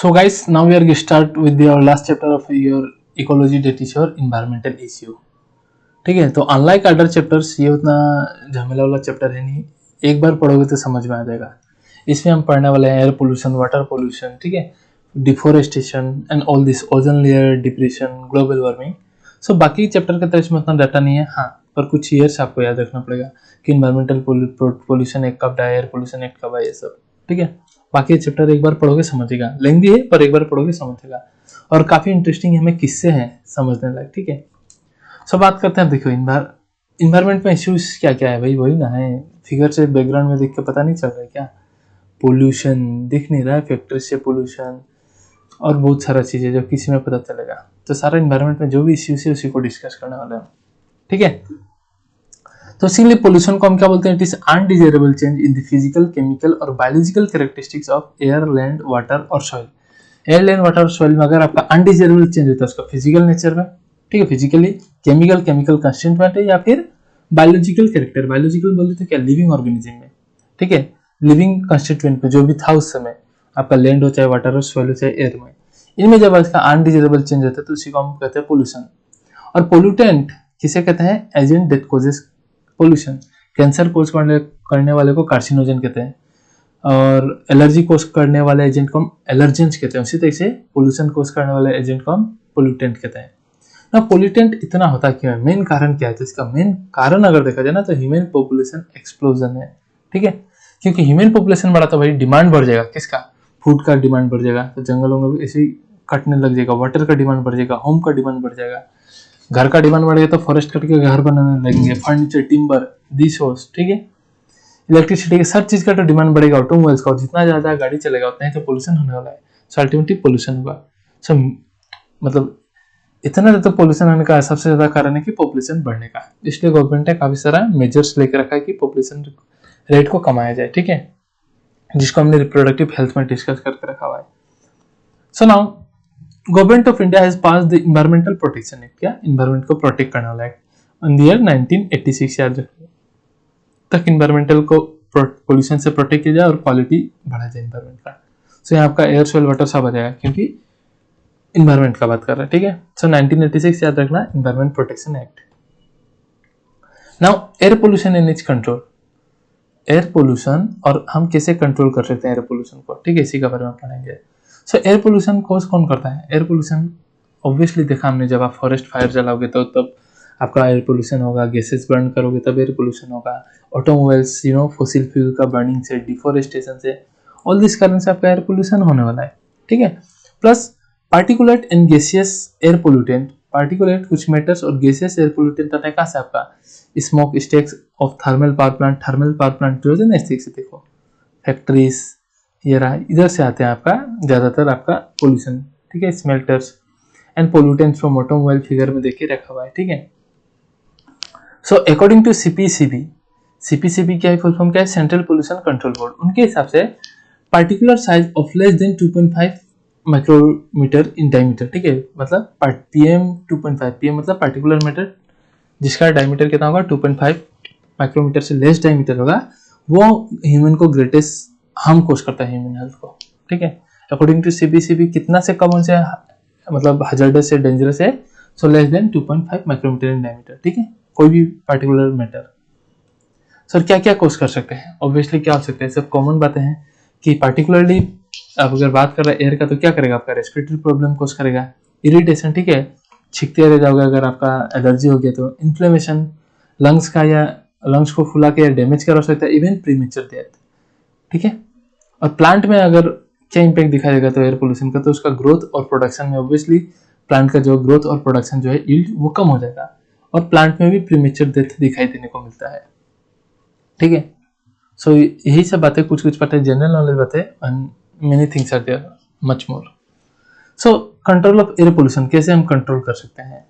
So guys, now we are going to start with your last chapter of your ecology, that is your environmental issue. ठीक है, तो unlike other chapters ये उतना झमेला वाला chapter है नहीं, एक बार पढ़ोगे तो समझ में आ जाएगा। इसमें हम पढ़ने वाले हैं एयर पोल्यूशन, वाटर पोल्यूशन, ठीक है, deforestation and all this, ozone layer depression, global warming. So बाकी चैप्टर के तरह इसमें उतना डाटा नहीं है, हाँ, पर कुछ ईयर्स आपको याद रखना पड़ेगा कि इन्वायरमेंटल पोल्यूशन एक कब आया, एयर पोल्यूशन एक कब आया, ये सब, ठीक है। बाकी चैप्टर एक बार पढ़ोगे समझेगा, लेंदी है पर एक बार पढ़ोगे समझेगा, और काफी इंटरेस्टिंग हमें किस्से हैं समझने लायक, ठीक है। सो बात करते हैं, देखो इन्वायरमेंट में इश्यूज क्या क्या है भाई, वही ना है, फिगर से बैकग्राउंड में देख के पता नहीं चल रहा है क्या, पोल्यूशन दिख नहीं रहा है, फैक्ट्री से पोल्यूशन और बहुत सारा चीजें जो किसी में पता चलेगा। तो सारा इन्वायरमेंट में जो भी इश्यूज है उसी को डिस्कस करने वाले हैं, ठीक है। तो इसीलिए पोल्यूशन को हम क्या बोलते हैं, it is undesirable change in the physical, chemical और biological characteristics of air, land, water और सॉइल। एयर, लैंड, वाटर और सॉइल में अगर आपका अनडिजायरेबल चेंज होता है उसका फिजिकल नेचर में, ठीक है, फिजिकली, केमिकल कंस्टिट्यूएंट है, या फिर बायोलॉजिकल कैरेक्टर, बायोलॉजिकल बोलते थे क्या, लिविंग ऑर्गेनिज्म में, ठीक है, लिविंग कंस्टिट्यूएंट में जो भी था उस समय, आपका लैंड हो चाहे वाटर हो, सॉइल हो चाहे एयर में, इनमें जब इसका अनडिजायरेबल चेंज होता है तो उसी को हम कहते हैं पोल्यूशन। और पोल्यूटेंट किसे कहते हैं, agent that causes pollution. Cancer cause करने वाले को कार्सिनोजन कहते हैं, और एलर्जी कोज करने वाले एजेंट को हम एलर्जेंस कहते हैं। उसी तरह से पोल्यूशन कोज करने वाले एजेंट को हम पोल्यूटेंट कहते हैं ना। पोल्यूटेंट इतना होता क्यों है, मेन कारण क्या है, तो इसका मेन कारण अगर देखा जाए ना तो ह्यूमन पॉपुलेशन एक्सप्लोजन है, ठीक है। क्योंकि ह्यूमन पॉपुलेशन बढ़ा तो भाई डिमांड बढ़ जाएगा, किसका, फूड का डिमांड बढ़ जाएगा, तो जंगलों में भी ऐसे कटने लग जाएगा, वाटर का डिमांड बढ़ जाएगा, होम का डिमांड बढ़ जाएगा, घर का डिमांड बढ़ेगा तो फॉरेस्ट कट के घर बनाने लगेंगे, फर्नीचर, टिम्बर, दिस होस, ठीक है, इलेक्ट्रिसिटी के सब चीज का तो डिमांड बढ़ेगा, ऑटोमोबाइल्स का, और जितना ज्यादा गाड़ी चलेगा उतना ही तो पोल्यूशन होने वाला है। सो अल्टीमेटली पोल्यूशन होगा। सो मतलब इतना ज्यादा पोल्यूशन होने का सबसे ज्यादा कारण है कि पॉपुलेशन बढ़ने का, इसलिए गवर्नमेंट ने काफी सारा मेजर्स लेकर रखा है कि पॉपुलेशन रेट को कमाया जाए, ठीक है, जिसको हमने रिप्रोडक्टिव हेल्थ में डिस्कस करके रखा हुआ है। So now government of India has pass the environmental protection act, क्या इन्वायरमेंट को प्रोटेक्ट करने वाला एक्ट, इन द ईयर 1986, याद रखिए, तक इन्वायरमेंटल को पोल्यूशन से प्रोटेक्ट किया जाए और क्वालिटी बढ़ा जाए इन्वायरमेंट का। सो यहाँ आपका एयर, सॉइल, वाटर सब आ जाएगा क्योंकि इन्वायरमेंट का बात कर रहा है, ठीक है। सो 1986 याद रखना, environment protection act. Now air pollution and it's control, air pollution और हम कैसे कंट्रोल कर सकते हैं एयर पोल्यूशन को, ठीक है, इसी के बारे में पढ़ेंगे। सो एयर पोल्यूशन कॉज कौन करता है, एयर पोल्यूशन ऑब्वियसली देखा हमने, जब आप फॉरेस्ट फायर जलाओगे तो तब आपका एयर पोल्यूशन होगा, गैसेस बर्न करोगे तब एयर पोल्यूशन होगा, ऑटोमोबाइल्स, फॉसिल फ्यूल का बर्निंग से, डिफोरेस्टेशन से, ऑल दिस कारण से आपका एयर पोल्यूशन होने वाला है, ठीक है। Plus particulate and gaseous air pollutant, particulate कुछ मैटर्स और गैसियस एयर पोल्यूटेंट आता है कहाँ से, आपका smoke stakes of thermal power plant जो है ना, से देखो फैक्ट्रीज, ये रहा, इधर से आते हैं आपका ज्यादातर आपका पोल्यूशन, ठीक है, smelters and pollutants from automobile, figure में देखिए रखा हुआ है, ठीक है। सो अकॉर्डिंग टू सीपीसीबी क्या है, फुल फॉर्म क्या है, सेंट्रल पोल्यूशन कंट्रोल बोर्ड, उनके हिसाब से particular size of less than 2.5 micrometre in diameter, ठीक है, मतलब पीएम 2.5, पीएम मतलब पार्टिकुलर मैटर जिसका डायमीटर कितना होगा 2.5 माइक्रोमीटर से लेस डायमीटर होगा, वो ह्यूमन को ग्रेटेस्ट हार्म कोज करता है, ह्यूमन हेल्थ को, ठीक है। अकॉर्डिंग टू सीपीसीबी कितना से कम से मतलब हजार्डस से डेंजरस है, so less than 2.5 micrometre in diameter, ठीक है, कोई भी पार्टिकुलर मैटर। सर क्या क्या कोज कर सकते हैं, ऑब्वियसली क्या हो सकता है, सब कॉमन बातें हैं कि पार्टिकुलरली आप अगर बात कर रहे हैं एयर का तो क्या करेगा, आपका रेस्पिरेटरी प्रॉब्लम कोज करेगा, इरिटेशन, ठीक है, छिकते रह जाओगे, अगर आपका एलर्जी हो गया तो इन्फ्लेमेशन, लंग्स का या लंग्स को फुला के या डैमेज करा सकता है, इवन प्रीमेच्योर डेथ, ठीक है। और प्लांट में अगर क्या इंपैक्ट दिखाई देगा तो एयर पोल्यूशन का, तो उसका ग्रोथ और प्रोडक्शन में ऑब्वियसली प्लांट का जो ग्रोथ और प्रोडक्शन जो है यील्ड वो कम हो जाएगा, और प्लांट में भी प्रीमेच्योर डेथ दिखाई देने को मिलता है, ठीक है। सो यही सब बातें कुछ पता है, जनरल नॉलेज बातें, and many things are there much more. So control of air pollution कैसे हम कंट्रोल कर सकते हैं,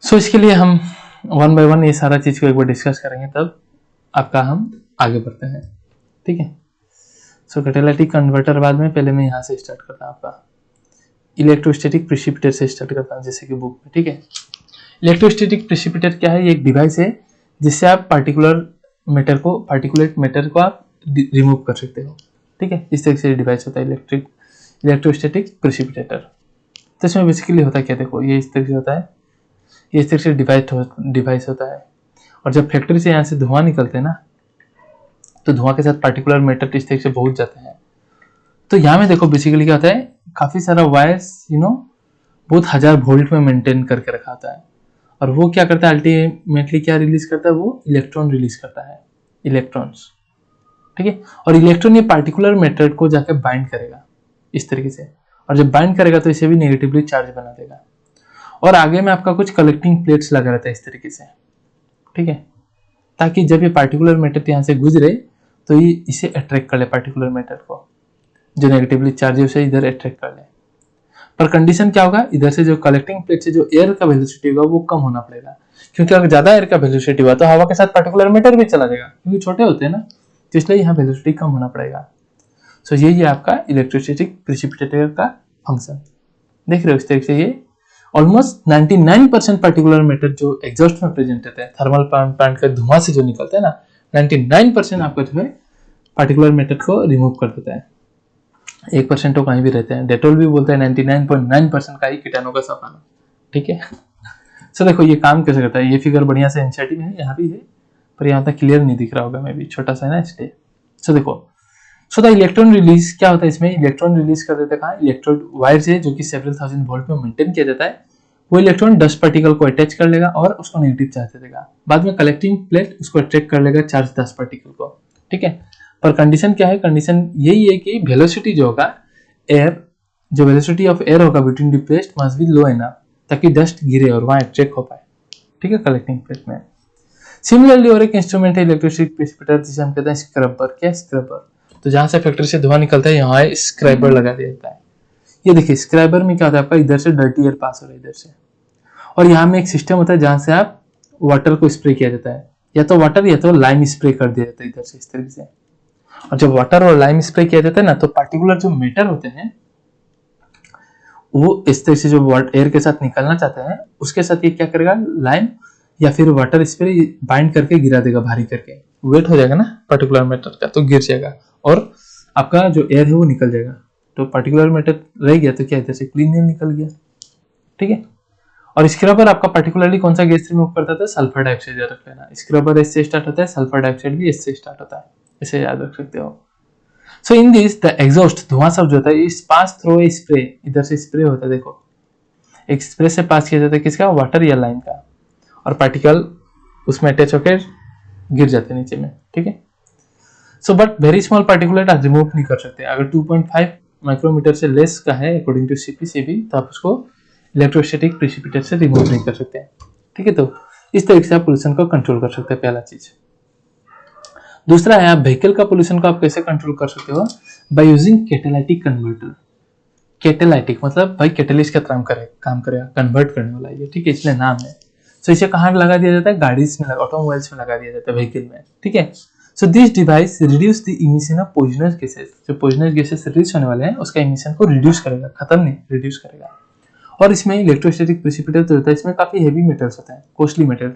सो इसके लिए हम वन बाय वन ये सारा चीज को एक बार डिस्कस करेंगे, तब आपका हम आगे बढ़ते हैं, ठीक है। सो कैटालिटिक कन्वर्टर बाद में, पहले मैं यहाँ से स्टार्ट करता हूँ, आपका इलेक्ट्रोस्टैटिक प्रेसिपिटेटर से स्टार्ट करता हूँ, जैसे कि बुक में, ठीक है। इलेक्ट्रोस्टैटिक प्रेसिपिटेटर क्या है, ये एक डिवाइस है जिससे आप पार्टिकुलेट मैटर को आप रिमूव कर सकते हो, ठीक है, इस तरह से डिवाइस होता है इलेक्ट्रोस्टैटिक प्रेसिपिटेटर। तो इसमें बेसिकली होता क्या, देखो ये इस तरह से होता है, ये इस तरह से डिवाइस होता है, और जब फैक्ट्री से यहाँ से धुआं निकलते हैं ना, तो धुआं के साथ पार्टिकुलर मैटर इस तरह से पहुंच जाते हैं। तो यहाँ में देखो बेसिकली क्या होता है, काफी सारा वायर्स बहुत 1000 वोल्ट में मेंटेन करके रखा होता है, और वो क्या करता है अल्टीमेटली, क्या रिलीज करता है, वो इलेक्ट्रॉन रिलीज करता है, इलेक्ट्रॉन्स, ठीक है। और इलेक्ट्रॉन ये पार्टिकुलर मैटर को जाके बाइंड करेगा इस तरीके से, और जब बाइंड करेगा तो इसे भी नेगेटिवली चार्ज बना देगा, और आगे में आपका कुछ कलेक्टिंग प्लेट्स लगा रहता है इस तरीके से, ठीक है, ताकि जब ये पार्टिकुलर मैटर यहाँ से गुजरे तो ये इसे अट्रैक्ट कर ले, पार्टिकुलर मैटर को जो नेगेटिवली चार्ज है उसे इधर अट्रैक्ट कर ले। पर कंडीशन क्या होगा, इधर से जो कलेक्टिंग प्लेट से जो एयर का वेलोसिटी होगा वो कम होना पड़ेगा, क्योंकि अगर ज्यादा एयर का वेलोसिटी हुआ तो हवा के साथ पार्टिकुलर मैटर भी चला जाएगा, क्योंकि छोटे होते हैं ना, तो इसलिए यहाँ वेलोसिटी कम होना पड़ेगा। सो यही है आपका इलेक्ट्रोस्टैटिक प्रेसिपिटेटर का फंक्शन। देख रहे हो इस तरीके से ये ऑलमोस्ट 99% पार्टिकुलर मैटर जो एग्जॉस्ट में प्रेजेंट रहता है, थर्मल प्लांट का धुआं से जो निकलता है ना, 99% आपका जो है पार्टिकुलर मैटर को रिमूव कर देता है। 1% तो कहीं भी रहते हैं, डेटोल भी बोलता है 99.9% का ही कीटाणु का सफाना, ठीक है। सो देखो ये काम कैसे करता है, ये फिगर बढ़िया से एनसीईआरटी में है, यहाँ भी है, पर यहाँ तक क्लियर नहीं दिख रहा होगा, मैं भी छोटा सा है ना इसलिए। सो देखो, सो द इलेक्ट्रॉन रिलीज क्या होता है, इसमें इलेक्ट्रॉन रिलीज कर देते हैं कहाँ, इलेक्ट्रोड वायर से, जो कि सेवरल थाउजेंड वोल्ट में मेंटेन किया जाता है। वो इलेक्ट्रॉन डस्ट पार्टिकल को अटैच कर लेगा और उसको नेगेटिव चार्ज दे देगा, बाद में कलेक्टिंग प्लेट उसको अट्रैक्ट कर लेगा चार्ज डस्ट पार्टिकल को, ठीक है। पर कंडीशन क्या है, कंडीशन यही है कि वेलोसिटी जो होगा एयर, जो वेलोसिटी ऑफ एयर होगा between the plates must be low enough, ताकि डस्ट गिरे और वहां अट्रैक्ट हो पाए, ठीक है, कलेक्टिंग प्लेट में। सिमिलरली और एक इंस्ट्रूमेंट है इलेक्ट्रोस्टैटिक प्रेसिपिटेटर, जिसे हम कहते हैं स्क्रबर। क्या स्क्रबर, तो जहां से फैक्ट्री से धुआं निकलता है यहाँ स्क्रैबर लगा दिया जाता है। ये देखिए स्क्रैबर में क्या होता है, आपका इधर से डर्टी एयर पास हो रहा है इधर से, और यहाँ में एक सिस्टम होता है जहां से आप वाटर को स्प्रे किया जाता है, या तो वाटर या तो लाइम स्प्रे कर दिया जाता है इधर से इस तरीके से। और जब वाटर और लाइम स्प्रे किया जाता है ना, तो पार्टिकुलर जो मैटर होते हैं वो इस तरह से जो एयर के साथ निकलना चाहते हैं उसके साथ ये क्या करेगा, लाइम या फिर वाटर स्प्रे बाइंड करके गिरा देगा, भारी करके वेट हो जाएगा ना पर्टिकुलर मैटर का, तो गिर जाएगा और आपका जो एयर है वो निकल जाएगा। तो पर्टिकुलर मैटर रह गया तो क्या इधर से क्लीन एयर निकल गया, ठीक है। और स्क्रबर आपका पर्टिकुलरली कौन सा गैस रिमूव करता था, सल्फर डाइऑक्साइड रख लेना। स्क्रबर एस से स्टार्ट होता है, सल्फर डाइऑक्साइड भी एस से स्टार्ट होता है, इसे याद रख सकते हो। सो इन दिस द एग्जॉस्ट धुआं सब जो होता है इस पास थ्रू ए स्प्रे, इधर से स्प्रे होता है, देखो एक स्प्रे से पास किया जाता है किसका, वाटर या लाइम का, और पार्टिकल उसमें अटैच होकर गिर जाते हैं नीचे में, ठीक है। So but very small particulate आप रिमूव नहीं कर सकते, अगर 2.5 माइक्रोमीटर से लेस का है अकॉर्डिंग टू सीपीसीबी, तो आप उसको इलेक्ट्रोस्टैटिक प्रेसिपिटेटर से रिमूव नहीं कर सकते, ठीक है। तो इस तरीके से आप पोल्यूशन को कंट्रोल कर सकते हैं, पहला चीज। दूसरा है आप व्हीकल का पोल्यूशन को आप कैसे कंट्रोल कर सकते हो, by using catalytic converter. Catalytic मतलब भाई कैटलिस्ट का काम करेगा, कन्वर्ट करने वाला ये, ठीक है, इसलिए नाम है। सो इसे कहाँ लगा दिया जाता है, गाड़ीज में, ऑटोमोबाइल्स में लगा दिया जाता है, व्हीकल में, ठीक है। So this device reduce the emission of poisonous gases, जो पॉइजनस गैसेस रिलीज होने वाले हैं उसका इमिशन को रिड्यूस करेगा, खत्म नहीं, रिड्यूस करेगा। और इसमें इलेक्ट्रोस्टैटिक प्रेसिपिटेटर जो होता है इसमें काफी हेवी मेटल्स होते हैं, कॉस्टली मेटल,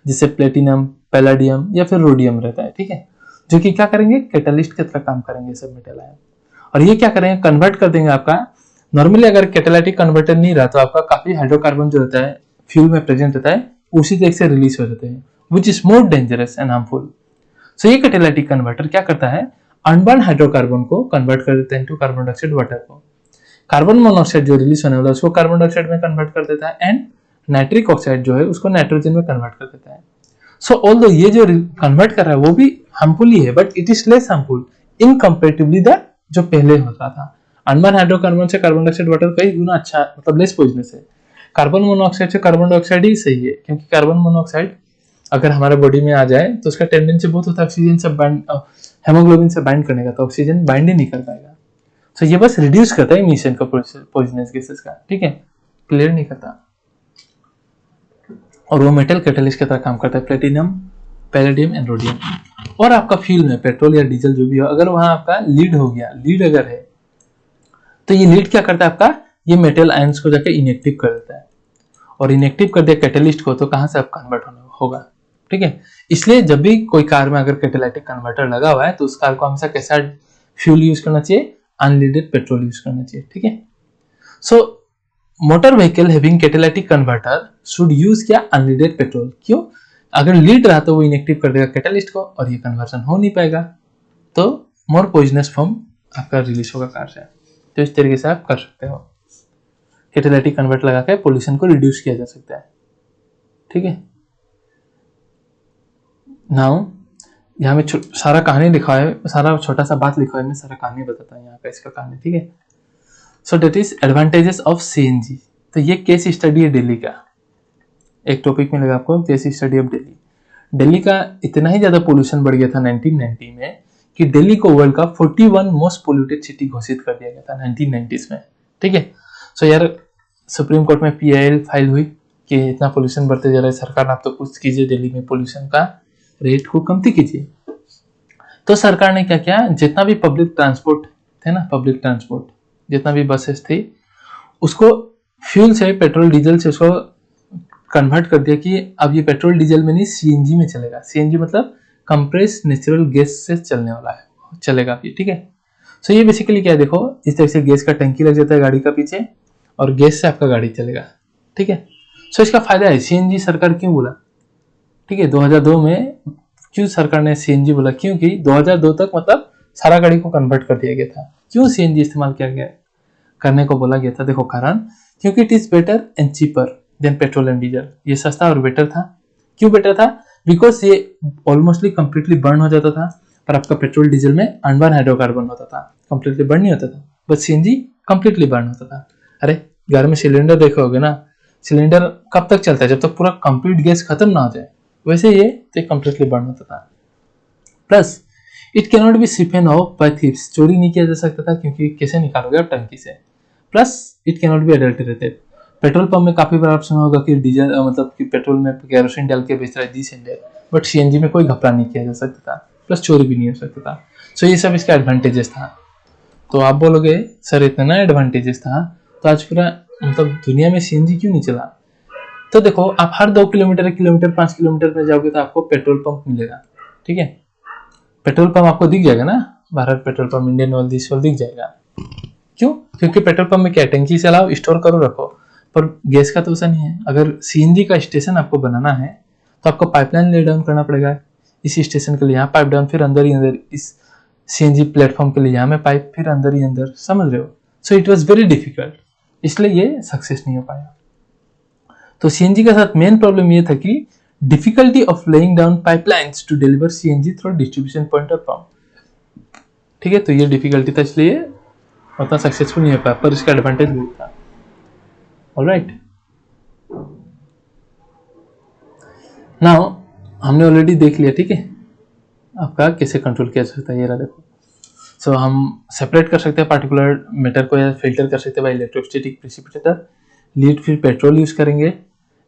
जैसे प्लेटिनम, पैलाडियम या फिर रोडियम रहता है, ठीक है, जो कि क्या करेंगे, कैटालिस्ट की तरह काम करेंगे सब मेटल आयन। और ये क्या करेंगे, कन्वर्ट कर देंगे आपका। नॉर्मली अगर कैटालिटिक कन्वर्टर नहीं रहा तो आपका काफी हाइड्रोकार्बन जो होता है फ्यूल में प्रेजेंट रहता है उसी तरह से रिलीज हो जाते हैं, which is more dangerous and harmful. So ये कैटालिटिक कन्वर्टर क्या करता है, अनबर्न हाइड्रोकार्बन को कन्वर्ट कर देता है इनटू कार्बन डाइऑक्साइड वाटर को। कार्बन मोनोऑक्साइड जो रिलीज होने वाला है उसको कार्बन डाइऑक्साइड में कन्वर्ट कर देता है, एंड नाइट्रिक ऑक्साइड जो है उसको नाइट्रोजन में कन्वर्ट कर देता है। सो ऑल्दो ये जो कन्वर्ट कर रहा है वो भी हार्मफुल ही है, but it is less harmful in comparatively the जो पहले होता था। अनबर्न हाइड्रोकार्बन से कार्बन डाइऑक्साइड वाटर कई गुना अच्छा, मतलब लेस पॉइजनस है। कार्बन मोनोऑक्साइड से कार्बन डाइऑक्साइड ही सही है, क्योंकि कार्बन मोनोऑक्साइड अगर हमारे बॉडी में आ जाए तो उसका टेंडेंसी बहुत होता है ऑक्सीजन से बाइंड, हेमोग्लोबिन से बाइंड करने का, तो ऑक्सीजन बाइंड ही नहीं कर पाएगा। तो ये बस रिड्यूस करता है इमिशन का, पॉइजनस गैसेस का, ठीक है, क्लियर नहीं करता। और वो मेटल कैटालिस्ट की तरह काम करता है, प्लेटिनम, पैलेडियम एंड रोडियम। और आपका फ्यूल में पेट्रोल या डीजल जो भी हो, अगर वहां आपका लीड हो गया, लीड अगर है तो ये लीड क्या करता है आपका, ये मेटल आयंस को जाकर इनएक्टिव कर देता है, और इनएक्टिव कर दिया कैटालिस्ट को तो कहां से अब कन्वर्ट होगा, ठीक है। इसलिए जब भी कोई कार में अगर कैटालिटिक कन्वर्टर लगा हुआ है तो उस कार को हमेशा कैसा फ्यूल यूज करना चाहिए, अनलीडेड पेट्रोल यूज करना चाहिए, ठीक है। सो motor vehicle having catalytic converter should use क्या, अनलीडेड पेट्रोल। क्यों, अगर लीड रहा तो वो इनएक्टिव कर देगा कैटालिस्ट को और ये कन्वर्जन हो नहीं पाएगा, तो मोर पॉइजनस फॉर्म आपका रिलीज होगा कार से। तो इस तरीके से आप कर सकते हो, कैटालिटिक कन्वर्टर लगा के पोल्यूशन को रिड्यूस किया जा सकता है, ठीक है। नाउ यहाँ में सारा कहानी लिखा है, सारा छोटा सा बात लिखा है, मैं सारा कहानी बताता हूँ यहाँ का, इसका कहानी, ठीक है। So that is advantages of CNG. तो ये केस स्टडी है दिल्ली का, एक टॉपिक मिलेगा आपको, case study of Delhi. Delhi का इतना ही ज्यादा पोल्यूशन बढ़ गया था 1990 में कि दिल्ली को वर्ल्ड का 41 मोस्ट पोल्यूटेड सिटी घोषित कर दिया गया था 1990s में, ठीक है। सो यार सुप्रीम कोर्ट में PIL फाइल हुई कि इतना पोल्यूशन बढ़ते जा रहा है, सरकार आप तो कुछ कीजिए, दिल्ली में पोल्यूशन का रेट को कमती कीजिए। तो सरकार ने क्या किया, जितना भी पब्लिक ट्रांसपोर्ट थे ना, पब्लिक ट्रांसपोर्ट जितना भी बसेस थी, उसको फ्यूल से, पेट्रोल डीजल से उसको कन्वर्ट कर दिया कि अब ये पेट्रोल डीजल में नहीं CNG में चलेगा। CNG मतलब कंप्रेस नेचुरल गैस से चलने वाला है, चलेगा ये, ठीक है। सो ये बेसिकली क्या है, देखो इस तरह से गैस का टंकी लग जाता है गाड़ी का पीछे और गैस से आपका गाड़ी चलेगा, ठीक है। सो इसका फायदा है। CNG सरकार क्यों बोला, ठीक है, 2002 में क्यों सरकार ने CNG बोला, क्योंकि 2002 तक मतलब सारा गाड़ी को कन्वर्ट कर दिया गया था। क्यों CNG इस्तेमाल किया गया, करने को बोला गया था, देखो कारण, क्योंकि it is better and cheaper than petrol and diesel. ये सस्ता और बेटर था। क्यों बेटर था, बिकॉज ये ऑलमोस्टली कंप्लीटली बर्न हो जाता था, पर आपका पेट्रोल डीजल में अनबर्न हाइड्रोकार्बन होता था, कंप्लीटली बर्न नहीं होता था, बस CNG कंप्लीटली बर्न होता था। अरे घर में सिलेंडर देखे होगे ना, सिलेंडर कब तक चलता है, जब तक पूरा कंप्लीट गैस खत्म ना हो जाए, वैसे ये तो कंप्लीटली बर्न होता था। Plus it can not be siphon off by thieves, चोरी नहीं किया जा सकता था, क्योंकि कैसे निकालोगे आप टंकी से। Plus it can not B adulterated. Petrol pump में काफी बार आप सुना होगा कि डीजल मतलब कि पेट्रोल में केरोसिन डाल के बेच रहा है डिसेंडर, बट CNG में कोई घपला नहीं किया जा सकता था, प्लस चोरी भी नहीं हो सकता था। सो ये सब इसका एडवांटेजेस था। तो आप बोलोगे सर इतना एडवांटेजेस था तो आज पूरा मतलब दुनिया में CNG क्यों नहीं चला। तो देखो आप हर 2 किलोमीटर, 1 किलोमीटर, 5 किलोमीटर में जाओगे तो आपको पेट्रोल पंप मिलेगा, ठीक है। पेट्रोल पंप आपको दिख जाएगा ना, Bharat petrol pump, Indian oil, this oil दिख जाएगा। क्यों, क्योंकि पेट्रोल पंप में क्या, टंकी से लाओ, स्टोर करो, रखो, पर गैस का तो ऐसा नहीं है। अगर CNG का स्टेशन आपको बनाना है तो आपको पाइपलाइन ले डाउन करना पड़ेगा, इस स्टेशन के लिए यहाँ पाइप डाउन, फिर अंदर ही अंदर इस CNG प्लेटफॉर्म के लिए यहाँ में पाइप, फिर अंदर ही अंदर, समझ रहे हो। So it was very difficult, इसलिए ये सक्सेस नहीं हो पाया। तो CNG के साथ मेन प्रॉब्लम ये था कि difficulty of laying down pipelines to deliver CNG through distribution point और पंप, ठीक है। तो ये डिफिकल्टी था, इसलिए उतना सक्सेसफुल नहीं हो पाया, पर इसका एडवांटेज बहुत था। ऑलराइट, नाउ हमने ऑलरेडी देख लिया, ठीक है, आपका कैसे कंट्रोल किया जा सकता है, ये रहा देखो। सो हम सेपरेट कर सकते हैं पार्टिकुलर मैटर को, या फिल्टर कर सकते हैं बाय इलेक्ट्रोस्टैटिक प्रेसिपिटेटर, लीड फिर पेट्रोल यूज करेंगे,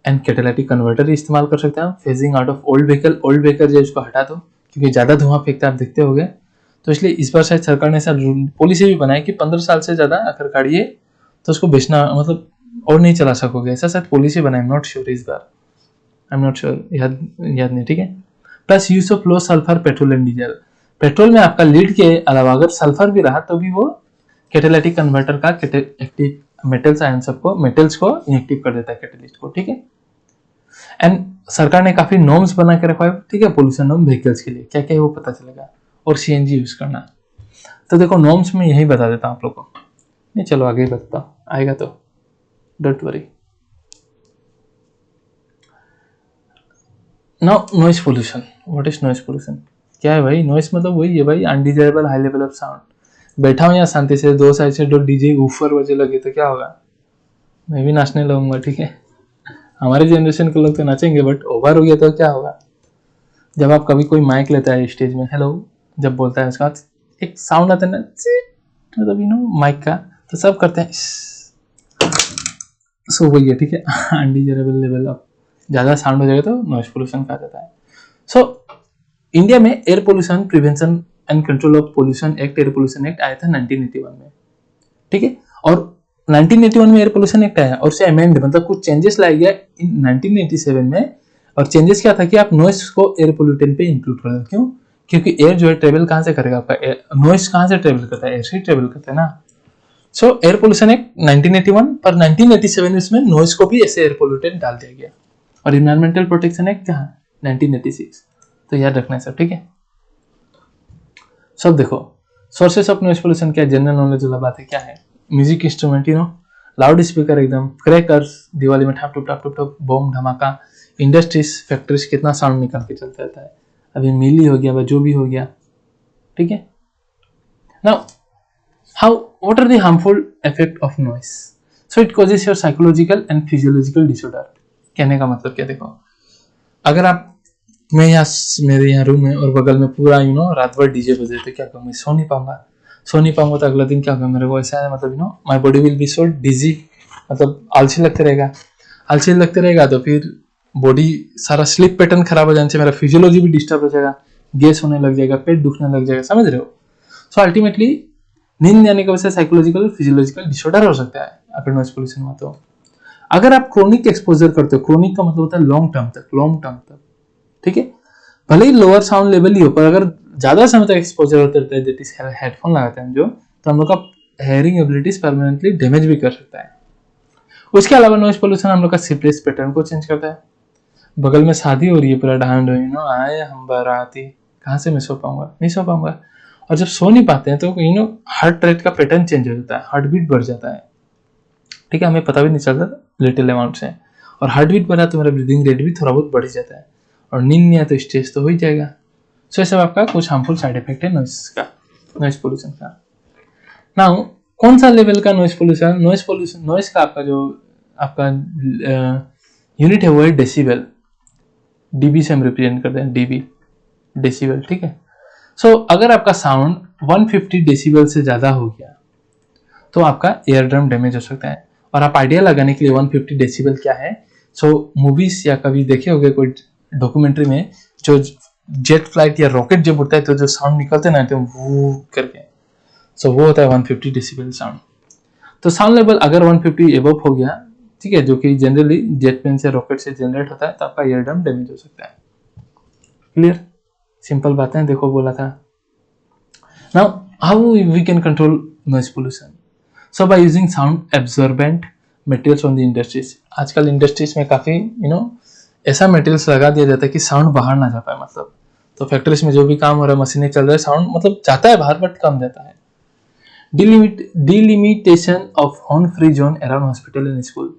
एंड कैटालिटिक कन्वर्टर इस्तेमाल कर सकते हैं। Phasing out of old vehicle जो इसको हटा दो, क्योंकि ज्यादा धुआं फेंकता है, आप देखते होंगे। तो इसलिए इस बार शायद सरकार ने ऐसा पॉलिसी भी बनाई कि 15 साल से ज्यादा अगर गाड़ी है तो उसको बेचना मतलब और नहीं चला सकोगे, ऐसा शायद पॉलिसी बनाई, नॉट श्योर इस बार, आई एम नॉट श्योर, याद नहीं, ठीक है। Plus use of low sulphur petrol and diesel, petrol में आपका लीड के अलावा अगर सल्फर भी रहा तो भी वो कैटालिटिक कन्वर्टर का एक्टिव मेटल्स आयन सबको, मेटल्स को इनएक्टिव कर देता है कैटालिस्ट को, ठीक है। एंड सरकार ने काफी नॉर्म्स बना के रखा है, ठीक है, पोल्यूशन नॉर्म व्हीकल्स के लिए क्या क्या है वो पता चलेगा, और CNG यूज करना। तो देखो नॉर्म्स में यही बता देता हूं आप लोग को, नहीं चलो आगे ही बताता हूं, आएगा तो don't worry. Now noise pollution, what is noise pollution, क्या है भाई। नॉइस मतलब वही है भाई, undesirable high level of sound. बैठा हूं यहाँ शांति से, 2 साइड से दो डीजे ऊपर बजे लगे तो क्या होगा, मैं भी नाचने लगूंगा, ठीक है। हमारे जनरेशन के लोग तो नाचेंगे, बट ओवर हो गया तो क्या होगा। जब आप कभी कोई माइक लेता है स्टेज में, हेलो जब बोलता है, उसके बाद एक साउंड आता है ना, मतलब माइक का, तो सब करते हैं, सो वही है, ठीक है। अनडिजायरेबल लेवल ऑफ ज्यादा साउंड हो जाएगा तो नॉइस पोल्यूशन कहा जाता है। सो इंडिया में air pollution prevention and control of pollution act, air pollution act आया था 1981 में, ठीक है। और 1981 में एयर पोल्यूशन एक्ट आया और उसे अमेंड मतलब कुछ चेंजेस लाया गया इन 1987 में। और चेंजेस क्या था कि आप नॉइस को एयर पोल्यूटेंट पे इंक्लूड कर दो। क्यों, क्योंकि एयर जो है ट्रेवल कहाँ से करेगा, आपका नॉइस कहाँ से ट्रेवल करता है, एयर से ट्रेवल करता है ना। सो एयर पोल्यूशन एक्ट 1981, पर 1987 में इसमें नॉइस को भी ऐसे एयर पोल्यूटेंट डाल दिया गया। और इन्वायरमेंटल प्रोटेक्शन एक्ट कहाँ, 1986। तो याद रखना है सब, ठीक है। सब देखो, सोर्सेस ऑफ नॉइस पोल्यूशन क्या है, जनरल नॉलेज वाला बात है। क्या है, म्यूजिक इंस्ट्रूमेंट, लाउड स्पीकर, एकदम क्रैकर्स, दिवाली में ठप ठप ठप ठप बम धमाका, इंडस्ट्रीज फैक्ट्रीज कितना साउंड निकाल के चलता रहता है, अभी मिली हो गया, जो भी हो गया, ठीक है। Now how, what are the harmful effect of noise? So it causes your psychological and physiological disorder. कहने का मतलब क्या, देखो, अगर आप, मैं यहाँ, मेरे यहाँ रूम है और बगल में पूरा रात भर डीजे बजे, तो क्या कहूँ, मैं सो नहीं पाऊंगा। तो अगला दिन क्या होगा मेरे को, ऐसा है मतलब माय बॉडी विल बी सो डिजी, मतलब आलसी लगते रहेगा। तो फिर बॉडी सारा स्लीप पैटर्न खराब हो जाने से मेरा फिजियोलॉजी भी डिस्टर्ब हो जाएगा, गैस होने लग जाएगा, पेट दुखने लग जाएगा, समझ रहे हो। सो अल्टीमेटली नींद जाने की वजह से साइकोलॉजिकल फिजियोलॉजिकल डिसऑर्डर हो सकता है अगर नॉइस पोल्यूशन में। तो अगर आप क्रोनिक एक्सपोजर करते हो, क्रोनिक का मतलब होता है लॉन्ग टर्म तक, ठीक है, भले ही लोअर साउंड लेवल ही हो, पर अगर ज्यादा समय तक एक्सपोजर होते रहता है, दैट इज हेडफोन लगाते हैं जो, तो हम लोग का हेयरिंग एबिलिटीज परमानेंटली डैमेज भी कर सकता है। उसके अलावा नॉइस पोल्यूशन हम लोग का स्लीप पैटर्न को चेंज करता है। बगल में शादी हो रही है, पूरा ढांड आए हम बाराती, कहाँ से मैं सो पाऊंगा, नहीं सो पाऊंगा। और जब सो नहीं पाते हैं तो हार्ट रेट का पैटर्न चेंज हो जाता है, हार्ट बीट बढ़ जाता है, ठीक है, हमें पता भी नहीं चलता लिटिल अमाउंट से। और हार्ट बीट बढ़ा तो मेरा ब्रीदिंग रेट भी थोड़ा बहुत बढ़ जाता है, और नींद नहीं आया तो स्ट्रेस तो हो ही जाएगा। सो ये सब आपका कुछ हार्मफुल साइड इफेक्ट है नॉइस पोल्यूशन का। नाउ कौन सा लेवल का नॉइस पोल्यूशन, नॉइस का आपका जो आपका यूनिट है वो है डेसिबल, डीबी से हम रिप्रेजेंट करते हैं, डीबी डेसिबल, ठीक है। सो अगर आपका साउंड 150 डेसिबल से ज्यादा हो गया तो आपका एयर ड्रम डैमेज हो सकता है। और आप आइडिया लगाने के लिए 150 डेसिबल क्या है, सो मूवीज या कभी देखे होंगे कोई डॉक्यूमेंट्री में, जो जेट फ्लाइट या रॉकेट जब उड़ता है तो जो साउंड निकलते ना, तो वो करके, सो वो होता है 150 डेसिबल साउंड। तो साउंड लेवल अगर 150 एबव हो गया, ठीक है, जो कि जनरली जेट प्लेन से रॉकेट से जनरेट होता है, तो आपका ईयर ड्रम डैमेज हो सकता है। क्लियर, सिंपल बातें देखो बोला था। Now how we can control noise pollution? So by using sound absorbent materials on the industries. आजकल इंडस्ट्रीज में काफी ऐसा मटेरियल्स लगा दिया जाता है कि साउंड बाहर ना जा पाए, मतलब तो फैक्ट्रीज में जो भी काम हो रहा है, मशीनें चल रहा है, साउंड मतलब जाता है बाहर बट कम जाता है। Delimitation of horn free zone around hospital and school.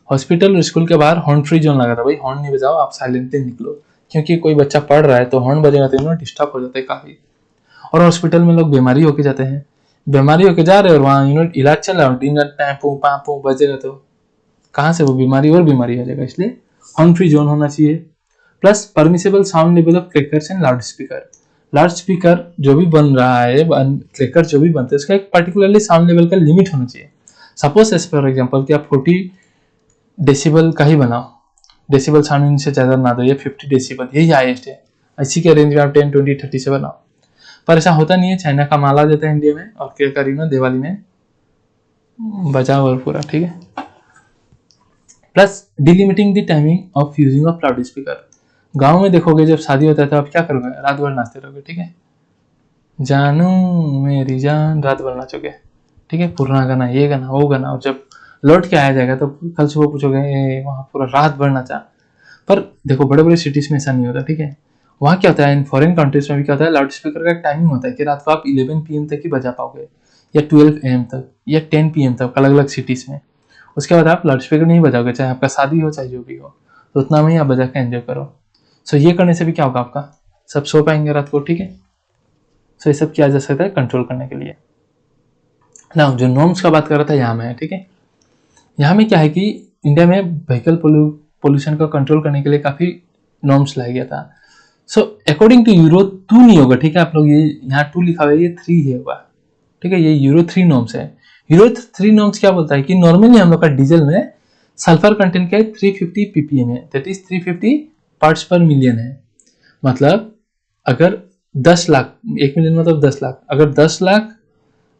Hospital और स्कूल के बाहर हॉर्न फ्री जोन लगा था, भाई हॉर्न नहीं बजाओ, आप साइलेंटली निकलो, क्योंकि कोई बच्चा पढ़ रहा है तो हॉर्न बजेगा तो डिस्टर्ब हो जाता है काफी। और हॉस्पिटल में लोग बीमारी होके जाते हैं, बीमारी होके जा रहे हैं और वहाँ इलाज चल रहा है, दिन रात पैपू पापू बजेगा तो कहाँ से वो बीमारी और बीमारी आ जाएगा। इसलिए हॉर्न फ्री जोन होना चाहिए। Plus permissible sound level of crackers and loud speaker जो भी बन रहा है, क्रैकर जो भी बनते हैं, उसका एक पर्टिकुलरली साउंड लेवल का लिमिट होना चाहिए। सपोज एज फॉर एग्जांपल कि आप 40 डेसिबल का ही बनाओ, डेसिबल साउंड से ज्यादा ना दो, ये 50 डेसिबल यही हाईएस्ट है, इसी के रेंज में आप 10, 20, 30 से बनाओ। पर ऐसा होता नहीं है, चाइना का माल आ जाता है इंडिया में और क्या करीब दिवाली में बचाव और पूरा, ठीक है। Plus delimiting the timing of using of loud speaker. गाँव में देखोगे जब शादी होता है तो आप क्या करोगे, रात भर नाचते रहोगे, ठीक है, जानू मेरी जान, रात भर नाचोगे, ठीक है, पुराना गाना, ये गाना, वो गाना। और जब लौट के आया जाएगा तो कल सुबह पूछोगे वहाँ पूरा रात भर नाचा। पर देखो बड़े बड़े सिटीज में ऐसा नहीं होता, ठीक है। वहाँ क्या होता है, इन फॉरेन कंट्रीज में भी क्या होता है, लाउड स्पीकर का एक टाइमिंग होता है कि रात को आप 11 PM तक ही बजा पाओगे, या 12 AM तक, या 10 PM तक, अलग अलग सिटीज में। उसके बाद आप लाउड स्पीकर नहीं बजाओगे, चाहे आपका शादी हो चाहे जो भी हो, तो उतना में ही आप बजा के एंजॉय करो। सो ये करने से भी क्या होगा, आपका सब सो पाएंगे रात को, ठीक है। सो ये सब किया जा सकता है कंट्रोल करने के लिए। ना जो नॉर्म्स का बात कर रहा था यहाँ में, ठीक है, यहाँ में क्या है कि इंडिया में व्हीकल पोल्यूशन को कंट्रोल करने के लिए काफी नॉर्म्स लाया गया था। सो अकॉर्डिंग टू यूरो 2 नहीं होगा, ठीक है, आप लोग ये यहाँ 2 लिखा हुआ है, ये 3 है होगा, ठीक है, ये यूरो 3 नॉर्म्स है। यूरो 3 नॉर्म्स क्या बोलता है कि नॉर्मली हम लोग का डीजल में सल्फर कंटेंट क्या है, 350 ppm है, दैट इज 350 पार्ट्स पर मिलियन है। मतलब अगर 10 लाख, 1 मिलियन मतलब 10 लाख, अगर 10 लाख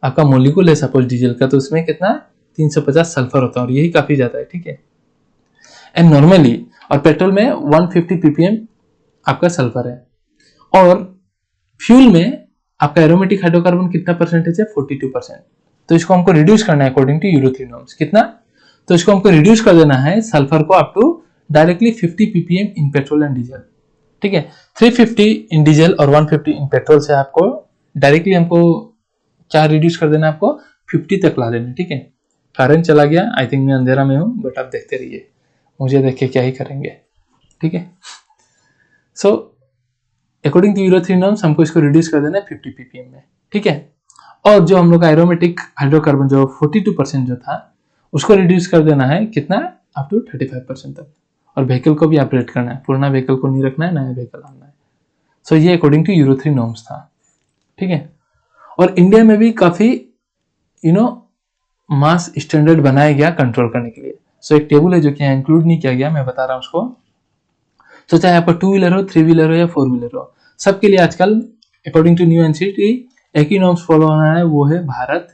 आपका मोलिकुल है सपोज डीजल का, तो उसमें कितना 350 सल्फर होता है, और यही काफी ज्यादा है, ठीक है। एंड नॉर्मली, और पेट्रोल में 150 ppm आपका सल्फर है, और फ्यूल में आपका एरोमेटिक हाइड्रोकार्बन कितना परसेंटेज है, 42%। तो इसको हमको रिड्यूस करना है अकॉर्डिंग टू यूरो 3 नॉर्म्स। कितना, तो इसको हमको रिड्यूस कर देना है सल्फर को up to directly 50 ppm in petrol and diesel. ठीक है, 350 इन डीजल और 150 इन पेट्रोल से आपको डायरेक्टली हमको क्या रिड्यूस कर देना है, आपको 50 तक ला देना। ठीक है, करंट चला गया, आई थिंक मैं अंधेरा में हूं, बट आप देखते रहिए, मुझे देख के क्या ही करेंगे। ठीक है, so according to Euro 3 norms हमको इसको रिड्यूस कर देना है 50 ppm में। ठीक है, और जो हम लोग का एरोमेटिक हाइड्रोकार्बन जो 42% जो था उसको रिड्यूस कर देना है कितना, अप टू 35% तक। और व्हीकल को भी अपग्रेड करना है, पुराना व्हीकल को नहीं रखना है, नया व्हीकल आना है। सो ये अकॉर्डिंग टू यूरो 3 नॉर्म्स था। ठीक है, और इंडिया में भी काफी मास स्टैंडर्ड बनाया गया कंट्रोल करने के लिए। सो एक टेबल है जो कि यहाँ इंक्लूड नहीं किया गया, मैं बता रहा हूँ उसको। तो चाहे आपका 2 व्हीलर हो, 3 व्हीलर हो या 4 व्हीलर हो, सबके लिए आजकल अकॉर्डिंग टू न्यू एनसीटी एक ही नॉर्म्स फॉलो होना है, वो है भारत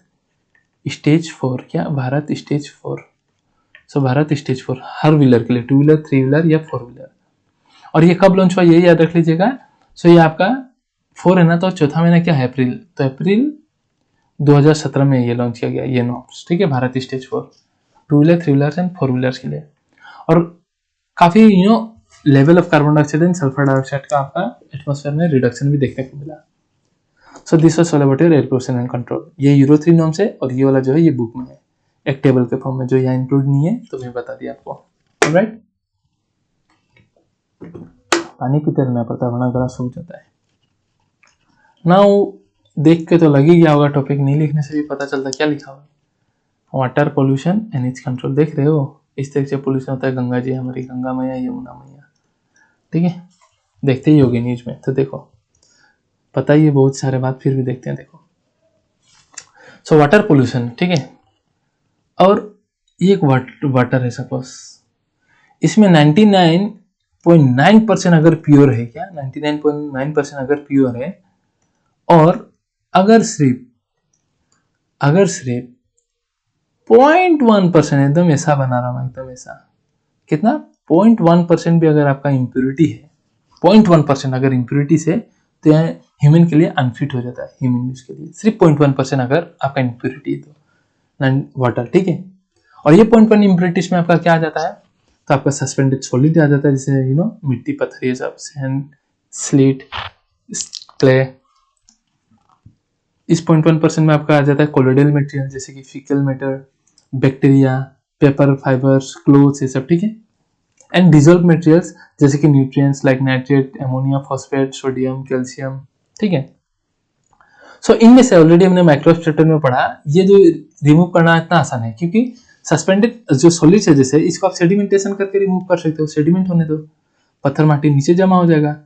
स्टेज 4। क्या, भारत स्टेज 4। सो भारत स्टेज 4 हर व्हीलर के लिए, 2 व्हीलर, 3 व्हीलर या 4 व्हीलर। और ये कब लॉन्च हुआ ये याद रख लीजिएगा। सो ये आपका 4 है ना, तो चौथा महीना क्या है, अप्रैल। तो अप्रैल 2017 में ये लॉन्च किया गया ये नॉर्म्स। ठीक है, Bharat stage 4 2 wheeler, 3 wheeler and 4 wheelers के लिए। और काफी level of carbon dioxide and sulphur dioxide का आपका एटमॉस्फेयर में रिडक्शन भी देखने को मिला। So this was all about your air pollution and control. ये यूरो 3 नॉर्म्स है, और ये वाला जो है ये बुक में है एक टेबल के फॉर्म में, जो यहाँ इंक्लूड नहीं है, तो मैं बता दिया आपको। ऑलराइट, पानी पीते रहना पड़ता है वरना गला सूख जाता है। नाउ देख के तो लग ही गया होगा टॉपिक, नहीं लिखने से भी पता चलता क्या लिखा हुआ है। Water pollution and it's control, देख रहे हो इस तरह से पोल्यूशन होता है। गंगा जी हमारी, गंगा मैया, यमुना मैया। ठीक है, देखते ही होगे न्यूज में, तो देखो पता ही है बहुत सारे बात, फिर भी देखते हैं। देखो, सो वाटर पोल्यूशन, ठीक है, और ये एक वाटर है सपोज, इसमें 99.9% अगर प्योर है, क्या 99.9% अगर प्योर है, और अगर सिर्फ 0.1% एकदम ऐसा बना रहा हूं, एकदम ऐसा, कितना 0.1% भी अगर आपका इम्प्योरिटी है, 0.1% अगर इम्प्योरिटी से, तो यहाँ ह्यूमन के लिए अनफिट हो जाता है, ह्यूमन यूज के लिए। सिर्फ 0.1% अगर आपका इम्प्योरिटी है तो वाटर। ठीक है, और ये 0.1 इम्प्योरिटीज में आपका क्या आ जाता है, तो आपका सस्पेंडेड सॉलिड आ जाता है, जैसे मिट्टी, पत्थर, ये सब, सैंड, स्लेट, क्ले। इस 0.1% में आपका आ जाता है कोलोइडल मटेरियल, जैसे कि faecal matter, bacteria, paper, fibres, clothes, ये सब। ठीक है, एंड डिजॉल्व मटेरियल्स जैसे कि nutrients like nitrate, ammonia, phosphate, sodium, calcium. ठीक है, सो इनमें से ऑलरेडी हमने माइक्रोस्कोप चैप्टर में पढ़ा, ये जो रिमूव करना इतना आसान है, क्योंकि सस्पेंडेड जो सॉलिड्स है जैसे, इसको आप सेडिमेंटेशन करके रिमूव कर सकते हो, सेडिमेंट होने दो, पत्थर माटी नीचे जमा हो जाएगा।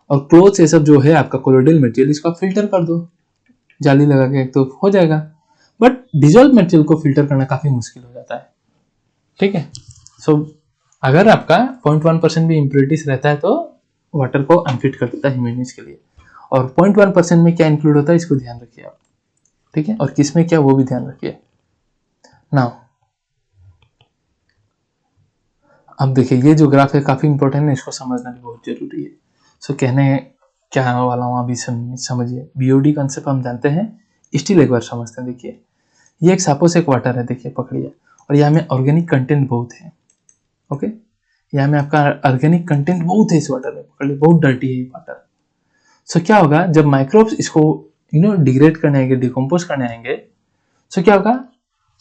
और क्लोथ्स ये सब जो है आपका कोलोइडल मटेरियल, इसको आप फिल्टर कर दो जाली लगा के, तो हो जाएगा। बट डिजॉल्व मटेरियल को फिल्टर करना काफी मुश्किल हो जाता है। ठीक है, सो अगर आपका 0.1% भी इम्प्योरिटीज रहता है तो वाटर को अनफिट कर देता है ह्यूमन यूज के लिए। और 0.1% में क्या इंक्लूड होता है, इसको ध्यान रखिए आप। ठीक है, और किस में क्या, वो भी ध्यान रखिए। नाउ अब देखिए, ये जो ग्राफ है काफी इंपॉर्टेंट है, इसको समझना भी बहुत जरूरी है। सो कहने क्या वाला हूँ अभी समझिए। बीओडी कंसेप्ट हम जानते हैं, स्टिल एक बार समझते हैं। देखिए, ये एक सपोज एक वाटर है, देखिए पकड़िए, और यहाँ में ऑर्गेनिक कंटेंट बहुत है। ओके, यहाँ में आपका ऑर्गेनिक कंटेंट बहुत है इस वाटर में, पकड़िए, बहुत डर्टी है ये वाटर। सो क्या होगा, जब माइक्रोब्स इसको डिग्रेड करने आएंगे, डिकम्पोज करने आएंगे, सो क्या होगा,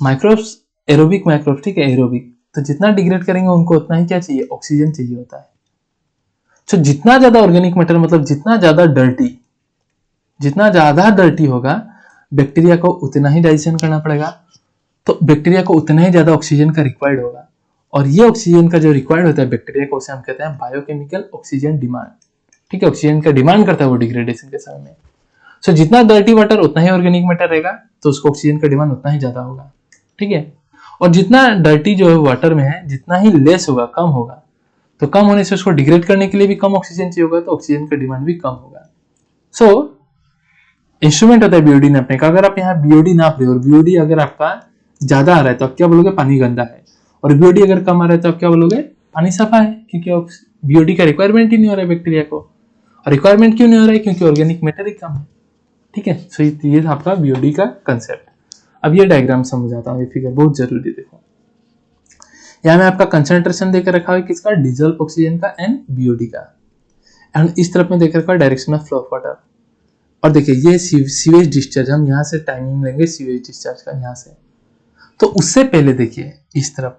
माइक्रोब्स, एरोबिक माइक्रोब्स, ठीक है, एरोबिक, तो जितना डिग्रेड करेंगे उनको उतना ही क्या चाहिए, ऑक्सीजन चाहिए होता है। तो जितना ज्यादा ऑर्गेनिक मैटर, मतलब जितना ज्यादा डर्टी होगा, बैक्टीरिया को उतना ही डाइजेशन करना पड़ेगा, तो बैक्टीरिया को उतना ही ज्यादा ऑक्सीजन का रिक्वायर्ड होगा। और ये ऑक्सीजन का जो रिक्वायर्ड होता है बैक्टीरिया को, उसे हम कहते हैं बायोकेमिकल ऑक्सीजन डिमांड। ठीक है, ऑक्सीजन का डिमांड करता है वो डिग्रेडेशन के समय में। सो जितना डर्टी वाटर उतना ही ऑर्गेनिक मैटर रहेगा, तो उसको ऑक्सीजन का डिमांड उतना ही ज्यादा होगा। ठीक है, और जितना डर्टी जो है वाटर में है, जितना ही लेस होगा, कम होगा, तो कम होने से उसको डिग्रेड करने के लिए भी कम ऑक्सीजन चाहिए होगा, तो ऑक्सीजन का डिमांड भी कम होगा। सो इंस्ट्रूमेंट होता है बीओडी नापने का। अगर आप यहाँ बीओडी नाप रहे हो और बीओडी अगर आपका ज्यादा आ रहा है तो आप क्या बोलोगे, पानी गंदा है। और बीओडी अगर कम आ रहा है तो आप क्या बोलोगे, पानी साफा है, क्योंकि बीओडी का रिक्वायरमेंट ही नहीं हो रहा है बैक्टीरिया को। और रिक्वायरमेंट क्यों नहीं हो रहा है? क्योंकि ऑर्गेनिक मैटर ही कम है। ठीक है, सो ये था आपका बीओडी का कंसेप्ट। अब ये डायग्राम समझाता हूँ, ये फिगर बहुत जरूरी, देखो यहाँ में आपका कंसंट्रेशन देकर रखा हुआ है किसका? डिजल्व ऑक्सीजन का एंड बीओडी का। एंड इस तरफ में देख रखा है direction of flow of water. और देखिए ये सीवेज डिस्चार्ज, हम यहाँ से टाइमिंग लेंगे सीवेज डिस्चार्ज का यहाँ से। तो उससे पहले देखिए इस तरफ,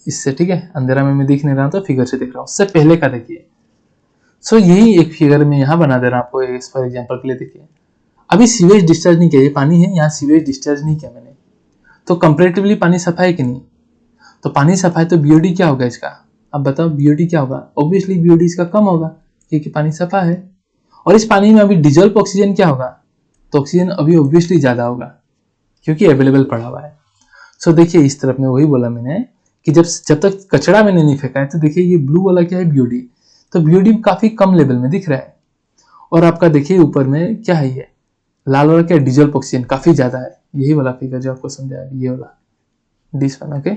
इससे, ठीक है, अंधेरा में मैं दिख नहीं रहा तो फिगर से दिख रहा हूँ, उससे पहले का देखिए। सो यही एक फिगर में यहाँ बना दे रहा हूँ आपको इस फॉर एग्जाम्पल के लिए। देखिए अभी सीवेज डिस्चार्ज नहीं किया, ये पानी है, यहाँ सीवेज डिस्चार्ज नहीं किया मैंने, तो कंपेरेटिवली पानी सफा है कि नहीं? तो पानी सफा है तो बीओडी क्या होगा इसका? अब बताओ बीओडी क्या होगा? ऑब्वियसली बीओडी इसका कम होगा क्योंकि पानी सफा है। और इस पानी में अभी डिजल्व ऑक्सीजन क्या होगा? तो ऑक्सीजन अभी ऑब्वियसली ज्यादा होगा क्योंकि अवेलेबल पड़ा हुआ है। सो देखिए इस तरफ में वही बोला मैंने कि जब तक कचरा मैंने नहीं फेंका है, तो देखिए ये ब्लू वाला क्या है? बीओडी। तो बीओडी काफी कम लेवल में दिख रहा है। और आपका देखिए ऊपर में क्या है? ये लाल वाला क्या? डिजल्व ऑक्सीजन काफी ज्यादा है। यही वाला फिगर जो आपको समझाया, ये वाला, दिस वन। ओके,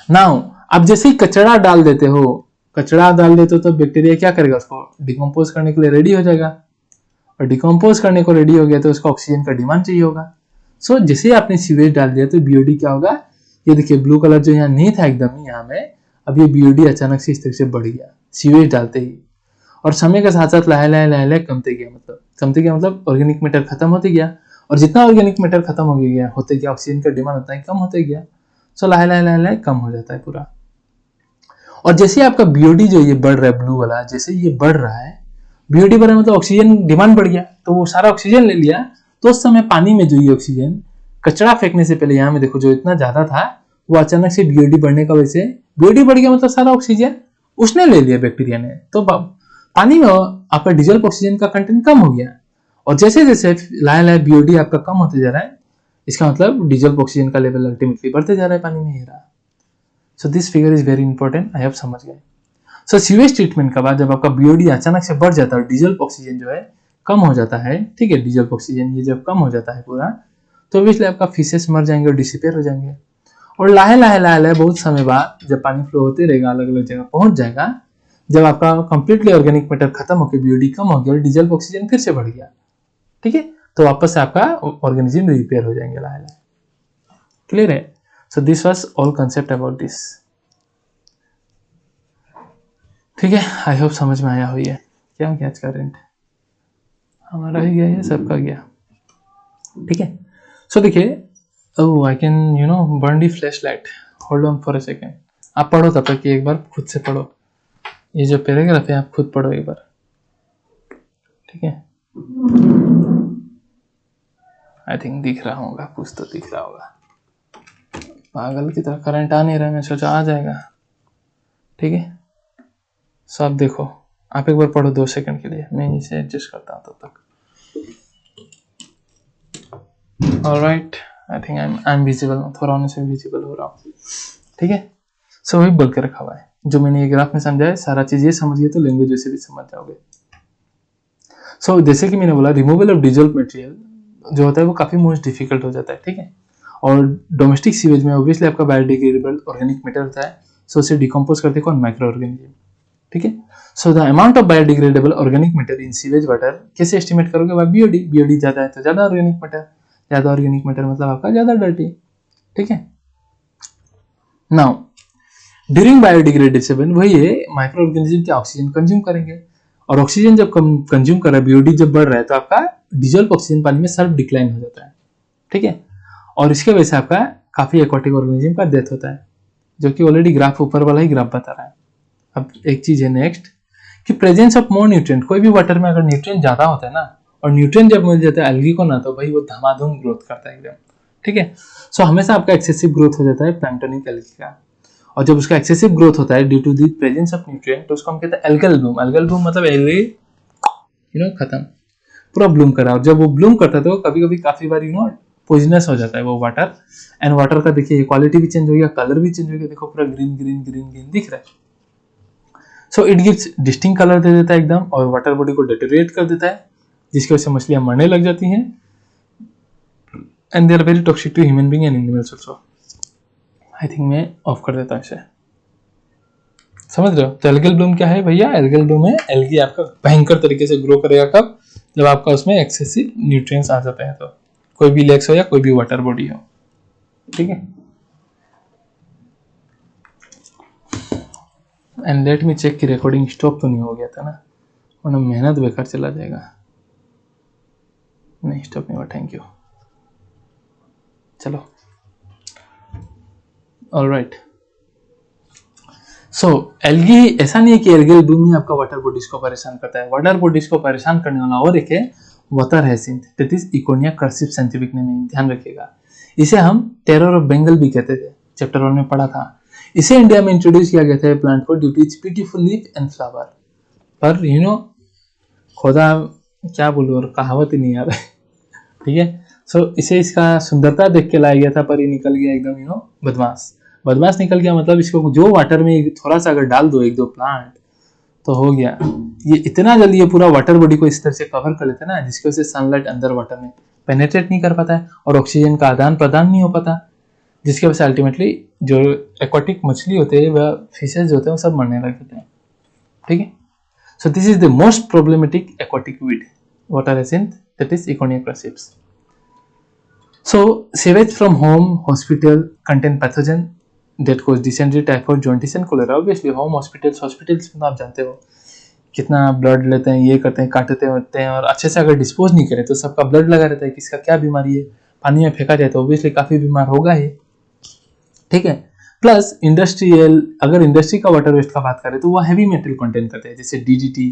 नाउ आप जैसे ही कचरा डाल देते हो, तो बैक्टीरिया क्या करेगा? उसको डिकम्पोज करने के लिए रेडी हो जाएगा। और डिकम्पोज करने को रेडी हो गया तो उसको ऑक्सीजन का डिमांड चाहिए होगा। सो जैसे ही आपने सीवेज डाल दिया तो बीओडी क्या होगा? ये देखिए ब्लू कलर जो यहाँ नहीं था एकदम यहाँ में, अब ये बीओडी अचानक से इस तरह से बढ़ गया सीवेज डालते ही। और समय के साथ साथ लाहे कमते गया, मतलब ऑर्गेनिक मैटर खत्म होते गया। और जितना ऑर्गेनिक मैटर खत्म हो गया होते गया, ऑक्सीजन का डिमांड उतना ही कम होते गया। सो लाहे कम हो जाता है पूरा। और जैसे आपका बीओडी जो ये बढ़ रहा है, ब्लू वाला, जैसे ये बढ़ रहा है, बीओडी बढ़ रहा है मतलब ऑक्सीजन डिमांड बढ़ गया, तो वो सारा ऑक्सीजन ले लिया। तो उस समय पानी में जो ये ऑक्सीजन कचरा फेंकने से पहले यहाँ में देखो जो इतना ज्यादा था, वो अचानक से बीओडी बढ़ने का वजह से, बीओडी बढ़ गया मतलब सारा ऑक्सीजन उसने ले लिया बैक्टीरिया ने। तो पानी में आपका डिजल्व ऑक्सीजन का कंटेंट कम हो गया। और जैसे जैसे लाए बीओडी आपका कम होते जा रहा है, इसका मतलब डिजल्व ऑक्सीजन का लेवल अल्टीमेटली बढ़ते जा रहा है पानी में ही रहा। So this figure is very important, I hope समझ गए। सो सीवेज ट्रीटमेंट के बाद जब आपका बीओडी अचानक से बढ़ जाता है और डिजल्व ऑक्सीजन जो है कम हो जाता है, ठीक है, डिजल्व ऑक्सीजन ये जब कम हो जाता है पूरा, तो इसलिए आपका फिशेस मर जाएंगे और डिसिपेयर हो जाएंगे। और लाहे बहुत समय बाद जब पानी फ्लो होते रहेगा, अलग अलग जगह पहुंच जाएगा, जब आपका कंप्लीटली ऑर्गेनिक मैटर खत्म होकर बीओडी कम हो गया और डिजल्व ऑक्सीजन फिर से बढ़ गया, ठीक है, तो वापस से आपका ऑर्गेनिज्म रिपेयर हो जाएंगे लाहे। क्लियर है? So this was all concept about this. ठीक है, आई होप समझ में आया हुई है। क्या गया आज का रेंट? हमारा ही गया, सबका गया। ठीक है, सो देखिए, oh I can burn the flash light. Hold on for a second. आप पढ़ो तब तक, एक बार खुद से पढ़ो, ये जो पैराग्राफ है आप खुद पढ़ो एक बार, ठीक है। आई थिंक दिख रहा होगा, कुछ तो दिख रहा होगा। पागल की तरह करंट आ नहीं रहा, मैं सोचा आ जाएगा, ठीक है। सो आप देखो, आप एक बार पढ़ो 2 सेकंड के लिए, मैं इसे एडजस्ट करता हूँ तब तक। Alright, I think I am visible, थोड़ा होने से विजिबल हो रहा हूँ, ठीक है। सो वही बोल के रखा हुआ है जो मैंने ये ग्राफ में समझाया, सारा चीज ये समझिए तो लैंग्वेज वैसे भी समझ जाओगे। सो जैसे कि मैंने बोला, रिमूवल ऑफ डिजॉल्व मटेरियल जो होता है वो काफी मोस्ट डिफिकल्ट हो जाता है, ठीक है। और डोमेस्टिक सीवेज में ऑब्वियसली आपका बायोडिग्रेडेबल ऑर्गेनिक मैटर होता है, सो उसे डिकम्पोज करते कौन? माइक्रो ऑर्गेनिज्म, ठीक है। So the amount of biodegradable organic matter in sewage water कैसे एस्टिमेट करोगे? By BOD. बीओडी ज्यादा है तो ज्यादा ऑर्गेनिक मैटर, ज्यादा ऑर्गेनिक मैटर मतलब आपका ज्यादा डर्टी, ठीक है। नाउ ड्यूरिंग बायोडिग्रेडेशन वही है, माइक्रो ऑर्गेनिज्म क्या ऑक्सीजन कंज्यूम करेंगे, और ऑक्सीजन जब कंज्यूम कर रहा है, बीओडी जब बढ़ रहा है, तो आपका डिजॉल्व ऑक्सीजन पानी में सर्फ डिक्लाइन हो जाता है, ठीक है। और इसके वजह से आपका काफी एक्वाटिक ऑर्गेनिज्म का डेथ होता है, जो कि ऑलरेडी ग्राफ ऊपर वाला ही ग्राफ बता रहा है। अब एक चीज है नेक्स्ट कि प्रेजेंस ऑफ मोर न्यूट्रिएंट, कोई भी वाटर में अगर न्यूट्रिएंट ज्यादा होता है ना, और न्यूट्रिएंट जब मिल जाता है एल्गी को ना, तो भाई वो धमाधम ग्रोथ करता है एकदम, ठीक है। सो हमेशा आपका एक्सेसिव ग्रोथ हो जाता है प्लैंक्टोनिक एल्गी का, और जब उसका एक्सेसिव ग्रोथ होता है due to the presence of nutrient, तो उसको हम कहते हैं एल्गल ब्लूम। एल्गल ब्लूम मतलब एल्गी खत्म, पूरा ब्लूम कर रहा है। और जब वो ब्लूम करता है तो कभी कभी काफी बार पॉइजनस हो जाता है वो वाटर, एंड वाटर का देखिए क्वालिटी भी चेंज हो गया, कलर भी चेंज हो गया, देखो पूरा ग्रीन ग्रीन ग्रीन ग्रीन दिख रहा है। So it gives distinct colour दे देता है एकदम, और वाटर बॉडी को डेटोरेट कर देता है, जिसकी वजह से मछलियां मरने लग जाती हैं, and they are very toxic to human being and animals also. I think मैं ऑफ कर देता हूं इसे। समझ रहे हो? तो एल्गल ब्लूम क्या है भैया? एल्गल ब्लूम है एल्गी आपका भयंकर तरीके से ग्रो करेगा कब? जब आपका उसमें एक्सेसिव न्यूट्रिएंट्स आ जाते हैं, तो कोई भी लेक्स हो या कोई भी वाटर बॉडी हो, ठीक है। एंड लेट मी चेक कि रिकॉर्डिंग स्टॉप तो नहीं हो गया था ना, वरना मेहनत बेकार चला जाएगा। नहीं स्टॉप नहीं हुआ, थैंक यू। चलो ऑलराइट। सो एल्गी, ऐसा नहीं है कि एल्गल ब्लूम ही आपका वाटर बॉडीज को परेशान करता है। वाटर बॉडीज को परेशान करने वाला और एक है वाटर हाइसिंथ, दैट इज इकोनिया कर्सिव साइंटिफिक नेम है, ध्यान रखिएगा। इसे हम टेरर ऑफ बंगाल भी कहते थे, चैप्टर 1 में पढ़ा था। इसे इंडिया में इंट्रोड्यूस किया गया था प्लांट को due to its beautiful leaf and flower. पर यू नो खुदा क्या बोलूं, और कहावत ही नहीं आ रहा है, ठीक है। सो इसे इसका सुंदरता देख के लाया गया था, पर ये निकल गया एकदम बदमाश। बदमाश निकल गया मतलब इसको जो वाटर में थोड़ा सा अगर डाल दो एक दो प्लांट तो हो गया। ये इतना जल्दी ये पूरा वाटर बॉडी को इस तरह से कवर कर लेता है ना, जिसकी वजह से सनलाइट अंदर वाटर में पेनेट्रेट नहीं कर पाता है और ऑक्सीजन का आदान प्रदान नहीं हो पाता, जिसकी वजह से अल्टीमेटली जो एक्वाटिक मछली होते हैं वह फिशेज होते हैं वो सब मरने लग जाते हैं, ठीक है। So this is the most problematic aquatic weed, water hyacinth, that is इकोनिया crassipes. So, sewage from home, hospital contain pathogen that cause dysentery, typhoid, jaundice and cholera. Obviously, home hospitals में आप जानते हो कितना ब्लड लेते हैं, ये करते हैं, काटते हैं, और अच्छे से अगर डिस्पोज नहीं करें तो सबका ब्लड लगा रहता है, किसका क्या बीमारी है, पानी में फेंका जाए तो ऑब्वियसली काफी बीमार होगा ही, ठीक है। प्लस इंडस्ट्रियल, अगर इंडस्ट्री का वाटर वेस्ट का बात करें तो वो हैवी मेटल कंटेन करते हैं, जैसे डीडीटी,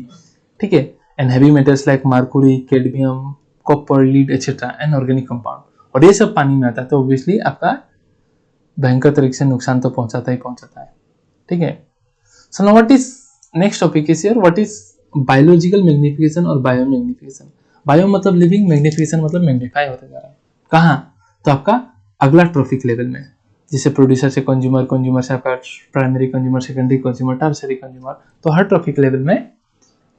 ठीक है, and heavy metals like mercury, cadmium, copper, lead etcetera and organic compound, और ये सब पानी में आता है तो ऑब्वियसली आपका भयंकर तरीके से नुकसान तो पहुंचाता है, ठीक है। So now what is next topic is here, what is biological magnification और बायो मैग्निफिकेशन। बायो मतलब लिविंग, मैग्निफिकेशन मतलब मैग्नीफाई होता जा रहा है। कहाँ? तो आपका अगला ट्रॉफिक लेवल में, जिसे प्रोड्यूसर से कंज्यूमर, कंज्यूमर से आपका primary consumer, secondary consumer, tertiary consumer, तो हर ट्रॉफिक लेवल में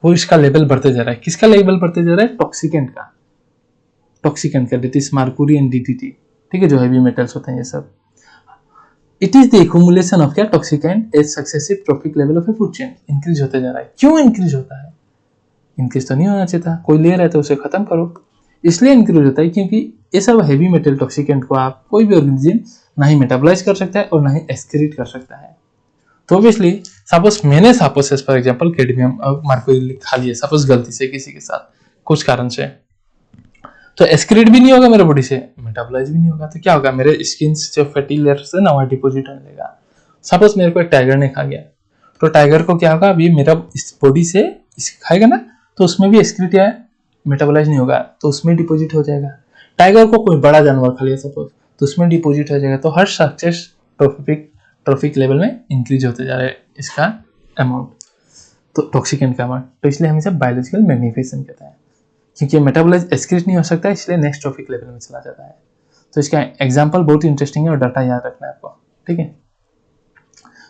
वो इसका लेवल बढ़ते जा रहा है। किसका लेवल बढ़ते जा रहा है? टॉक्सिकेंट का, that is mercury and DDT, ठीक है, जो हैवी मेटल्स होते हैं ये सब। It is the accumulation of क्या? Toxicant as successive trophic level of a food chain, increase होते जा रहा है। क्यों इंक्रीज होता है? इंक्रीज तो नहीं होना चाहिए था, कोई ले रहा है तो उसे खत्म करो, इसलिए इंक्रीज होता है क्योंकि ये सब हैवी मेटल टॉक्सिकेंट को आप कोई भी ऑर्गेनिज्म ना ही मेटाबोलाइज कर सकता है और ना ही एक्सक्रीट कर सकता है। तो ऑब्वियसली सपोज मैंने फॉर एग्जांपल कैडमियम और मर्क्यूरी खा लिया सपोज गलती से किसी के साथ कुछ कारण से, तो एक्सक्रीट भी नहीं होगा मेरे बॉडी से, मेटाबोलाइज भी नहीं होगा, तो क्या होगा? मेरे स्किन से जो फैटी लेयर्स है ना वहाँ डिपोजिट होने लगेगा। सपोज मेरे को एक टाइगर ने खा गया, तो टाइगर को क्या होगा? अभी मेरा इस बॉडी से खाएगा ना तो उसमें भी एक्सक्रीट या मेटाबोलाइज नहीं होगा, तो उसमें डिपोजिट हो जाएगा। टाइगर को कोई बड़ा जानवर खा लिया सपोज, तो उसमें डिपोजिट हो जाएगा। तो हर सक्सेस ट्रॉफिक लेवल में इंक्रीज होते जा रहा है इसका अमाउंट, तो टॉक्सिकेंट का अमाउंट। तो इसलिए हम इसे बायोलॉजिकल मैग्निफिकेशन कहते हैं, क्योंकि मेटाबोलाइज एक्सक्रीट नहीं हो सकता, इसलिए नेक्स्ट ट्रॉफिक लेवल में चला जाता है। तो इसका एग्जांपल बहुत इंटरेस्टिंग है और डाटा याद रखना है आपको, ठीक है।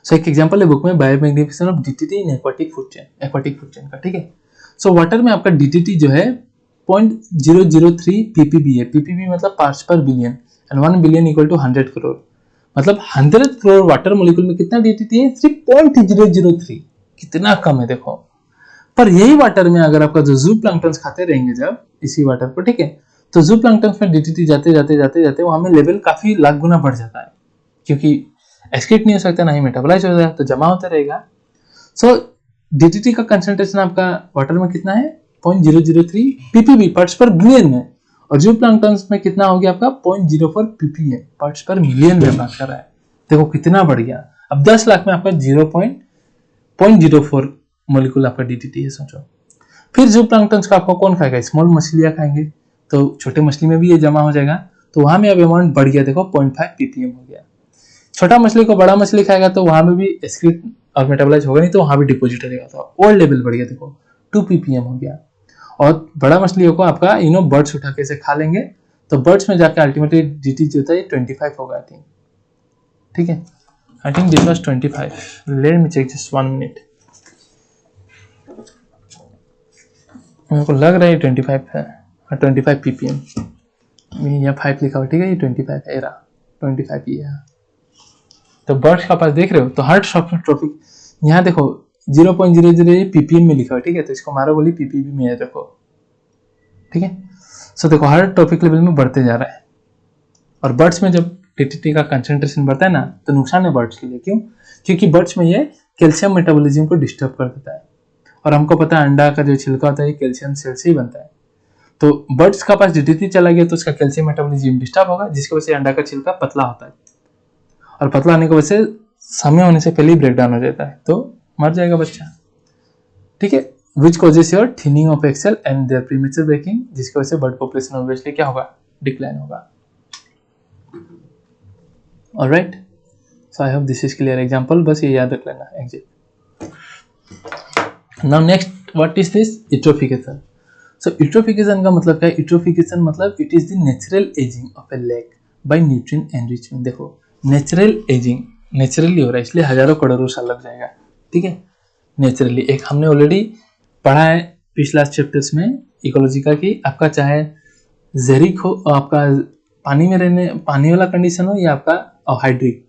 सो एक एग्जांपल है बुक में, bio magnification of DTT in aquatic food chain का, ठीक है। सो वाटर में आपका डीटीटी जो है 0.003 ppb है। ppb मतलब parts per billion, and 1 billion equal to 100 crore, मतलब 100 करोड़ वाटर मॉलिक्यूल में कितना डीटीटी है? सिर्फ 0.003, कितना कम है देखो। पर यही वाटर में अगर आपका जो जू प्लैंक्टन्स खाते रहेंगे जब इसी वाटर को, ठीक है, तो जू प्लैंक्टन्स में डीटीटी जाते जाते वहां में लेवल काफी लाख गुना बढ़ जाता है, क्योंकि एक्सक्रीट नहीं हो सकता, ना ही मेटाबोलाइज हो जाता है, तो जमा होता रहेगा। सो डीटीटी का कंसंट्रेशन आपका वाटर में कितना है? 0.003 ppb, पार्ट्स पर बिलियन में, और जू प्लैंक्टन्स में कितना हो गया आपका? 0.04 ppm, पार्ट्स पर मिलियन में बात कर रहा है। देखो कितना बढ़ गया। अब 10 लाख में आपका 0.04 मॉलिक्यूल आपका डीटीटी है, सोचो। फिर जू प्लैंक्टन्स का आपको कौन खाएगा? स्मॉल मछलियां खाएंगे, तो छोटे मछली में भी ये जमा हो जाएगा, तो वहां में अब अमाउंट बढ़ गया, देखो 0.5 ppm हो गया। छोटा मछली को बड़ा मछली खाएगा तो वहां में भी एक्सक्रीट और मेटाबोलाइज होगा नहीं, तो वहां भी डिपोजिट हो जाएगा, तो और लेवल बढ़ गया, देखो 2 ppm हो गया। और बड़ा मछलियों को आपका बर्ड्स उठा के इसे खा लेंगे, तो बर्ड्स में जाकर अल्टीमेटली डीटीटी जो होता है 25 होगा, आई थिंक, ठीक है। I think this was 25, let me check just 1 minute. मेरे को लग रहा है 25 है, 25 ppm, यहाँ 5 लिखा हुआ, ठीक है, ये 25 है, 25 ही है। तो बर्ड्स का पास देख रहे हो, तो हर ट्रॉफिक यहाँ देखो 0.00 ppm में लिखा है, ठीक है, तो इसको हमारा बोली ppb में रखो, ठीक है। सो देखो हर ट्रॉपिक लेवल में बढ़ते जा रहा है, और बर्ड्स में जब DDT का कंसेंट्रेशन बढ़ता है ना तो नुकसान है बर्ड्स के लिए। क्यों? क्योंकि बर्ड्स में ये कैल्शियम मेटाबॉलिज्म को डिस्टर्ब कर देता है, और हमको पता है अंडा का जो छिलका होता है ये कैल्शियम सेल से ही बनता है। तो बर्ड्स का पास DDT चला गया तो उसका कैल्शियम मेटाबॉलिज्म डिस्टर्ब होगा, जिसकी वजह से अंडा का छिलका पतला होता है, और पतला होने की वजह से समय होने से पहले ही ब्रेक डाउन हो जाता है, तो मर जाएगा बच्चा, ठीक है। Which causes your thinning of eggshell and their premature breaking, जिसकी वजह से बर्ड पॉपुलेशन ऑब्वियसली क्या होगा, डिक्लाइन होगा। Alright, so I hope this is clear example, बस ये याद रख लेना exit. Now next what is this, eutrophication. So eutrophication का मतलब क्या है? यूट्रोफिकेशन मतलब it is the natural ageing of a lake by nutrient enrichment. देखो नेचुरल एजिंग नेचुरली हो रहा है, इसलिए हजारों करोड़ों साल लग जाएगा, ठीक है। नेचुरली एक हमने ऑलरेडी पढ़ा है पिछला चैप्टर्स में इकोलॉजी का कि आपका चाहे जेरिक हो, आपका पानी में रहने पानी वाला कंडीशन हो, या आपका हाइड्रिक,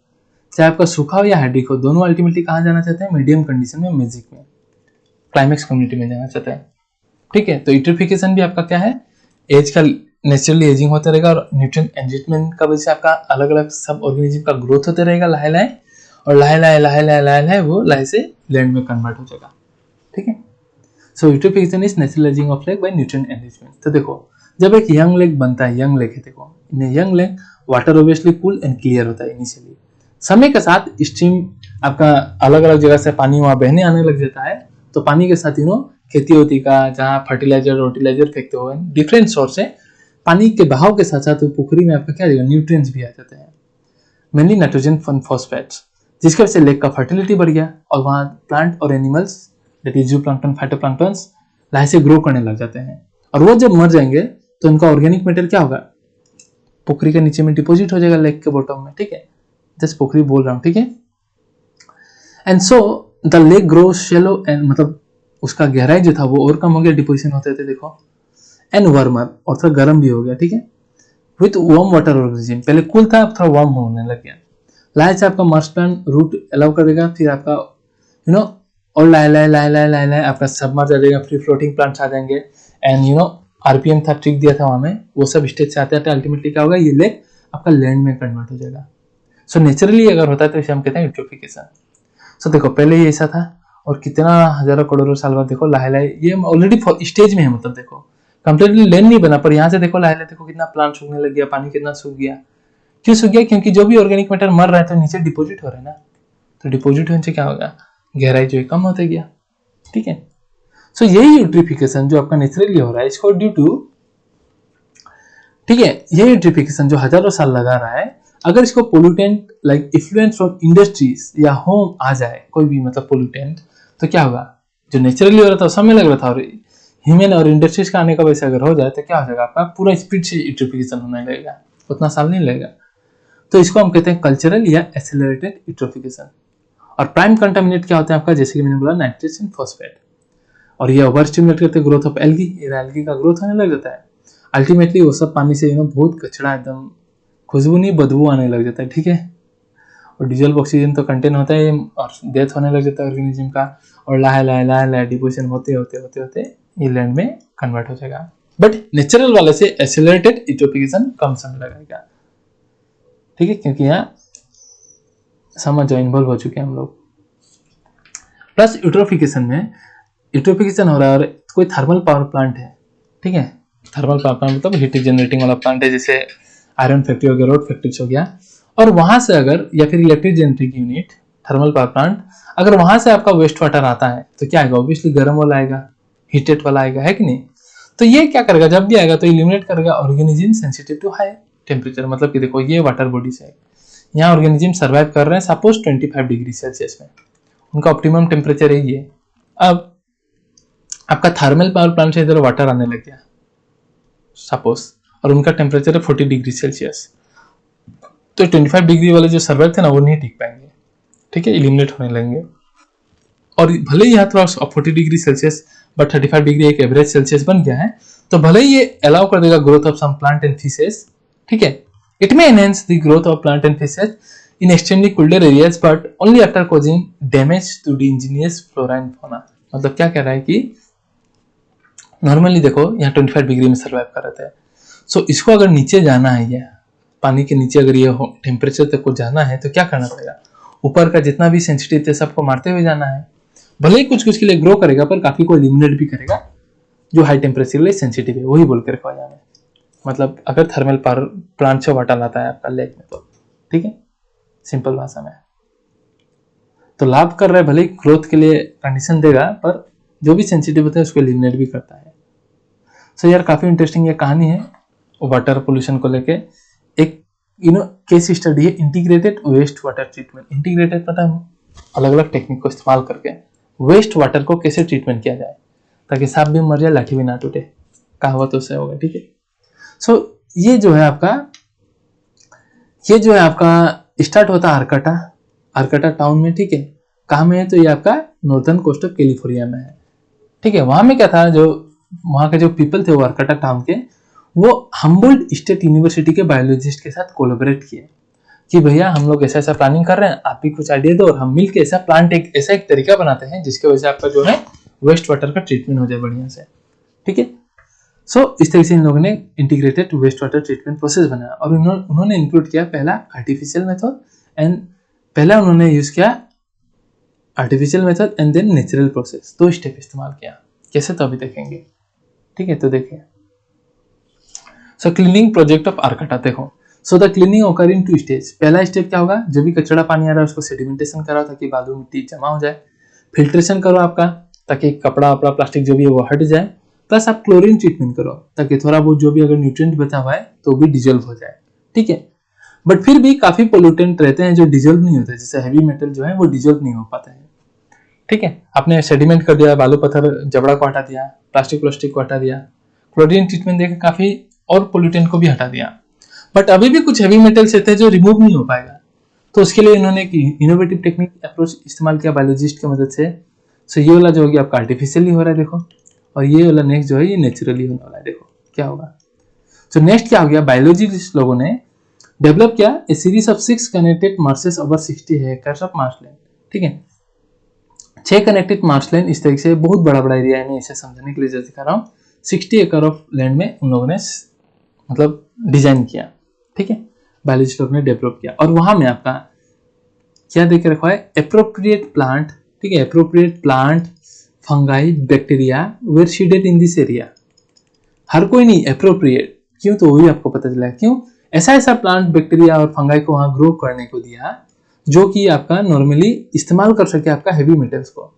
चाहे आपका सूखा हो या हाइड्रिक हो, दोनों अल्टीमेटली कहाँ जाना चाहते हैं? मीडियम कंडीशन में, मैजिक में, क्लाइमेक्स कम्युनिटी में जाना चाहते हैं, ठीक है। तो यूट्रोफिकेशन भी आपका क्या है? एज का नेचुरली एजिंग होता रहेगा, और न्यूट्रिएंट एनरिचमेंट का वजह से आपका अलग अलग सब ऑर्गेनिज्म का ग्रोथ होता रहेगा लाहे लाहे, और लाहे वो लाहे से लैंड में कन्वर्ट हो जाएगा, ठीक है। So eutrophication is natural ageing of lake by nutrient enrichment. तो देखो जब एक यंग लेग बनता है, यंग लेग है, देखो in young lake water obviously cool and clear होता है इनिशियली, समय के साथ स्ट्रीम आपका अलग अलग जगह से पानी वहां बहने आने लग जाता है, तो पानी के साथ खेती होती का जहाँ फर्टिलाइजर फेंकते हुए डिफरेंट सोर्स से पानी के बहाव के साथ साथ पुखरी में आपका क्या न्यूट्रिएंट्स भी आ जाते हैं, मेनली नाइट्रोजन फॉस्फेट्स, जिसकी वजह से लेक का फर्टिलिटी बढ़ गया, और वहाँ प्लांट और एनिमल्स दैट इज जूप्लैंक्टन फाइटोप्लैंक्टन्स लाहे से ग्रो करने लग जाते हैं, और वो जब मर जाएंगे तो उनका ऑर्गेनिक मैटर क्या होगा? पुखरी के नीचे में डिपोजिट हो जाएगा लेक के बॉटम में, ठीक है। जस्ट पुखरी बोल रहा हूँ, ठीक है। And so the lake grow shallow, and मतलब उसका गहराई जो था वो और कम हो गया, डिपोजिशन होते थे, देखो। एंड वार्मर, और थोड़ा गर्म भी हो गया, ठीक है। विथ वार्म वाटर ऑर्गेनिज्म, पहले कूल था अब थोड़ा वार्म होने लग गया, लाहे से आपका मार्स प्लांट रूट अलाउ कर देगा, फिर आपका और लाए आपका सबमर्ज आ जाएगा, फ्री फ्लोटिंग प्लांट्स आ जाएंगे, एंड आरपीएम था, ट्रिक दिया था वहां में, वो सब स्टेज से आते आते अल्टीमेटली क्या होगा, ये लेक आपका लैंड में कन्वर्ट हो जाएगा। सो नेचुरली अगर होता है तो इसे हम कहते हैं यूट्रोफिकेशन। सो देखो पहले ये ऐसा था, और कितना हजारों करोड़ों साल बाद देखो लाहे ये ऑलरेडी स्टेज में है, मतलब देखो कंप्लीटली लैंड नहीं बना, पर यहाँ से देखो लाहे देखो कितना प्लांट सूखने लग गया, पानी कितना सूख गया। क्यों सूख गया? क्योंकि जो भी ऑर्गेनिक मैटर मर रहा है तो नीचे डिपोजिट हो रहा है ना, तो डिपोजिट होने से क्या होगा, गहराई जो है कम होते गया, ठीक है। सो यही यूट्रिफिकेशन जो आपका नेचुरली हो रहा है, इसको ड्यू टू, ठीक है, ये यूट्रिफिकेशन जो हजारों साल लगा रहा है, अगर इसको पोल्यूटेंट लाइक इफ्लुएंस फ्रॉम इंडस्ट्रीज या होम आ जाए, कोई भी मतलब पोल्यूटेंट, तो क्या होगा, जो नेचुरली हो रहा था समय लग रहा था, और ह्यूमन और इंडस्ट्रीज का आने का वैसे अगर हो जाए तो क्या हो जाएगा, आपका पूरा स्पीड से यूट्रिफिकेशन होने लगेगा, उतना साल नहीं लगेगा। तो इसको हम कहते हैं कल्चरल या एक्सेलरेटेड यूट्रोफिकेशन। और प्राइम कंटामिनेट क्या होता है आपका, जैसे कि मैंने बोला नाइट्रोजन फॉस्फेट, और ये ओवर स्टिमुलेट करते ग्रोथ ऑफ एल्गी, एल्गी का ग्रोथ होने लग जाता है। अल्टीमेटली वो सब पानी से बहुत कचड़ा, एकदम खुशबू नहीं बदबू आने लग जाता है, ठीक है। और डिजोल्व ऑक्सीजन तो कंटेन होता है, और डेथ होने लग जाता है ऑर्गेनिज्म का, और लाहे डिपोजिशन होते होते होते होते ये लैंड में कन्वर्ट हो जाएगा। बट नेचुरल वाले से एक्सेलरेटेड यूट्रोफिकेशन कम समय लगेगा, ठीक है, क्योंकि यहाँ समझ इन्वॉल्व हो चुके हैं हम लोग। प्लस यूट्रोफिकेशन में यूट्रोफिकेशन हो रहा है, और कोई थर्मल पावर प्लांट है, ठीक है, थर्मल पावर प्लांट मतलब हीट जनरेटिंग वाला प्लांट है, जैसे आयरन फैक्ट्री हो गया, रोड फैक्ट्रीज हो गया, और वहां से अगर, या फिर electric generating unit, thermal power plant, अगर वहां से आपका वेस्ट वाटर आता है तो क्या आएगा, ऑब्वियसली गर्म वाला आएगा, हीटेड वाला आएगा, है कि नहीं। तो ये क्या करेगा, जब भी आएगा तो इलिमिनेट करेगा organism sensitive to high temperature. मतलब कि देखो ये वाटर बॉडीज है, यहाँ ऑर्गेनिज्म सर्वाइव कर रहे हैं सपोज 25 डिग्री सेल्सियस में, उनका ऑप्टिमम टेम्परेचर यही है। अब आपका थर्मल पावर प्लांट से इधर वाटर आने लग गया सपोज, और उनका टेम्परेचर है 40 डिग्री सेल्सियस, तो 25 डिग्री वाले जो सर्वाइव थे ना वो नहीं टिक पाएंगे, ठीक है, इलिमिनेट होने लगेंगे। और भले ही यहाँ थोड़ा 40 डिग्री सेल्सियस बट 35 डिग्री एक एवरेज सेल्सियस बन गया है, तो भले ही ये अलाउ कर देगा growth of some plant and fishes, ठीक है, it may enhance the growth of plant and fishes in extremely colder areas but only after causing damage to the indigenous flora and fauna. मतलब क्या कह रहा है कि नॉर्मली देखो यहाँ 25 डिग्री में सर्वाइव कर रहे थे, सो इसको अगर नीचे जाना है, या पानी के नीचे अगर ये टेम्परेचर तक को जाना है तो क्या करना पड़ेगा, ऊपर का जितना भी सेंसिटिव थे सबको मारते हुए जाना है। भले ही कुछ कुछ के लिए ग्रो करेगा पर काफी को एलिमिनेट भी करेगा जो हाई टेम्परेचर के लिए सेंसिटिव है, वही बोल के रखा जाना है। मतलब अगर थर्मल पावर प्लांट से वाटर लाता है आपका लेक में तो ठीक है, सिंपल भाषा में तो लाभ कर रहा है, भले ही ग्रोथ के लिए कंडीशन देगा पर जो भी सेंसिटिव होता है उसको एलिमिनेट भी करता है। सो यार काफी इंटरेस्टिंग ये कहानी है वाटर पोल्यूशन को लेके। एक केस स्टडी है integrated waste water treatment. Integrated मतलब अलग अलग टेक्निक को इस्तेमाल करके वेस्ट वाटर को कैसे ट्रीटमेंट किया जाए ताकि सांप भी मर जाए लाठी भी ना टूटे, कहावत उससे होगा। ठीक है, सो ये जो है आपका स्टार्ट होता है आर्कटा टाउन में। ठीक है, कहाँ में है तो ये आपका नॉर्थर्न कोस्ट ऑफ कैलिफोर्निया में है। ठीक है, वहां में क्या था, जो वहां के जो पीपल थे वो आर्कटा टाउन के, वो हम्बोल्ट स्टेट यूनिवर्सिटी के बायोलॉजिस्ट के साथ कोलैबोरेट किए कि भैया हम लोग ऐसा ऐसा प्लानिंग कर रहे हैं, आप भी कुछ आइडिया दो और हम मिलकर ऐसा प्लांट ऐसा एक तरीका बनाते हैं जिसकी वजह से आपका जो है वेस्ट वाटर का ट्रीटमेंट हो जाए बढ़िया से। ठीक है, सो इस तरह से इन लोगों ने integrated waste water treatment process बनाया और उन्होंने इंक्लूड किया पहला artificial method and then natural process. 2 step इस्तेमाल किया, कैसे तो अभी देखेंगे। ठीक है, तो देखिए सो क्लीनिंग प्रोजेक्ट ऑफ आर्कटा देखो। So the cleaning occur in 2 stage. पहला स्टेप क्या होगा, जो भी कचरा पानी आ रहा है उसको सेडिमेंटेशन कराओ ताकि बालू मिट्टी जमा हो जाए, फिल्ट्रेशन करो आपका ताकि कपड़ा वपड़ा प्लास्टिक जो भी है वो हट जाए, प्लस आप क्लोरीन ट्रीटमेंट करो ताकि थोड़ा बहुत जो भी अगर न्यूट्रिएंट बचा हुआ है तो भी डिजोल्व हो जाए। ठीक है, बट फिर भी काफी पोल्यूटेंट रहते हैं जो डिजोल्व नहीं होते, जैसे हैवी मेटल जो है वो डिजोल्व नहीं हो पाते हैं। ठीक है, आपने सेडिमेंट कर दिया, बालू पत्थर जबड़ा को हटा दिया, प्लास्टिक को हटा दिया, क्लोरीन ट्रीटमेंट देकर काफी और पोल्यूटेंट को भी हटा दिया, बट अभी भी कुछ हैवी मेटल्स रहते हैं जो रिमूव नहीं हो पाएगा। तो उसके लिए इन्होंने एक इनोवेटिव टेक्निक अप्रोच इस्तेमाल किया बायोलॉजिस्ट की मदद से। सो ये वाला जो होगी आपका आर्टिफिशियली हो रहा है देखो, और ये वाला नेक्स्ट जो है ये नेचुरली होने वाला है, देखो क्या होगा। सो नेक्स्ट क्या हो गया, बायोलॉजिस्ट लोगों ने डेवलप किया a series of 6 connected marshes over 60 acres of marshland. ठीक है, 6 कनेक्टेड मार्शलैंड, इस तरीके से बहुत बड़ा बड़ा एरिया है, मैं इसे समझने के लिए जैसे दिखा रहा हूँ। 60 एकड़ ऑफ लैंड में उन लोगों ने मतलब डिजाइन किया। ठीक है, बायोलॉजिस्ट लोग ने डेवलप किया और वहां में आपका क्या देख के रखा है, एप्रोप्रिएट प्लांट। ठीक है, appropriate plant, fungi, bacteria were seeded in this area. हर कोई नहीं, एप्रोप्रिएट क्यों, तो वही आपको पता चला क्यों ऐसा प्लांट, बैक्टीरिया और फंगाई को वहां ग्रो करने को दिया जो कि आपका नॉर्मली इस्तेमाल कर सके आपका हैवी मेटल्स को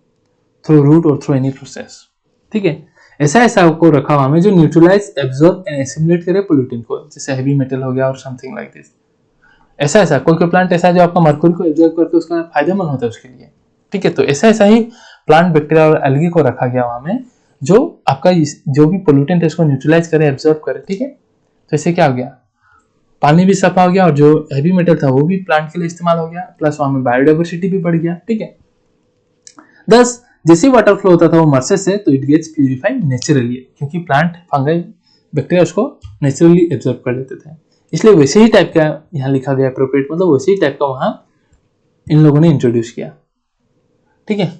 थ्रू रूट और थ्रू एनी प्रोसेस। ठीक है, ऐसा को रखा हुआ में जो न्यूट्रलाइज, एब्जॉर्ब एंड एसिमुलेट करे पोल्यूटेंट को, जैसे हैवी मेटल हो गया और समथिंग लाइक दिस। ऐसा कोई प्लांट ऐसा है जो आपका मर्क्यूरी को एब्जॉर्ब करके उसका फायदेमंद होता है उसके लिए। ठीक है, तो ऐसा ही प्लांट, बैक्टीरिया और एल्गी को रखा गया वहां में जो आपका जो भी पोल्यूटेंट है उसको न्यूट्रलाइज करे, एब्जॉर्ब करे। ठीक है, तो इससे क्या हो गया, पानी भी सफा हो गया और जो हैवी मेटल था वो भी प्लांट के लिए इस्तेमाल हो गया, प्लस वहां में बायोडाइवर्सिटी भी बढ़ गया। ठीक है, दस जैसे वाटर फ्लो होता था वो मर्सेस से तो इट गेट्स प्यूरिफाइड नेचुरली, क्योंकि प्लांट, फंगाई, बैक्टीरिया उसको नेचुरली एब्जॉर्ब कर लेते थे, इसलिए वैसे ही टाइप का यहाँ लिखा गया एप्रोप्रिएट, मतलब वैसे ही टाइप का वहां इन लोगों ने इंट्रोड्यूस किया। ठीक है,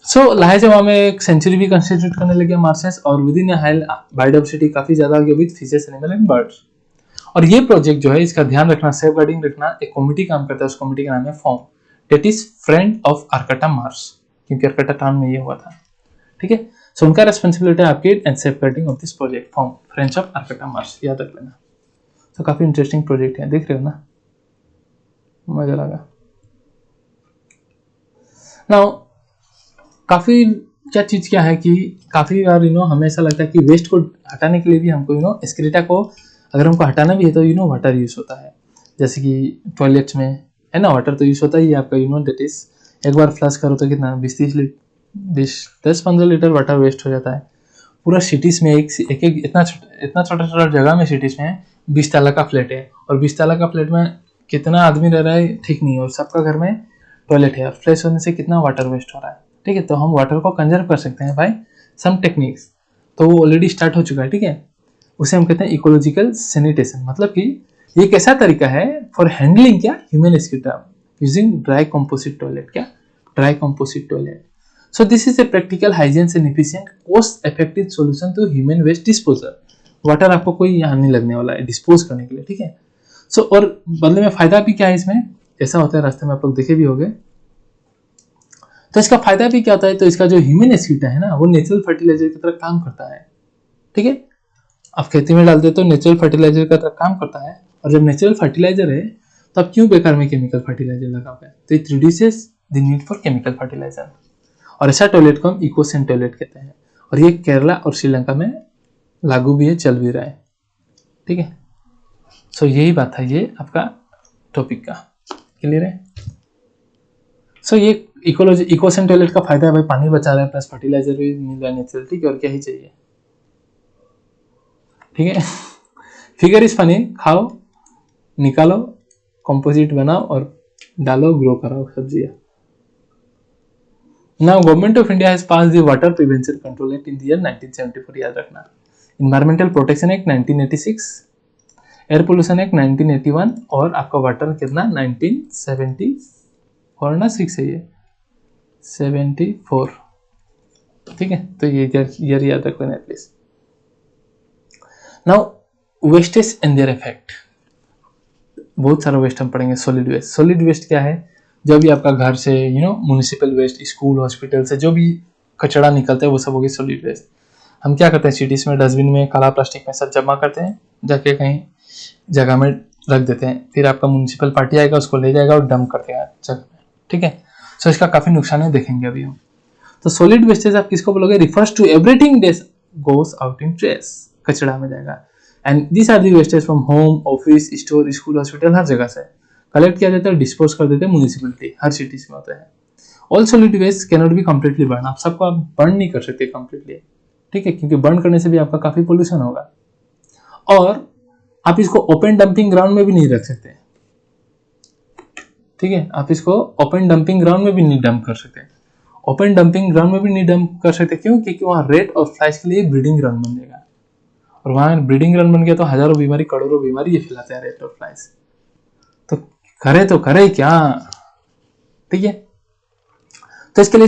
सो लाहे से वहां में एक सेंचुरी भी कंस्टिट्यूट करने लगे मार्सेस और विद इन हाई बायोडाइवर्सिटी काफी ज्यादा हो गया with fishes, animal and birds. और ये प्रोजेक्ट जो है इसका ध्यान रखना, सेफ गार्डिंग रखना, एक कमिटी काम करता है, उस कमिटी का नाम है form, that is friend of Arcata marsh, क्योंकि आर्कटा टाउन में ये हुआ था। ठीक है, सो उनका रेस्पॉन्सिबिलिटी है upkeep and safeguarding of this project form, friends of Arcata marsh, याद रख लेना। तो काफी इंटरेस्टिंग प्रोजेक्ट है, देख रहे हो ना, मजा लगा। नाउ काफी क्या है कि काफी बार हमें ऐसा लगता है कि वेस्ट को हटाने के लिए भी हमको एक्सक्रीटा को अगर हमको हटाना भी है तो वाटर यूज होता है, जैसे कि टॉयलेट्स में है ना, वाटर तो यूज होता ही है आपका, दैट इज एक बार फ्लश करो तो कितना 10-15 लीटर वाटर वेस्ट हो जाता है पूरा सिटीज में। एक इतना छोटा जगह में सिटीज में 20 ताला का फ्लैट है और 20 ताला का फ्लैट में कितना आदमी रह रहा है ठीक नहीं, और सबका घर में टॉयलेट है और फ्लैश होने से कितना वाटर वेस्ट हो रहा है। ठीक है, तो हम वाटर को कंजर्व कर सकते हैं बाय सम टेक्निक्स, तो वो ऑलरेडी स्टार्ट हो चुका है। ठीक है, उसे हम कहते हैं इकोलॉजिकल सैनिटेशन, मतलब कि ये कैसा तरीका है फॉर हैंडलिंग क्या human excreta using dry composite toilet, क्या dry composite toilet. So this is a practical, hygiene and efficient, cost-effective solution to human waste disposal. Water आपको कोई यहाँ नहीं लगने वाला है डिस्पोज करने के लिए, ठीक है. सो और बदले में फायदा भी क्या है इसमें, ऐसा होता है रास्ते में आप लोग देखे भी होंगे. तो इसका फायदा भी क्या होता है, तो इसका जो ह्यूमन एसिड है ना वो नेचुरल फर्टिलाइजर की तरह काम करता है, ठीक है. आप खेती में डालते तो नेचुरल फर्टिलाइजर की तरह काम करता है. और जब नेचुरल फर्टिलाइजर है तो आप क्यों बेकार में केमिकल फर्टिलाइजर लगाओगे. तो it reduces the need for chemical fertiliser. और ऐसा टॉयलेट को हम इकोसेन टॉयलेट कहते हैं. और ये केरला और श्रीलंका में लागू भी है, चल भी रहा है, ठीक है. सो यही बात है ये आपका टॉपिक का, क्लियर है. सो ये इकोलॉजी इकोसेन टॉयलेट का फायदा है भाई, पानी बचा रहा है प्लस फर्टिलाइजर भी मिल रहा है नेचुरल, ठीक है. और क्या ही चाहिए, ठीक है. फिगर इज फनी, खाओ निकालो कंपोजिट बनाओ और डालो, ग्रो कराओ सब्जियां. Now, Government of India has passed the Water Prevention Control Act in the year 1974. याद रखना. Environmental Protection Act 1986, Air Pollution Act 1981 और आपका वाटर कितना 1974 ना 6 है ये 74, ठीक है. तो ये ईयर याद रख लेना please. Now wastage and their effect. बहुत सारा वेस्ट हम पढ़ेंगे. Solid waste. सॉलिड वेस्ट क्या है, जो भी आपका घर से म्युनिसिपल वेस्ट, स्कूल हॉस्पिटल से जो भी कचरा निकलता है वो सब हो गया सॉलिड वेस्ट. हम क्या करते हैं सिटीज में डस्टबिन में काला प्लास्टिक में सब जमा करते हैं, जाके कहीं जगह में रख देते हैं. फिर आपका म्युनिसिपल पार्टी आएगा उसको ले जाएगा और डंप करते हैं जगह में, ठीक है. सो इसका काफी नुकसान है, देखेंगे अभी हम. तो सॉलिड वेस्टेज आप किसको बोलोगे, refers to everything that goes out in trash, कचरा में जाएगा. And this are the wastage from home, office, store, school, hospital, हर जगह से कलेक्ट किया जाता है, डिस्पोज कर देते हैं म्युनिसिपलिटी, हर सिटीज में होता है. All solid waste can not be completely burn. आप सबको आप बर्न नहीं कर सकते कंप्लीटली, ठीक है, क्योंकि बर्न करने से भी आपका काफी पोल्यूशन होगा. और आप इसको ओपन डंपिंग ग्राउंड में भी नहीं रख सकते, ठीक है. आप इसको ओपन डंपिंग ग्राउंड में भी नहीं डंप कर सकते. ओपन डंपिंग ग्राउंड में भी नहीं डंप कर सकते, क्यों, क्योंकि वहां रेट और फ्लाइज के लिए ब्रीडिंग ग्राउंड बन जाएगा. और वहां ब्रीडिंग ग्राउंड बन गया तो हजारों बीमारी, करोड़ों बीमारी ये फैलाते हैं रेट और फ्लाइज. तो करे क्या, ठीक है. तो इसके लिए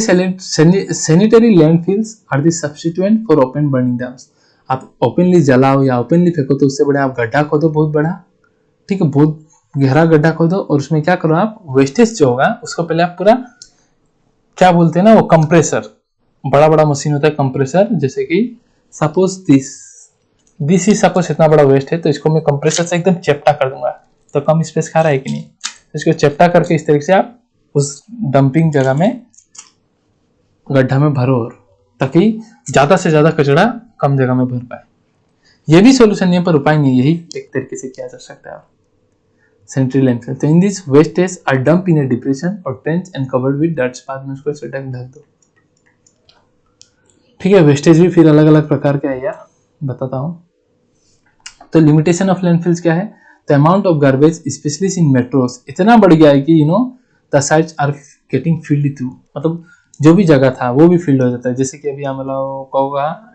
sanitary landfills are the substituent for open burning dumps. आप ओपनली जलाओ या ओपनली फेंको तो उससे बड़े आप गड्ढा खोदो बहुत बड़ा, ठीक है, बहुत गहरा गड्ढा खोदो. और उसमें क्या करो आप, वेस्टेज जो होगा उसको पहले आप पूरा क्या बोलते हैं ना वो कंप्रेसर, बड़ा बड़ा मशीन होता है कंप्रेसर. जैसे कि सपोज दिस इज सपोज इतना बड़ा वेस्ट है तो इसको मैं कंप्रेसर से एकदम चेप्टा कर दूंगा. तो कम स्पेस खा रहा है कि नहीं, तो इसको चेप्टा करके इस तरीके से आप उस डंपिंग जगह में गड्ढा में भरो, ताकि ज्यादा से ज्यादा कचरा कम जगह में भर पाए. ये भी सोल्यूशन नहीं है पर उपाय नहीं, यही एक तरीके से किया जा सकता है. Central landfill. तो in this wastage are dump in a depression और trench and covered with dirts. बाद में उसको ऐसे ढक दो, ठीक है. वेस्टेज भी फिर अलग अलग प्रकार के है यार, बताता हूँ. तो लिमिटेशन ऑफ लैंडफिल्स क्या है, the amount of garbage specially in metros इतना बढ़ गया है कि the sites are getting filled through. मतलब जो भी जगह था वो भी फिल्ड हो जाता है. जैसे कि अभी हम लोग होगा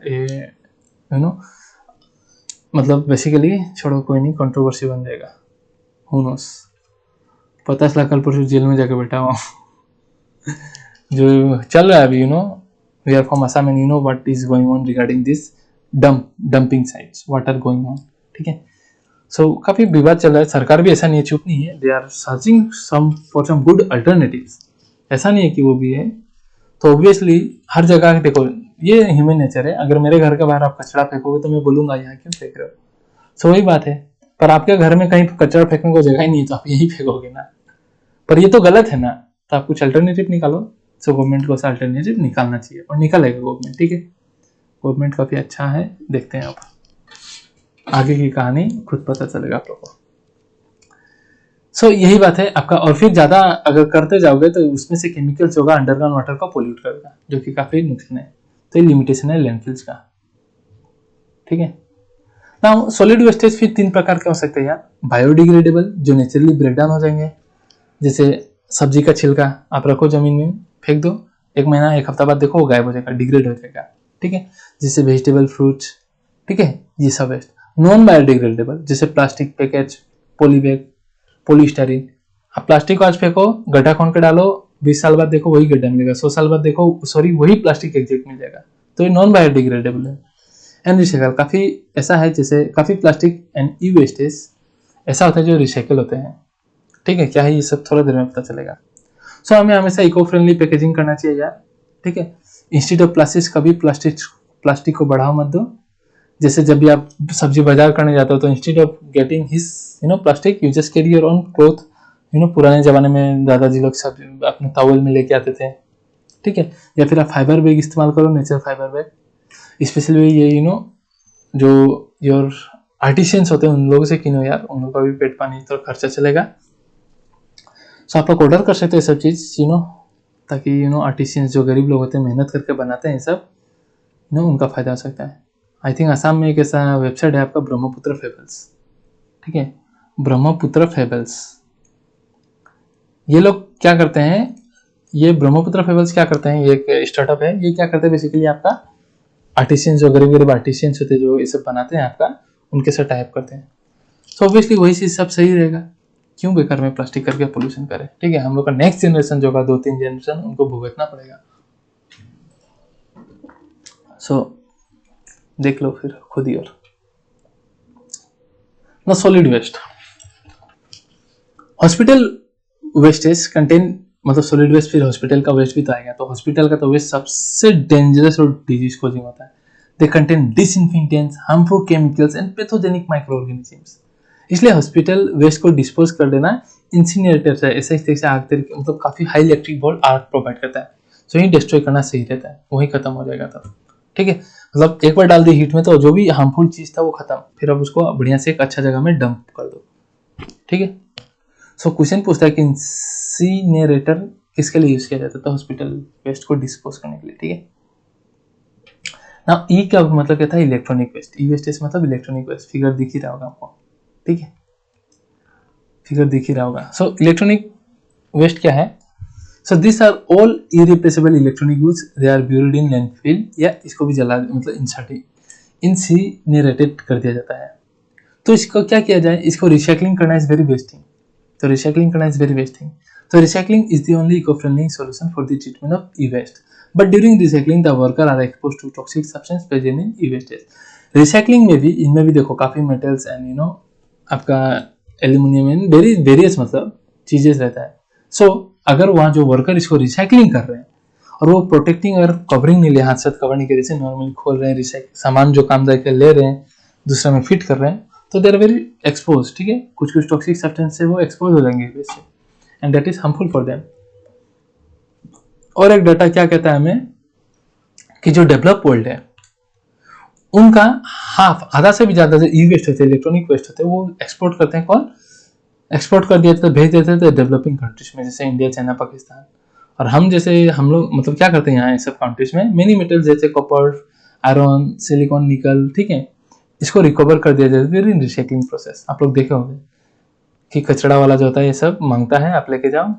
मतलब बेसिकली छोड़ो, कोई नहीं, कंट्रोवर्सी बन जाएगा. हु नोस, 50 लाख कल परसों जेल में जाके बैठा हुआ जो चल रहा है अभी, we are from Assam and what is going on regarding this dumping sites, what are going on, ठीक है. सो काफी विवाद चल रहा है. सरकार भी ऐसा नहीं है, चुप नहीं है. They are searching for some good alternatives. ऐसा नहीं है कि वो भी है. तो ऑब्वियसली हर जगह देखो, ये ह्यूमन नेचर है. अगर मेरे घर के बाहर आप कचरा फेंकोगे तो मैं बोलूंगा यहाँ क्यों फेंक रहे हो. सो वही बात है. पर आपके घर में कहीं कचरा फेंकने को जगह ही नहीं है तो आप यही फेंकोगे ना. पर ये तो गलत है ना. तो आप कुछ अल्टरनेटिव निकालो. सो गवर्नमेंट को अल्टरनेटिव निकालना चाहिए और निकालेगा गवर्नमेंट, ठीक है. गवर्नमेंट काफी अच्छा है. देखते हैं आप आगे की कहानी, खुद पता चलेगा आप लोगों को. सो यही बात है आपका. और फिर ज्यादा अगर करते जाओगे तो उसमें से केमिकल्स होगा, अंडरग्राउंड वाटर को पोल्यूट करेगा, जो कि काफी नुकसान है. तो ये लिमिटेशन है लैंडफिल्स का, ठीक है. नाउ सॉलिड वेस्टेज फिर 3 प्रकार के हो सकते हैं यार. बायोडिग्रेडेबल, जो नेचुरली ब्रेक डाउन हो जाएंगे. जैसे सब्जी का छिलका आप रखो जमीन में, फेंक दो, 1 महीना 1 हफ्ता बाद देखो वो गायब हो जाएगा, डिग्रेड हो जाएगा, ठीक है. जैसे वेजिटेबल, फ्रूट्स, ठीक है, ये सब वेस्ट. नॉन बायोडिग्रेडेबल जैसे प्लास्टिक पैकेज, पॉलीबैग, पॉलीस्टाइरीन। आप प्लास्टिक को आज फेंको, गड्ढा खोद के डालो, 20 साल बाद देखो वही गड्ढा मिलेगा, 100 साल बाद देखो सॉरी वही प्लास्टिक एग्जैक्ट मिल जाएगा। तो ये नॉन बायोडिग्रेडेबल है। एंड रिसाइकल, काफी ऐसा है जैसे काफी प्लास्टिक एंड ई वेस्टेज ऐसा होता है जो रिसाइकल होते हैं। ठीक है, क्या है ये सब थोड़ा देर में पता चलेगा। सो हमें हमेशा इको फ्रेंडली पैकेजिंग करना चाहिए यार। ठीक है, इंस्टीड ऑफ प्लास्टिक, कभी प्लास्टिक को बढ़ावा मत दो। जैसे जब भी आप सब्जी बाजार करने जाते हो तो instead of getting his plastic, you just carry your own cloth. पुराने जमाने में दादाजी लोग सब अपने टॉवल में लेके आते थे। ठीक है, या फिर आप फाइबर बैग इस्तेमाल करो, नेचुरल फाइबर बैग। स्पेशली ये जो योर आर्टिशियंस होते हैं उन लोगों से किनो यार, उन लोगों का भी पेट पानी तो खर्चा चलेगा। सो आप लोग ऑर्डर कर सकते हैं सब चीज ताकि आर्टिशियंस जो गरीब लोग होते हैं मेहनत करके बनाते हैं सब, उनका फायदा हो सकता है। आई थिंक आसाम में एक ऐसा वेबसाइट है आपका, ब्रह्मपुत्र फेबल्स। ठीक है, ब्रह्मपुत्र फेबल्स, ये लोग क्या करते हैं, ये ब्रह्मपुत्र फेबल्स क्या करते हैं, ये एक स्टार्टअप है। ये क्या करते हैं बेसिकली, आपका आर्टिशियंस जो गरीब गरीब आर्टिशियंस होते हैं जो ये सब बनाते हैं आपका, उनके साथ टाइप करते हैं। सो ऑब्वियसली वही चीज सब सही रहेगा, क्यों बेकार में प्लास्टिक करके पोल्यूशन करे। ठीक है, हम लोग का नेक्स्ट जनरेशन जो होगा 2-3 जनरेशन, उनको भुगतना पड़ेगा। सो देख लो फिर खुद ही। और ना solid waste, hospital wastage contain, मतलब सॉलिड वेस्ट, फिर हॉस्पिटल का वेस्ट भी तो आएगा। तो हॉस्पिटल का तो वेस्ट सबसे डेंजरस और डिजीज कॉजिंग होता है। They contain disinfectants, harmful chemicals and pathogenic micro organisms. इसलिए हॉस्पिटल वेस्ट को डिस्पोज कर देना इंसिनरेटर से, ऐसे इस तरह से आग तरीके, मतलब काफी हाई इलेक्ट्रिक वोल्ट आग प्रोवाइड करता है। सो यही डिस्ट्रॉय करना सही रहता है, वही खत्म हो जाएगा तब। ठीक है, मतलब एक बार डाल दी हीट में तो जो भी हार्मफुल चीज था वो खत्म, फिर अब उसको बढ़िया से एक अच्छा जगह में डंप कर दो। ठीक है, सो क्वेश्चन पूछता है कि इंसिनरेटर किसके लिए यूज किया जाता है, तो हॉस्पिटल वेस्ट को डिस्पोज करने के लिए। ठीक है ना, ई का मतलब क्या था, इलेक्ट्रॉनिक वेस्ट। ई वेस्टेज मतलब इलेक्ट्रॉनिक वेस्ट, फिगर दिख ही रहा होगा आपको। ठीक है, फिगर दिख ही रहा होगा। सो इलेक्ट्रॉनिक वेस्ट क्या है, so this are all irreplaceable electronic goods, they are buried in landfill, या इसको भी जला मतलब इंसिनरेटेड कर दिया जाता है। तो इसको क्या किया जाए, इसको रिसाइकलिंग करना इज वेरी बेस्ट थिंग। तो रिसाइकलिंग करना इज वेरी बेस्ट थिंग। तो recycling is the only eco friendly solution for the treatment of e waste, but during recycling the worker are exposed to toxic substance present in e wastage. Recycling में भी, इनमें भी देखो काफी metals and आपका aluminium and various मतलब चीजें रहता है। सो अगर वहाँ जो वर्कर इसको रिसाइकलिंग कर रहे हैं और वो प्रोटेक्टिंग और कवरिंग नहीं ले, हाथ से कवर नहीं करे, नॉर्मली खोल रहे हैं, सामान जो काम करके ले रहे हैं दूसरा में फिट कर रहे हैं, तो दे आर वेरी एक्सपोज। ठीक है, कुछ कुछ टॉक्सिक सब्सटेंस से वो एक्सपोज हो जाएंगे वैसे, and that is harmful for them. और एक डाटा क्या कहता है हमें कि जो डेवलप वर्ल्ड है उनका हाफ, आधा से भी ज्यादा जो ई वेस्ट होते हैं, इलेक्ट्रॉनिक वेस्ट होते हैं, वो एक्सपोर्ट करते हैं। कौन एक्सपोर्ट कर दिया, भेज देते थे डेवलपिंग कंट्रीज में, जैसे इंडिया, चाइना, पाकिस्तान। और हम लोग मतलब क्या करते हैं यहाँ सब कंट्रीज में, मेनी मेटल्स जैसे कॉपर, आयरन, सिलिकॉन, निकल, ठीक है, इसको रिकवर कर दिया जाता है इन रिसाइकलिंग प्रोसेस। आप लोग देखे होंगे कि कचरा वाला जो होता है ये सब मांगता है, आप लेके जाओ,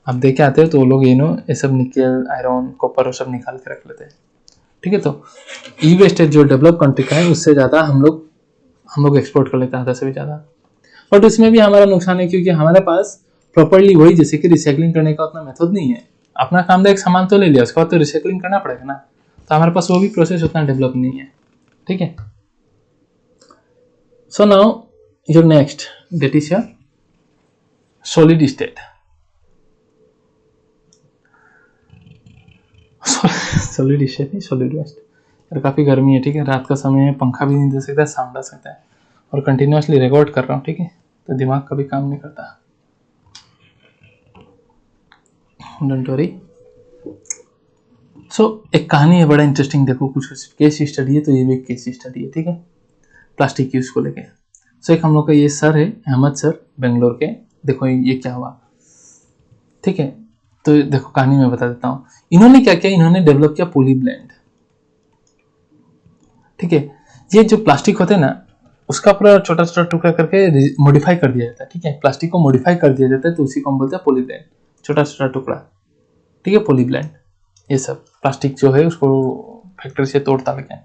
आप देखे आते हो तो वो लोग ये सब निकल, आयरन, कॉपर वो सब निकाल के रख लेते हैं। ठीक है, तो ई वेस्टेज जो डेवलप कंट्री का है उससे ज्यादा हम लोग एक्सपोर्ट कर लेते हैं, आधा से भी ज्यादा। बट उसमें भी हमारा नुकसान है, क्योंकि हमारे पास प्रॉपर्ली वही, जैसे कि रिसाइकलिंग करने का उतना मेथड नहीं है। अपना काम एक सामान तो ले लिया, उसके बाद तो रिसाइकलिंग करना पड़ेगा ना, तो हमारे पास वो भी प्रोसेस उतना डेवलप नहीं है। ठीक है, so now your next, that is your solid state. Solid state नहीं, सॉलिड वेस्ट। यार काफी गर्मी है, ठीक है, रात का समय है, पंखा भी नहीं दे सकता, साउंड आ सकता है, और कंटिन्यूसली रिकॉर्ड कर रहा हूँ। ठीक है, तो दिमाग कभी काम नहीं करता, डोंट वरी। सो एक कहानी है बड़ा इंटरेस्टिंग, देखो कुछ केस स्टडी है, तो ये भी एक केस स्टडी है। ठीक है, प्लास्टिक यूज को लेके। सो एक हम लोग का ये सर है, अहमद सर, बेंगलोर के। देखो ये क्या हुआ, ठीक है, तो देखो कहानी में बता देता हूँ। इन्होंने क्या किया, इन्होंने डेवलप किया पोली ब्लेंड। ठीक है, ये जो प्लास्टिक होते हैं ना, उसका पूरा छोटा छोटा टुकड़ा करके मॉडिफाई कर दिया जाता है। ठीक है, प्लास्टिक को मॉडिफाई कर दिया जाता है, तो उसी को हम बोलते हैं पोली ब्लेंड, छोटा छोटा टुकड़ा। ठीक है, पोली ब्लेंड, ये सब प्लास्टिक जो है उसको फैक्ट्री से तोड़ ताड़ के।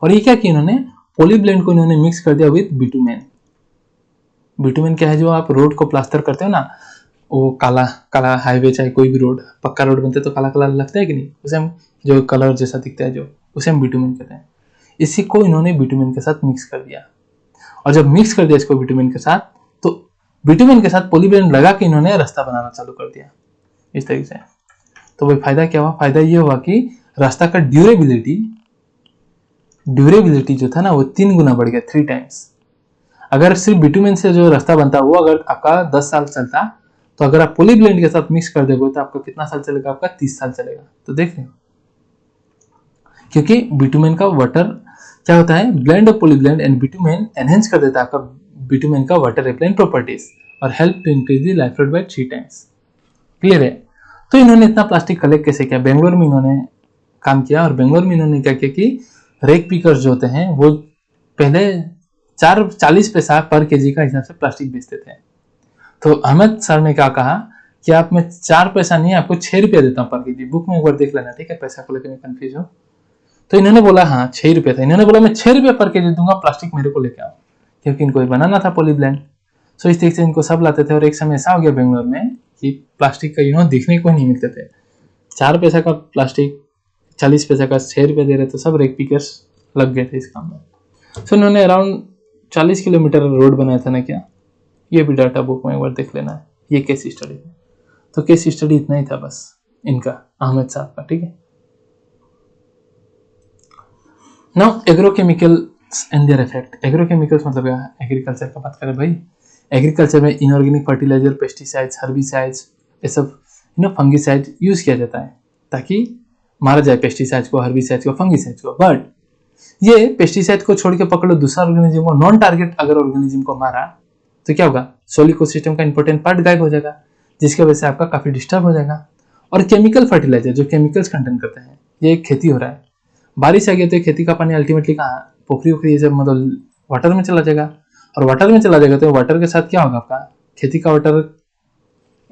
और ये क्या किया इन्होंने, पोली ब्लेंड को इन्होंने मिक्स कर दिया विद बिटुमेन। बिटुमेन क्या है, जो आप रोड को प्लास्टर करते हो ना, वो काला काला हाईवे चाहे कोई भी रोड, पक्का रोड बनते तो काला काला लगता है कि नहीं, उसे हम जो कलर जैसा दिखता है जो, उसे हम बिटुमेन कहते हैं। इसी को इन्होंने बिटुमेन के साथ मिक्स कर दिया, और जब मिक्स कर दिया इसको बिटुमेन के साथ, तो बिटुमेन के साथ पॉलीब्लेंड लगा के इन्होंने रास्ता बनाना चालू कर दिया इस तरीके से। तो भाई फायदा क्या हुआ, फायदा ये हुआ कि रास्ता का ड्यूरेबिलिटी जो था ना वो 3 गुना बढ़ गया, 3 टाइम्स। अगर सिर्फ बिटुमेन से जो रास्ता बनता वो अगर आपका 10 साल चलता, तो अगर आप पॉलीब्लेंड के साथ मिक्स कर दोगे तो आपका कितना साल चलेगा, आपका 30 साल चलेगा। तो देख रहे हो, क्योंकि बिटुमेन का वाटर क्या होता है, blend of polyblend and bitumen enhance कर देता है आपका बिटुमेन का वाटर रिपेलेंट प्रॉपर्टीज और help to increase the life rate by 3 times. Clear है। तो इन्होंने इतना प्लास्टिक कलेक्ट कैसे किया, बेंगलोर में इन्होंने काम किया, और बेंगलोर में इन्होंने क्या किया कि रेक पिकर्स जो होते हैं वो पहले 40 पैसा पर केजी का हिसाब से प्लास्टिक बेचते थे। तो अहमद सर ने क्या कहा कि आप मैं 4 पैसा नहीं आपको 6 रुपया देता हूँ पर केजी, बुक में एक बार देख लेना, ठीक है, पैसा को लेकर मैं कंफ्यूज हूँ। तो इन्होंने बोला हाँ 6 रुपया था, इन्होंने बोला मैं 6 रुपया पर केजी दूंगा, प्लास्टिक मेरे को लेके आओ, क्योंकि इनको बनाना था पॉलीब्लेंड। सो इस तरीके से इनको सब लाते थे, और एक समय ऐसा हो गया बेंगलोर में कि प्लास्टिक का दिखने को नहीं मिलते थे। 4 पैसा का प्लास्टिक 40 पैसा का 6 रुपया दे रहे, तो सब रेक पिकर्स लग गए थे इस काम में। सो इन्होंने अराउंड 40 किलोमीटर रोड बनाया था ना क्या, ये भी डाटा बुक में एक बार देख लेना है, ये केस स्टडी है। तो केस स्टडी इतना ही था बस इनका, अहमद साहब का, ठीक है। Now agrochemicals and their effect. Agrochemicals मतलब एग्रीकल्चर का बात करें भाई, एग्रीकल्चर में इनऑर्गेनिक फर्टिलाइजर, पेस्टिसाइड्स, हर्बिसाइड्स, ये सब फंगिसाइड यूज किया जाता है ताकि मारा जाए पेस्टिसाइड्स को, हर्बिसाइड्स को, फंगिसाइड्स को। बट ये पेस्टिसाइड को छोड़ के पकड़ो दूसरा ऑर्गेनिज्म को, नॉन टारगेट अगर ऑर्गेनिज्म को मारा तो क्या होगा, सोल इकोसिस्टम का इंपॉर्टेंट पार्ट गायब हो जाएगा, जिसकी वजह से आपका काफी डिस्टर्ब हो जाएगा। और केमिकल फर्टिलाइजर जो केमिकल्स कंटेन करते हैं, ये खेती हो रहा है, बारिश आ गया तो खेती का पानी अल्टीमेटली कहाँ, पोखरी वोखरी ये सब मतलब वाटर में चला जाएगा, और वाटर में चला जाएगा तो वाटर के साथ क्या होगा, आपका खेती का वाटर,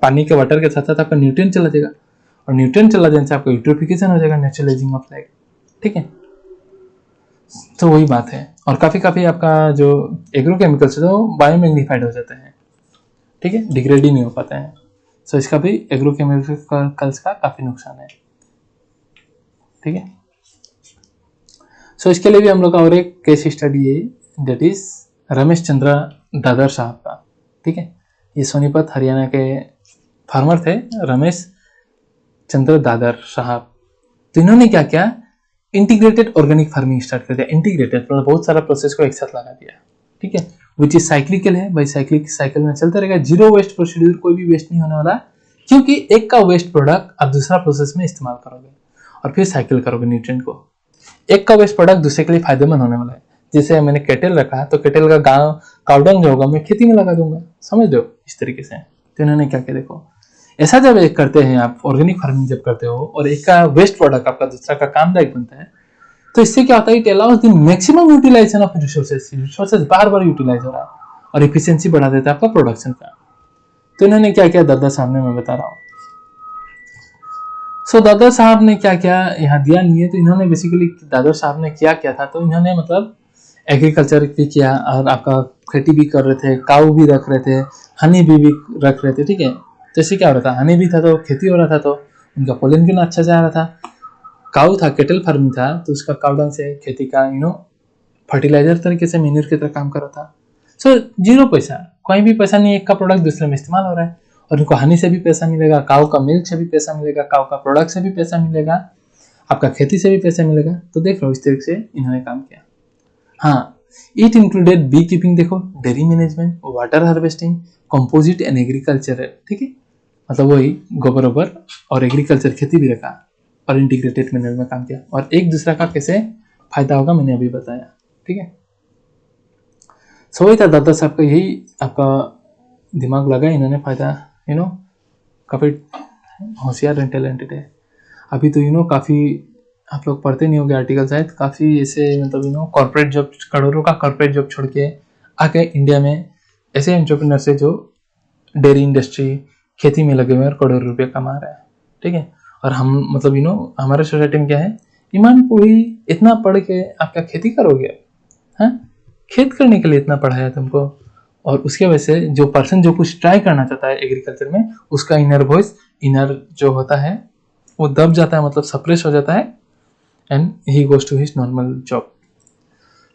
पानी के वाटर के साथ साथ आपका न्यूट्रिएंट चला जाएगा, और न्यूट्रिएंट चला जाने से आपका यूट्रोफिकेशन हो जाएगा, नेचुरल एजिंग ऑफ लाइफ, ठीक है। तो वही बात है। और काफी आपका जो एग्रोकेमिकल्स है वो बायोमैग्नीफाइड हो जाते हैं, ठीक है, डिग्रेड ही नहीं हो पाते हैं। सो इसका भी एग्रोकेमिकल्स का काफी नुकसान है, ठीक है। सो इसके लिए भी हम लोग का और एक केस स्टडी है, दैट इज रमेश चंद्र दादर साहब का, ठीक है। ये सोनीपत हरियाणा के फार्मर थे, रमेश चंद्र दादर साहब। तो इन्होंने क्या किया, इंटीग्रेटेड ऑर्गेनिक फार्मिंग स्टार्ट कर दिया। इंटीग्रेटेड मतलब बहुत सारा प्रोसेस को एक साथ लगा दिया, ठीक है, विच इज साइक्लिकल है भाई, साइकिल में चलता रहेगा, जीरो वेस्ट प्रोसीड्यूर, कोई भी वेस्ट नहीं होने वाला, क्योंकि एक का वेस्ट प्रोडक्ट आप दूसरा प्रोसेस में इस्तेमाल करोगे और फिर साइकिल करोगे न्यूट्रिएंट को। एक का वेस्ट प्रोडक्ट दूसरे के लिए फायदेमंद होने वाला है। जैसे मैंने केटल रखा तो केटल का काउडंग जो होगा मैं खेती में लगा दूंगा, समझ लो इस तरीके से। तो इन्होंने क्या किया, देखो ऐसा जब एक करते हैं आप, ऑर्गेनिक फार्मिंग जब करते हो और एक का वेस्ट प्रोडक्ट आपका दूसरा का कामदायक बनता है, तो इससे क्या होता है, it allows the maximum utilisation of resources बार बार यूटिलाइज हो रहा है और इफिशिएंसी बढ़ा देता है आपका प्रोडक्शन का। तो इन्होंने क्या किया, दादा साहब ने, मैं बता रहा हूँ। सो दादा साहब ने क्या किया, यहाँ दिया नहीं है, तो इन्होंने बेसिकली दादा साहब ने क्या था, तो इन्होंने मतलब एग्रीकल्चर भी किया और आपका खेती भी कर रहे थे, काऊ भी रख रहे थे, हनी भी रख रहे थे, ठीक है। तो इससे क्या हो रहा था, हनी भी था तो खेती हो रहा था, तो उनका पोलन भी अच्छा से आ रहा था। काऊ था, केटल फार्मिंग था, तो उसका काउडंग से खेती का फर्टिलाइजर तरीके से मेन्यूर की तरह काम कर रहा था। सो जीरो पैसा, कोई भी पैसा नहीं, एक का प्रोडक्ट दूसरे में इस्तेमाल हो रहा है, और उनको हनी से भी पैसा मिलेगा, काऊ का मिल्क से भी पैसा मिलेगा, काऊ का प्रोडक्ट से भी पैसा मिलेगा, आपका खेती से भी पैसा मिलेगा। तो देख लो इस तरीके से इन्होंने काम किया। हाँ, इट इंक्लूडेड बी कीपिंग, देखो dairy management, water harvesting, composite and agriculture, ठीक है, मतलब वही गोबर वोबर और एग्रीकल्चर खेती भी रखा और इंटीग्रेटेड मैनर में काम किया, और एक दूसरा का कैसे फायदा होगा मैंने अभी बताया, ठीक है। सो वही था दादा साहब का, यही आपका दिमाग लगा, इन्होंने फायदा काफी होशियार एंड टैलेंटेड है। अभी तो काफी आप लोग पढ़ते नहीं होंगे आर्टिकल शायद, काफी ऐसे मतलब कॉर्पोरेट जॉब, करोड़ों का कॉर्पोरेट जॉब छोड़ के आके इंडिया में ऐसे एंटरप्रेन्योर से जो डेयरी इंडस्ट्री, खेती में लगे हुए और करोड़ों रुपए कमा रहा है, ठीक है। और हम मतलब हमारे सोसाइटी में क्या है, ईमान पूरी इतना पढ़ के आप क्या खेती करोगे, हाँ, खेत करने के लिए इतना पढ़ाया तुमको, और उसके वजह से जो पर्सन जो कुछ ट्राई करना चाहता है एग्रीकल्चर में, उसका इनर वॉइस, इनर जो होता है वो दब जाता है, मतलब सप्रेस हो जाता है, and he goes to his normal job.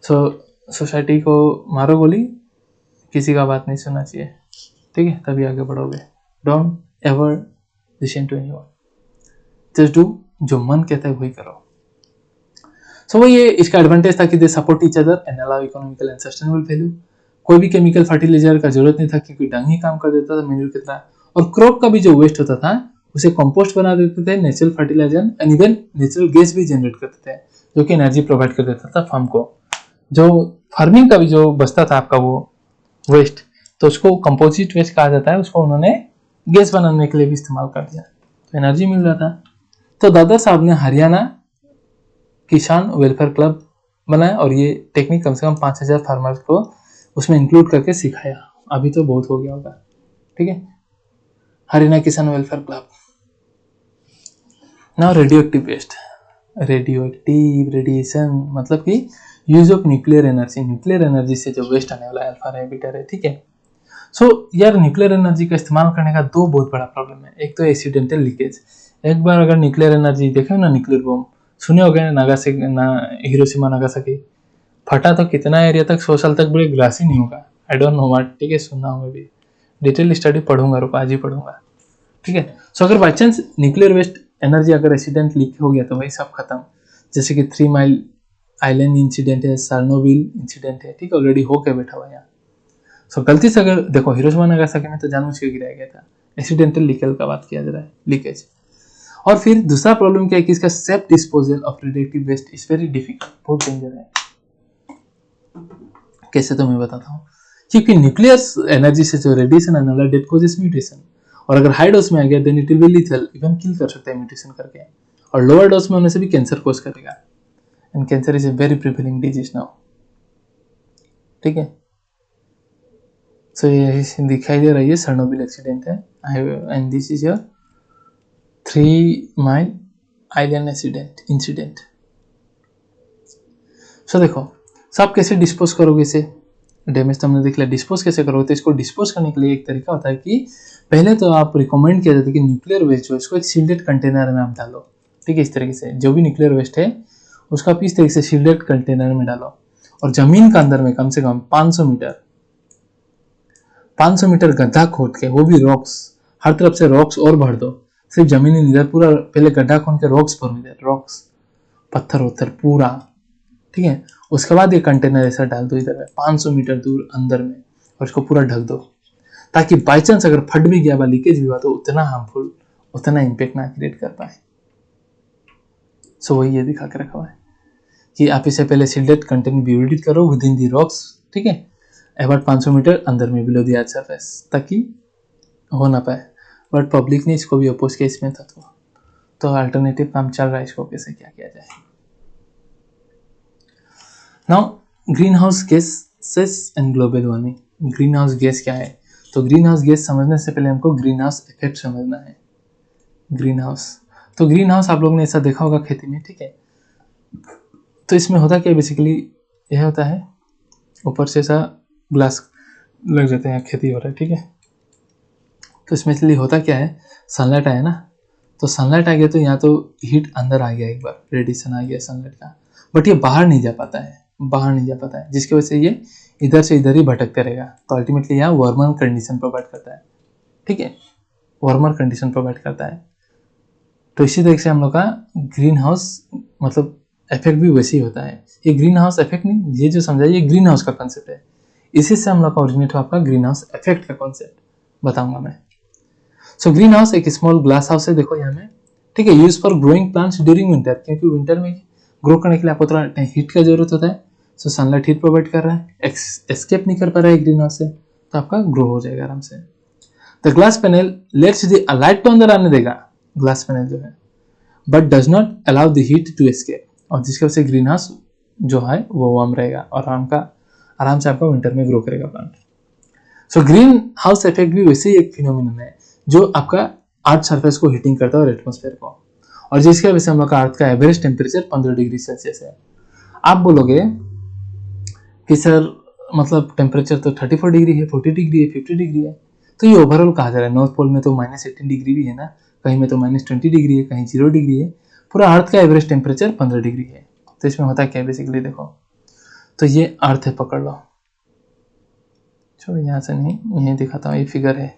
So society को मारो गोली, किसी का बात नहीं सुनना चाहिए, ठीक है, तभी आगे बढ़ोगे। Don't ever listen to anyone, just do, जो मन कहता है वही करो। सो वो ये इसका एडवांटेज था कि they support each other and allow economical and sustainable value. कोई भी केमिकल फर्टिलाइजर का जरूरत नहीं था क्योंकि डंग ही काम कर देता था मैन्यूर की तरह। और क्रॉप का भी जो वेस्ट होता था उसे कंपोस्ट बना देते थे, natural fertiliser and even natural gas भी जनरेट करते थे जो कि एनर्जी प्रोवाइड कर देता था फार्म को। जो फार्मिंग का भी जो बचता था आपका वो वेस्ट, तो उसको कंपोजिट वेस्ट कहा जाता है, उसको उन्होंने गैस बनाने के लिए भी इस्तेमाल कर दिया, तो एनर्जी मिल रहा था। तो दादा साहब ने हरियाणा किसान वेलफेयर क्लब बनाया और ये टेक्निक कम से कम 5000 फार्मर्स को उसमें इंक्लूड करके सिखाया। अभी तो बहुत हो गया होगा, ठीक है। Haryana Kisan welfare club. Now radio active waste, radio active radiation मतलब कि use of nuclear energy, nuclear energy से जो वेस्ट आने वाला है अल्फा रे बीटा रे, ठीक है। सो यार न्यूक्लियर एनर्जी का इस्तेमाल करने का दो बहुत बड़ा प्रॉब्लम है। एक तो एक्सीडेंटल लीकेज। एक बार अगर न्यूक्लियर एनर्जी देखे ना, न्यूक्लियर बम सुने हो गए, नागासाकी ना, हिरोशिमा नागासाकी फटा तो कितना एरिया तक 100 साल तक पूरे ग्लास ही नहीं होगा। आई डोंट नो व्हाट, ठीक है, सुना हूँ मैं भी, डिटेल स्टडी पढ़ूंगा, रुको आज ही पढ़ूंगा, ठीक है। सो अगर by chance nuclear waste energy अगर एक्सीडेंट लीक हो गया तो वही सब खत्म। जैसे कि 3 माइल आइलैंड इंसिडेंट है, सर्नोबिल इंसिडेंट है, ठीक है, ऑलरेडी होके बैठा हुआ यहाँ। सो गलती से अगर देखो हिरोशिमा नागासाकी में तो जानबूझ के गिराया गया था, एक्सीडेंटल लीकेज का बात किया जा रहा है, लीकेज। और फिर दूसरा प्रॉब्लम क्या है कि इसका safe disposal of radioactive waste is very difficult, बहुत डेंजर है। कैसे तो मैं बताता हूँ, क्योंकि न्यूक्लियर एनर्जी से जो रेडिएशन आने वाला डेट कॉजेस म्यूटेशन, और अगर हाई डोज में आ गया then it will be lethal, even kill कर सकता है म्यूटेशन करके, और लोअर डोज में होने से भी कैंसर कोज करेगा, and cancer is a very prevailing disease now, ठीक है। सो ये दिखाई दे रहा है, ये सर्नोबिल एक्सीडेंट है, and this is your 3 Mile Island incident. So देखो सब कैसे डिस्पोज करोगे इसे, डैमेज तो हमने देख लिया, डिस्पोज कैसे करोगे। तो इसको डिस्पोज करने के लिए एक तरीका होता है कि पहले तो आप रिकमेंड किया जाता है कि न्यूक्लियर वेस्ट जो इसको एक शील्डेड कंटेनर में आप डालो, ठीक है। इस तरीके से जो भी न्यूक्लियर वेस्ट है उसको आप इस तरीके से शील्डेड कंटेनर में डालो, और जमीन का अंदर में कम से कम 500 मीटर गड्ढा खोद के, वो भी रॉक्स, हर तरफ से रॉक्स और भर दो, सिर्फ जमीन इधर पूरा पहले गड्ढा खोद के रॉक्स भरो, इधर रॉक्स, पत्थर वत्थर पूरा, ठीक है। उसके बाद ये कंटेनर ऐसा डाल दो इधर में 500 मीटर दूर अंदर में, और इसको पूरा ढक दो, ताकि बाई चांस अगर फट भी गया, लीकेज भी हुआ तो उतना हार्मफुल, उतना इम्पैक्ट ना क्रिएट कर पाए। सो वही ये दिखा के रखा हुआ है कि आप इसे पहले सील्डेड कंटेनर बिल्ड करो विद इन दी रॉक्स, ठीक है, अबाउट 500 मीटर अंदर में बिलो दी अर्थ सरफेस, ताकि हो ना पाए। बट पब्लिक ने इसको भी अपोज किया इसमें था, तो अल्टरनेटिव काम चल रहा है, इसको कैसे क्या किया जाए। Now green house gases and global warming. Green house gas क्या है, तो ग्रीन हाउस गैस समझने से पहले हमको ग्रीन हाउस इफेक्ट समझना है। ग्रीन हाउस, तो ग्रीन हाउस आप लोगों ने ऐसा देखा होगा खेती में, ठीक है। तो इसमें होता क्या, बेसिकली यह होता है ऊपर से ऐसा ग्लास लग जाते हैं, खेती हो रहा है, ठीक है। तो इसमें इसलिए होता क्या है, सनलाइट आया ना, तो सनलाइट आ गया तो यहाँ तो हीट अंदर आ गया, एक बार रेडिएशन आ गया सनलाइट का, बट ये बाहर नहीं जा पाता है, जिसकी वजह से ये इधर से इधर ही भटकते रहेगा। तो अल्टीमेटली यहाँ वार्मर कंडीशन प्रोवाइड करता है, ठीक है, वार्मर कंडीशन प्रोवाइड करता है। तो इसी तरीके से हम लोग का ग्रीन हाउस मतलब इफेक्ट भी वैसे ही होता है। ये ग्रीन हाउस इफेक्ट नहीं, ये जो समझा, ये ग्रीन हाउस का कॉन्सेप्ट है, इसी से हम लोग का ओरिजिनेट हुआ आपका ग्रीन हाउस इफेक्ट का कॉन्सेप्ट बताऊंगा मैं। सो ग्रीन हाउस एक स्मॉल ग्लास हाउस है, देखो यहाँ में, ठीक है, use for growing plants during winter, क्योंकि विंटर में ग्रो करने के लिए आपको थोड़ा हीट का जरूरत होता है। सो सनलाइट हीट प्रोवाइड कर रहा है, एस्केप नहीं कर पा रहा है ग्रीन हाउस से, तो आपका ग्रो हो जाएगा आराम से। The glass panel lets the light तो अंदर आने देगा, ग्लास पैनल जो है, but does not allow the heat to escape, और जिसकी वजह से ग्रीन हाउस जो है वो वार्म रहेगा और आराम से आपका विंटर में ग्रो करेगा plant. So green house effect भी वैसे ही एक फिनोमिनन है जो आपका अर्थ सरफेस को हीटिंग करता है और एटमॉस्फेयर को, और जिसकी वजह से हम लोग का अर्थ का एवरेज टेम्परेचर 15 डिग्री सेल्सियस है। आप बोलोगे कि सर मतलब टेम्परेचर तो 34 डिग्री है, 40 डिग्री है, 50 डिग्री है। तो ये ओवरऑल कहा जा रहा है। नॉर्थ पोल में तो -18 डिग्री भी है ना, कहीं में तो -20 डिग्री है, कहीं 0 डिग्री है। पूरा अर्थ का एवरेज टेम्परेचर 15 डिग्री है। तो इसमें होता क्या है बेसिकली देखो, तो ये अर्थ है, पकड़ लो, छोड़ो यहाँ से नहीं, यही दिखाता हूँ, ये फिगर है,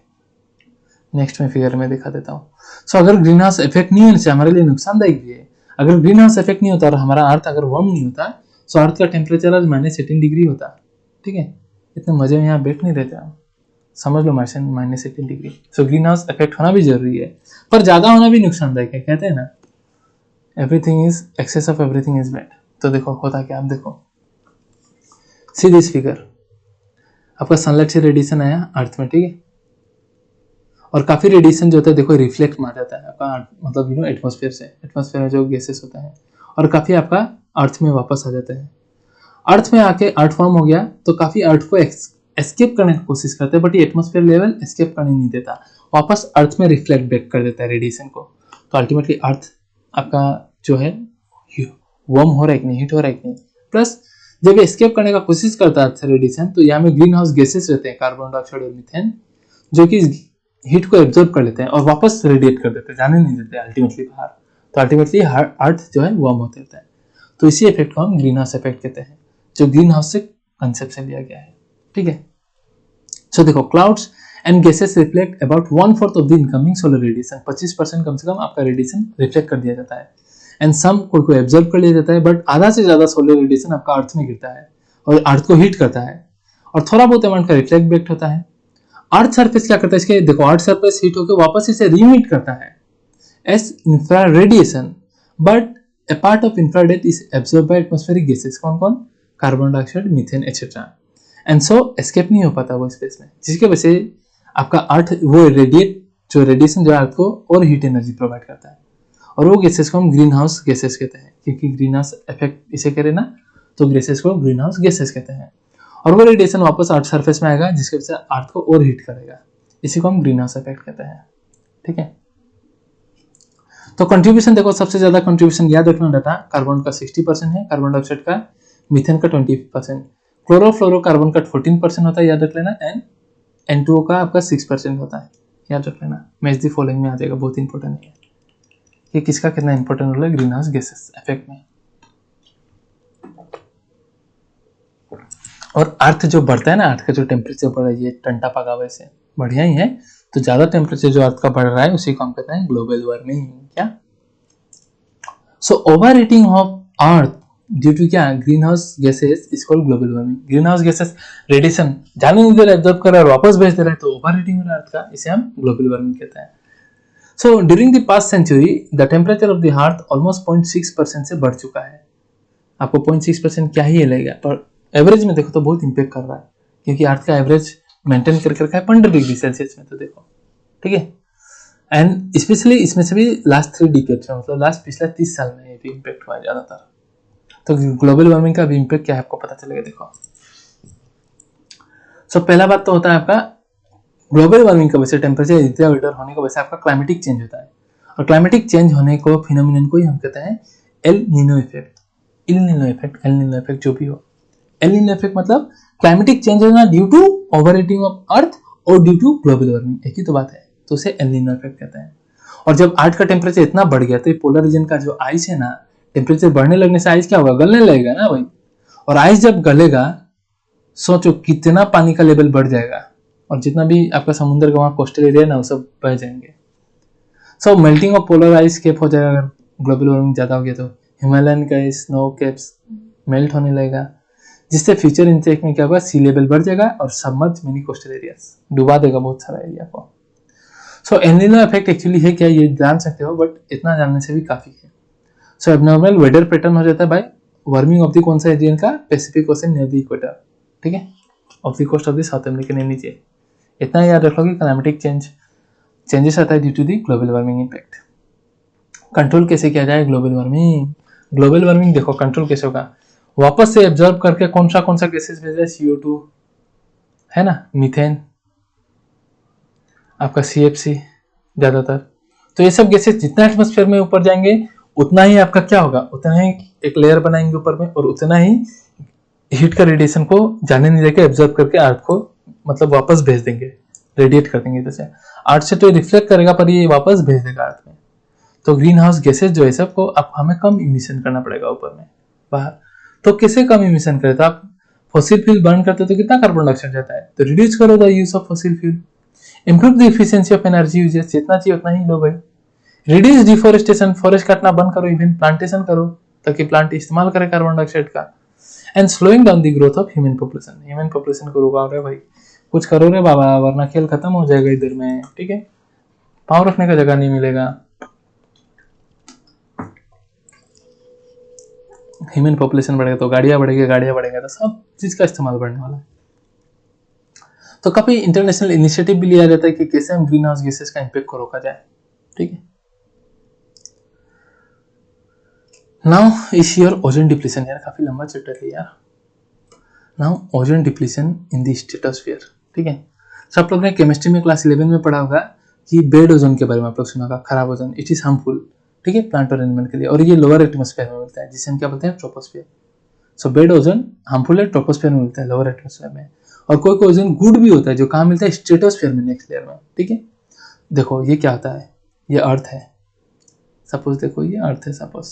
नेक्स्ट में फिगर में दिखा देता हूँ। सो अगर ग्रीन हाउस इफेक्ट नहीं होने से हमारे लिए नुकसानदायक भी है। अगर ग्रीन हाउस इफेक्ट नहीं होता और हमारा अर्थ अगर वार्म नहीं होता, सो अर्थ का टेम्परेचर आज -18 डिग्री होता। ठीक है, इतने मजे में यहाँ बैठ नहीं रहते हम, समझ लो -18 degree. So green house effect होना भी जरूरी है, पर ज्यादा होना भी नुकसानदायक है। कहते हैं ना, everything is excess of everything is bad. तो देखो होता क्या, आप देखो, सी दिस फिगर, आपका सनलाइट से रेडिएशन आया अर्थ में, ठीक है, और काफी रेडिएशन जो होता है देखो रिफ्लेक्ट मार जाता है आपका, मतलब एटमॉस्फेयर से, एटमॉस्फेयर में जो गैसेस होता है, और काफी आपका अर्थ में वापस आ जाता है। अर्थ में आके अर्थ फॉर्म हो गया तो काफी अर्थ को एस्केप करने की कोशिश करते हैं, बट ये एटमॉस्फेयर लेवल एस्केप करने नहीं देता, वापस अर्थ में रिफ्लेक्ट बैक कर देता है रेडिएशन को। तो अल्टीमेटली अर्थ आपका जो है वार्म हो रहा है कि नहीं, हीट हो रहा है कि नहीं। प्लस जब एस्केप करने का कोशिश करता है अर्थ से रेडिएशन, तो यहाँ में ग्रीन हाउस गैसेस रहते हैं, कार्बन डाइऑक्साइड और मीथेन, जो कि हीट को एब्जॉर्ब कर लेते हैं और वापस रेडिएट कर देते हैं, जाने नहीं देते अल्टीमेटली बाहर। तो अल्टीमेटली अर्थ जो है वार्म होते रहता है। तो इसी इफेक्ट को हम ग्रीन हाउस इफेक्ट कहते हैं, जो ग्रीन हाउस से कंसेप्ट से लिया गया है। ठीक है, सो देखो, clouds and gases reflect about 1/4 of the incoming solar radiation. 25% कम से कम आपका रेडिएशन रिफ्लेक्ट कर दिया जाता है, एंड सम को एब्जॉर्ब कर लिया जाता है, बट आधा से ज्यादा सोलर रेडिएशन आपका अर्थ में गिरता है और अर्थ को हीट करता है, और थोड़ा बहुत अमाउंट का रिफ्लेक्ट बैक होता है। अर्थ सरफेस क्या करता है, इसके देखो, अर्थ सरफेस हीट होकर वापस इसे रीहीट करता है S infrared radiation, but a part of infrared is absorbed by atmospheric gases। कौन कौन, carbon dioxide, methane etcetera, and so escape नहीं हो पाता वो स्पेस में, जिसके वजह से आपका अर्थ वो रेडिएशन जो अर्थ को और हीट एनर्जी प्रोवाइड करता है, और वो गैसेस को हम ग्रीन हाउस गैसेस कहते हैं, क्योंकि ग्रीन हाउस इफेक्ट इसे कह रहे ना, तो गैसेस को ग्रीन हाउस गैसेस कहते हैं। और वो रेडिएशन वापस अर्थ सरफेस में आएगा, जिसकी वजह से अर्थ को और हीट करेगा, इसी को हम ग्रीन हाउस इफेक्ट कहते हैं। ठीक है, तो कंट्रीब्यूशन देखो, सबसे ज्यादा कंट्रीब्यूशन याद रखना डाटा, कार्बन का 60% है, कार्बन डाइऑक्साइड का, मीथेन का 20%, क्लोरोफ्लोरोकार्बन का 14% होता है, याद रख लेना, एंड N2O का आपका 6% होता है, याद रख लेना। मैच द फॉलोइंग में आ जाएगा, बहुत इंपॉर्टेंट है कि किसका कितना इंपॉर्टेंट रोल है ग्रीन हाउस गैसेस इफेक्ट में। और अर्थ जो बढ़ता है ना, अर्थ का जो टेम्परेचर बढ़ रहा है, ये टंटा पका वैसे बढ़िया ही है, तो ज्यादा टेम्परेचर जो अर्थ का बढ़ रहा है उसी को हम कहते हैं ग्लोबल वार्मिंग। क्या, so over heating of earth due to क्या, green house gases is called global warming. Green house gases radiation जाने नहीं दे रहा है, एब्जॉर्ब कर रहा है और वापस भेज दे रहा है, तो ओवर हीटिंग हो रहा है अर्थ का, इसे हम ग्लोबल वार्मिंग कहते हैं। So during the past century the temperature of the earth almost 0.6% से बढ़ चुका है। आपको 0.6% क्या ही लगेगा, पर एवरेज में देखो तो बहुत इंपैक्ट कर रहा है, क्योंकि अर्थ का एवरेज मेंटेन करके रखा है 15 डिग्री सेल्सियस में, तो देखो। ठीक है, एंड स्पेशली इसमें से भी लास्ट 3 डिकेड्स में, मतलब लास्ट पिछले 30 साल में ये भी इंपैक्ट हुआ है ज्यादातर। तो ग्लोबल वार्मिंग का भी इंपैक्ट क्या है आपको पता चलेगा, देखो। सो पहला बात तो होता है आपका ग्लोबल वार्मिंग की वजह से, टेम्परेचर इतना वाटर होने की वजह से आपका क्लाइमेटिक चेंज होता है, और क्लाइमेटिक चेंज होने को फिनोमिनन को ही हम कहते हैं El Nino effect, El Nino effect जो भी हो। एल नीनो इफेक्ट मतलब क्लाइमेटिक चेंज होना due to over heating of earth और ड्यू टू ग्लोबल वार्मिंग, एक ही तो बात है, तो उसे एल नीनो इफेक्ट कहते हैं। और जब अर्थ का टेम्परेचर इतना बढ़ गया, तो पोलर रीजन का जो आइस है ना, टेम्परेचर बढ़ने लगने से आइस क्या होगा, गलने लगेगा ना भाई, और आइस जब गलेगा, सोचो कितना पानी का लेवल बढ़ जाएगा, और जितना भी आपका समुद्र का वहां कोस्टल एरिया है ना, वो सब बह जाएंगे। So melting of polar ice cap हो जाएगा, अगर ग्लोबल वार्मिंग ज्यादा हो गया तो हिमालयन का स्नो कैप्स मेल्ट होने लगेगा, जिससे फ्यूचर इंटेक में क्या होगा, सी लेवल बढ़ जाएगा और सबमर्ज मिनी कोस्टल एरियाज डुबा देगा बहुत सारा एरिया को। So L Nino effect actually है क्या, ये जान सकते हो, बट इतना जानने से भी काफी है। सो एबनॉर्मल वेदर पैटर्न हो जाता है बाय वार्मिंग ऑफ द कौन सा रीजन का, Pacific Ocean near the equator, ठीक है, off the coast of the South American and नीचे। इतना याद रख लो कि क्लाइमेटिक चेंजेस आता है due to the global warming impact. Control कैसे किया जाए ग्लोबल वार्मिंग देखो कंट्रोल कैसे होगा, वापस से एब्जॉर्ब करके कौन सा गैसेस भेजा है, CO2 है ना, मीथेन, आपका CFC ज्यादातर। तो ये सब गैसेस जितना एटमॉस्फेयर में ऊपर जाएंगे, उतना ही आपका क्या होगा, उतना ही एक लेयर बनाएंगे ऊपर में, और उतना ही हीट का रेडिएशन को जाने नहीं देके एब्जॉर्ब करके अर्थ को मतलब वापस भेज देंगे, रेडिएट कर देंगे। जैसे अर्थ से तो रिफ्लेक्ट करेगा पर ये वापस भेज देगा अर्थ में। तो ग्रीन हाउस गैसेज जो है सबको अब हमें कम इमिशन करना पड़ेगा ऊपर में बाहर। तो कैसे कम इमिशन करें? तो आप फॉसिल फ्यूल बर्न करते हो तो कितना कार्बन डाइऑक्साइड जाता है, तो रिड्यूस करो the use of fossil fuel. Improve the efficiency of energy uses, जितना चाहिए उतना ही लो भाई। रिड्यूस डिफोरेस्टेशन, फॉरेस्ट काटना बंद करो, इवन प्लांटेशन करो ताकि प्लांट इस्तेमाल करे कार्बन डाइऑक्साइड का। And slowing down the growth of human population, human population को रुकाओ रे भाई, कुछ करो रे बाबा वरना खेल खत्म हो जाएगा इधर में, ठीक है। पाँव रखने का जगह नहीं मिलेगा। ह्यूमन पॉपुलेशन बढ़ेगा तो गाड़ियां बढ़ेगा तो सब चीज का इस्तेमाल बढ़ने वाला है। तो काफी इंटरनेशनल इनिशिएटिव भी लिया जाता है कि कैसे हम ग्रीन हाउस गैसेस का इम्पैक्ट को रोका जाए, ठीक है। Now is your ozone depletion, यार काफी लंबा चैप्टर है यार। Now ozone depletion in the stratosphere, ठीक है। सब लोग ने केमिस्ट्री में क्लास 11 में पढ़ा होगा कि बेड ओजोन के बारे में आप लोग सुना होगा, खराब ओजोन, इट इज हार्मफुल, ठीक है, प्लांट और एनिमल के लिए, और ये लोअर एटमॉस्फेयर में मिलता है जिसे हम क्या बोलते हैं, ट्रोपोस्फियर। सो बेड ओजोन हार्मफुल है, ट्रोपोस्फियर में मिलता है, लोअर एटमॉस्फेयर में। और कोई कोई ओजोन गुड भी होता है जो कहाँ मिलता है, स्ट्रेटोस्फियर में, नेक्स्ट लेयर में, ठीक है। देखो ये क्या होता है, ये अर्थ है सपोज, देखो ये अर्थ है सपोज,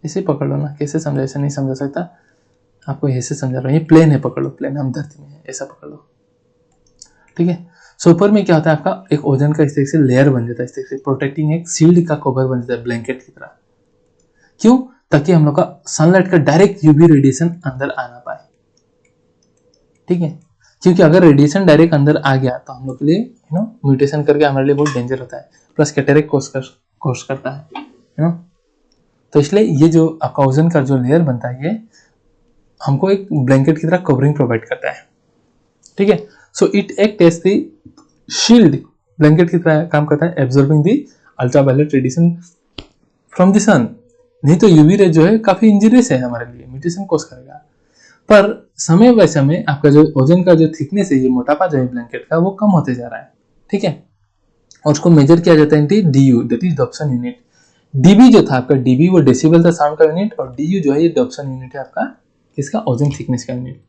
इसे पकड़ लो ना, कैसे समझा, ऐसे नहीं समझा सकता आपको, ऐसे समझा रहा हूँ, ये प्लेन है, पकड़ लो प्लेन, हम धरती में है, ऐसा पकड़ लो, ठीक है। सो ऊपर में क्या होता है आपका, एक ओजोन का इस तरीके से लेयर बन जाता है, इस तरीके से प्रोटेक्टिंग, एक शील्ड का कवर बन जाता है ब्लैंकेट की तरह। क्यों? ताकि हम लोग का सनलाइट का डायरेक्ट यूवी रेडिएशन अंदर आ ना पाए, ठीक है। क्योंकि अगर रेडिएशन डायरेक्ट अंदर आ गया तो हम लोग के लिए म्यूटेशन करके हमारे लिए बहुत डेंजर होता है, प्लस कैटरेक्ट कोर्स करता है तो इसलिए ये जो आपका ओजोन का जो लेयर बनता है ये हमको एक ब्लैंकेट की तरह कवरिंग प्रोवाइड करता है, ठीक है। So it act as the shield, blanket की तरह काम करता है, absorbing the ultraviolet radiation from the sun. नहीं तो यूवी रे जो है काफी इंजरियस है हमारे लिए, म्यूटेशन कोस करेगा। पर समय बाय समय आपका जो ओजोन का जो थिकनेस है, ये मोटापा जो है ब्लैंकेट का, वो कम होते जा रहा है, ठीक है। और उसको मेजर किया जाता है DU, that is Dobson unit. DB जो था आपका, डीबी वो डेसिबल था साउंड का यूनिट, और डीयू जो है ये डॉप्सन यूनिट है आपका किसका, ओजोन थिकनेस का यूनिट।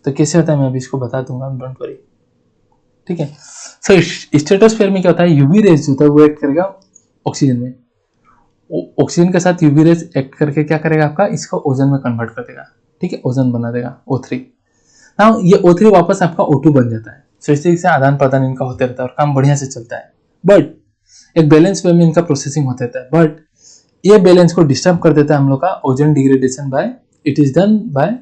तो कैसे होता है मैं अभी इसको बता दूंगा, डोंट वरी, ठीक है। सो स्ट्रेटोस्फीयर में क्या होता है, यूवी रेज जो होता है वो एक्ट करेगा ऑक्सीजन में, ऑक्सीजन के साथ यूवी रेज एक्ट करके क्या करेगा आपका, इसको ओजोन में कन्वर्ट कर देगा, ठीक है, ओजोन बना देगा O3। नाउ ये O3 वापस आपका O2 बन जाता है। सो इस तरीके से आदान प्रदान इनका होते रहता है और काम बढ़िया से चलता है, बट एक बैलेंस वे में इनका प्रोसेसिंग होता रहता है। बट ये बैलेंस को डिस्टर्ब कर देता है हम लोग का ozone degradation by, it is done by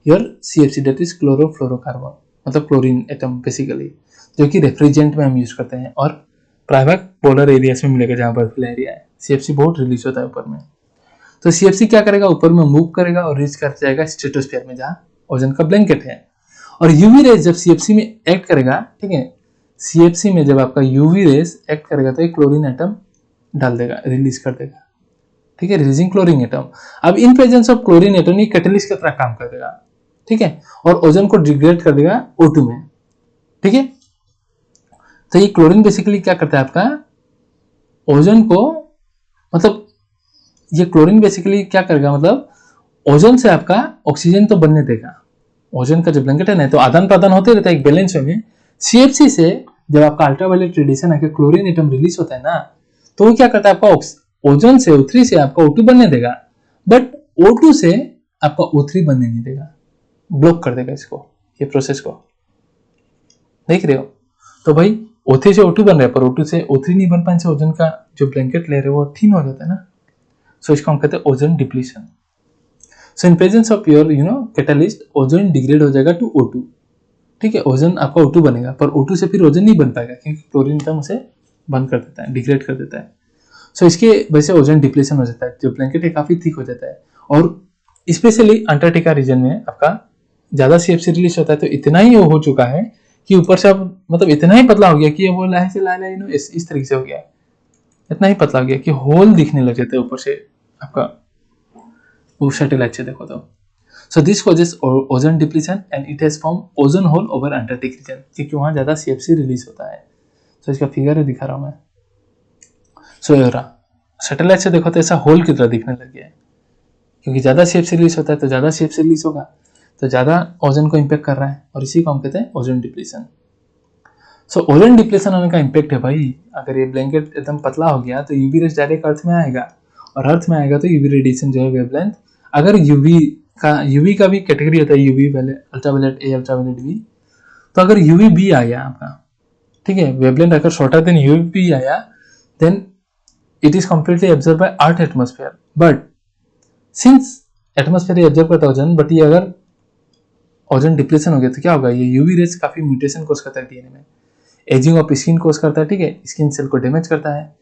your CFC, that is chlorofluorocarbon, मतलब क्लोरीन एटम बेसिकली, जो कि रेफ्रिजरेंट में हम यूज करते हैं और प्राइवेट पोलर एरियाज में मिलेगा जहां बर्फीला एरिया है। CFC बहुत रिलीज होता है ऊपर में। तो CFC क्या करेगा, ऊपर में मूव करेगा और रीच कर जाएगा स्ट्रेटोस्फीयर में जहां ओजोन का ब्लैंकेट है। और यूवी रेज जब CFC में एक्ट करेगा, ठीक है, CFC में जब आपका यूवी रेज एक्ट करेगा तो एक क्लोरीन एटम डाल देगा, रिलीज कर देगा, ठीक है, रिलीजिंग क्लोरीन एटम। अब in presence of chlorine atom ये कैटलिस्ट की तरह काम कर देगा, ठीक है, और ओजोन को डिग्रेड कर देगा O2 में, ठीक है। तो ये क्लोरीन बेसिकली क्या करता है आपका, ओजोन को, मतलब ये क्लोरीन बेसिकली क्या करेगा, मतलब ओजोन से आपका ऑक्सीजन तो बनने देगा, ओजोन का जो ब्लैंकेट है ना, तो आदान प्रदान होते रहता है एक बैलेंस में। CFC से जब आपका अल्ट्रावायलेट रेडिएशन आके क्लोरीन एटम रिलीज होता है ना, तो वो क्या करता है आपका ओजोन से O3 से आपका O2 बनने देगा, बट O2 से आपका O3 बनने नहीं देगा, ब्लॉक कर देगा इसको, ये प्रोसेस को, देख रहे हो। तो भाई O3 से O2 बन रहा है पर O2 से O3 नहीं बन पाने से ओजोन का जो ब्लैंकेट लेयर है वो थिन हो जाता है ना। सो इसको हम कहते हैं ozone depletion. So in presence of your catalyst ozone degrade हो जाएगा टू O2, ठीक है, ओजोन आपका O2 बनेगा पर O2 से फिर ओजोन नहीं बन पाएगा क्योंकि क्लोरीन एटम उसे बंद कर देता है, डिग्रेड कर देता है। सो इसके वजह से ओजोन डिप्लीशन हो जाता है, जो ब्लैंकेट है काफी थिक हो जाता है। और स्पेशली अंटार्कटिका रीजन में आपका ज्यादा CFC रिलीज होता है, तो इतना ही हो चुका है कि ऊपर से अब मतलब इतना ही पतला हो गया कि वो लाहे से लाए इस तरीके से हो गया, इतना ही पतला हो गया कि होल दिखने लग जाते हैं ऊपर से आपका वो सैटेलाइट से देखो तो। So this causes ozone depletion and it has form ozone hole over Antarctic region, क्योंकि वहां ज्यादा CFC रिलीज होता है। सो इसका फिगर दिखा रहा हूं मैं। सो ये रहा, सैटेलाइट से देखो तो ऐसा होल की तरह दिखने लग गया है, क्योंकि ज्यादा CFC रिलीज होता है तो ज्यादा CFC रिलीज होगा। तो ज़्यादा ओजोन को इम्पेक्ट कर रहा है, और इसी को हम कहते हैं ओजोन डिप्लीशन। सो ओजोन डिप्लीशन होने का इम्पेक्ट है भाई, अगर ये ब्लैंकेट एकदम पतला हो गया तो यूवी रेस डायरेक्ट अर्थ में आएगा, और अर्थ में आएगा तो यूवी रेडिएशन जो है वेवलेंथ, अगर यूवी का भी कैटेगरी होता है, UV ultraviolet A ultraviolet B, तो अगर यूवी बी आ गया आपका, ठीक है, वेवलेंथ अगर शॉर्टर देन यूवी बी आया, then it is completely absorb by earth atmosphere. But since atmosphere absorb करता है ओजोन, बट ये अगर ओजोन डिप्लीशन हो गया तो क्या होगा, ये यूवी रेस काफी म्यूटेशन कोज करता है डीएनए में, एजिंग ऑफ स्किन कोज करता है, ठीक है, स्किन सेल को डैमेज करता है,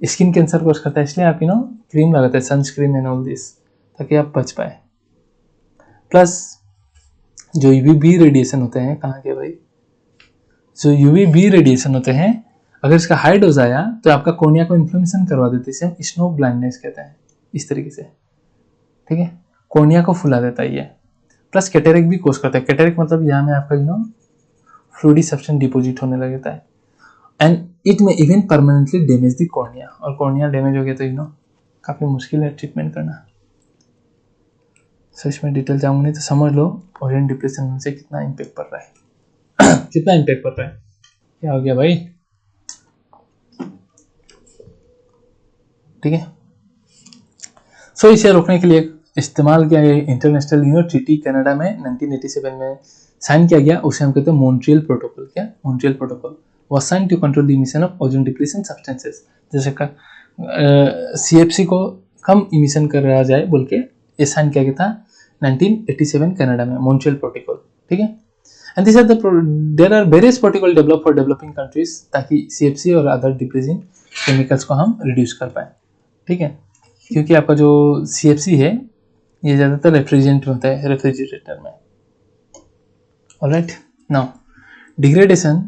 स्किन कैंसर कोज करता है, इसलिए आप क्रीम लगाते हैं, सनस्क्रीन एंड ऑल दिस, ताकि आप बच पाए। प्लस जो यूवी रेडिएशन होते हैं, कहाँ के भाई, जो यूवी रेडिएशन होते हैं, अगर इसका हाई डोज आया तो आपका कॉर्निया को इन्फ्लेमेशन करवा देते हैं, इसे स्नो ब्लाइंडनेस कहते हैं, इस तरीके से, ठीक है, कॉर्निया को फुला देता है ये। प्लस कैटेरेक्ट भी कोज करता है, कैटेरेक्ट मतलब यहाँ में आपका फ्लूइडी सब्सटेंस डिपोजिट होने लगता है, एंड इट में even permanently damage the cornea, और कॉर्निया डैमेज हो गया तो काफी मुश्किल है ट्रीटमेंट करना। सो इसमें डिटेल जाऊंगा नहीं, तो समझ लो ओजोन डिप्लीशन से कितना इम्पैक्ट पड़ रहा है कितना इम्पैक्ट पड़ रहा है। क्या हो गया भाई, ठीक है। सो इसे रोकने के लिए इस्तेमाल किया गया इंटरनेशनल ट्रीटी कनाडा में 1987 में साइन किया गया, उसे हम कहते हैं मॉन्ट्रियल प्रोटोकॉल। क्या Montreal protocol was sign to control the emission of ozone depletion substances, जैसे का सीएफसी को कम इमिशन करा जाए बोल के ये साइन किया गया था 1987 कनाडा में, मॉन्ट्रियल प्रोटोकॉल, ठीक है। And this are there are various protocol develop for developing countries, ताकि सीएफसी और अदर डिप्लीजिंग केमिकल्स को हम रिड्यूस कर पाए, ठीक है, क्योंकि आपका जो सीएफसी है ये ज़्यादातर रेफ्रिजरेंट होता है, रेफ्रिजरेटर में। Alright, now degradation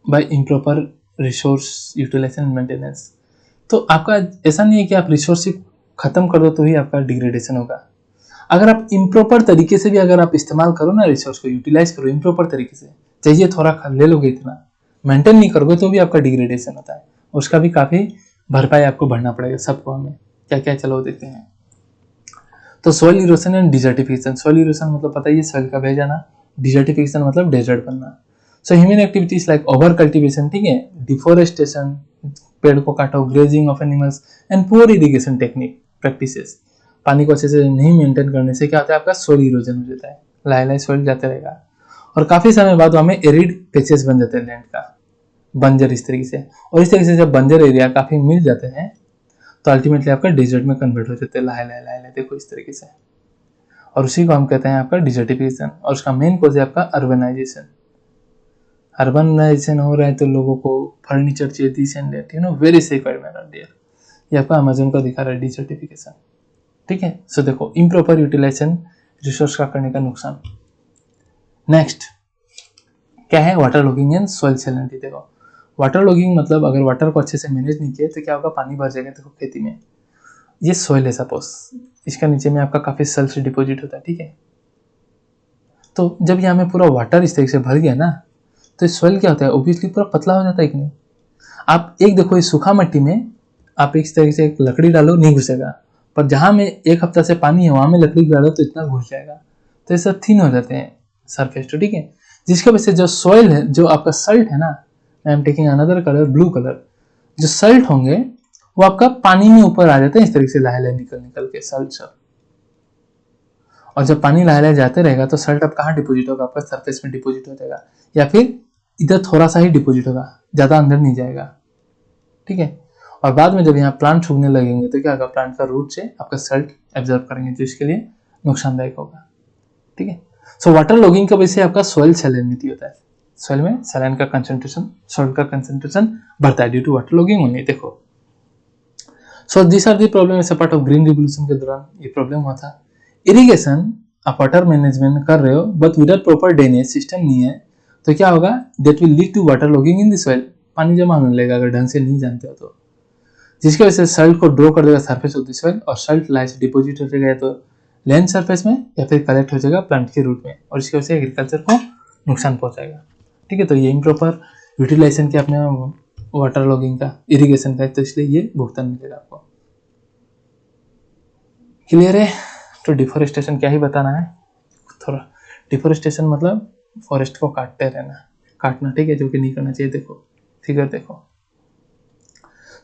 by improper resource utilisation and maintenance. तो आपका ऐसा नहीं है कि आप रिसोर्स खत्म कर दो तो ही आपका डिग्रेडेशन होगा, अगर आप इम्प्रॉपर तरीके से भी अगर आप इस्तेमाल करो ना, रिसोर्स को यूटिलाइज करो इम्प्रॉपर तरीके से, चाहिए थोड़ा ले लोगे, इतना मेंटेन नहीं करोगे तो भी आपका डिग्रेडेशन होता है, उसका भी काफ़ी भरपाई आपको भरना पड़ेगा सबको। हमें क्या क्या, चलो देखते हैं। तो soil erosion and desertification, soil erosion मतलब पता ही है, सॉइल का बह जाना, डिजर्टिफिकेशन मतलब डेजर्ट बनना। So human activities like over cultivation, ठीक है, डिफोरेस्टेशन, पेड़ को काटो, grazing of animals and poor irrigation technique practices, पानी को अच्छे से नहीं मेंटेन करने से क्या होता है, आपका सॉइल इरोजन हो जाता है, लाए सॉइल जाते रहेगा, और काफी समय बाद हमें एरिड पैचेस बन जाते हैं लैंड का, बंजर इस तरीके से, और इस तरीके से जब बंजर एरिया काफी मिल जाते हैं तो अल्टीमेटली आपका डेजर्ट में कन्वर्ट हो जाते हैं, लाए देखो इस तरीके से, और उसी को हम कहते हैं आपका डिजर्टिफिकेशन, और उसका मेन कॉज है आपका अर्बनाइजेशन। अर्बनाइजेशन हो रहा है तो लोगों को फर्नीचर चाहिए, this and that, very sacred manner there, ये आपका अमेज़न का दिखा रहा है डिजर्टिफिकेशन, ठीक है। सो देखो इम्प्रॉपर यूटिलाइजेशन, रिसोर्स का करने का नुकसान। नेक्स्ट क्या है, water logging and soil salinity. देखो वाटर लॉगिंग मतलब अगर वाटर को अच्छे से मैनेज नहीं किया तो क्या होगा, पानी भर जाएगा। देखो खेती में ये सॉइल है सपोज, इसका नीचे में आपका काफी सेल्स डिपॉजिट होता है, ठीक है, तो जब यहाँ में पूरा वाटर इस तरीके से भर गया ना, तो सॉइल क्या होता है, ऑब्वियसली पूरा पतला हो जाता है कि नहीं। आप एक देखो इस सूखा मिट्टी में आप इस तरीके से एक लकड़ी डालो नहीं घुसेगा, पर जहां में एक हफ्ता से पानी है वहां में लकड़ी डालो तो इतना घुस जाएगा, तो ये सब थिन हो जाते हैं सरफेस, तो ठीक है, जिसके वजह से जो सॉइल है, जो आपका सल्ट है ना, I am taking another colour blue colour, जो सल्ट होंगे वो आपका पानी में ऊपर आ जाते हैं इस तरीके से लाहे निकल के सल्ट सब, और जब पानी लाहे जाते रहेगा तो सल्ट अब कहाँ डिपोजिट होगा, आपका सरफेस में डिपोजिट हो जाएगा, या फिर इधर थोड़ा सा ही डिपोजिट होगा, ज्यादा अंदर नहीं जाएगा, ठीक है। और बाद में जब यहाँ प्लांट सूखने लगेंगे तो क्या होगा, प्लांट का रूट से आपका सल्ट एब्जॉर्ब करेंगे, जो इसके लिए नुकसानदायक होगा, ठीक है। सो वाटर लॉगिंग की वजह से आपका सॉइल सैलिनिटी होता है, सॉइल में सैलाइन का कंसंट्रेशन, सॉल्ट का कंसंट्रेशन बढ़ता है ड्यू टू वाटर लॉगिंग होने। देखो so this are the problem as a part of green revolution के दौरान ये प्रॉब्लम हुआ था। इरिगेशन आप वाटर मैनेजमेंट कर रहे हो but without proper drainage system नहीं है तो क्या होगा, that will lead to water logging in the soil, पानी जमा होने लगेगा अगर ढंग से नहीं जानते हो तो, जिसकी वजह से सल्ट को ड्रॉ कर देगा सरफेस ऑफ द सॉइल, और सल्ट लाइस डिपोजिट हो जाएगा तो लैंड सरफेस में या फिर कलेक्ट हो जाएगा प्लांट के रूट में, और इसकी वजह से एग्रीकल्चर को नुकसान पहुंचाएगा, ठीक है। तो ये इम्प्रॉपर यूटिलाइजेशन के अपने वाटर लॉगिंग का, इरिगेशन का, तो इसलिए ये भुगतान मिलेगा आपको। क्लियर है? तो डिफोरेस्टेशन क्या ही बताना है, थोड़ा डिफोरेस्टेशन मतलब फॉरेस्ट को काटते रहना, काटना, ठीक है, जो कि नहीं करना चाहिए। देखो फिगर देखो।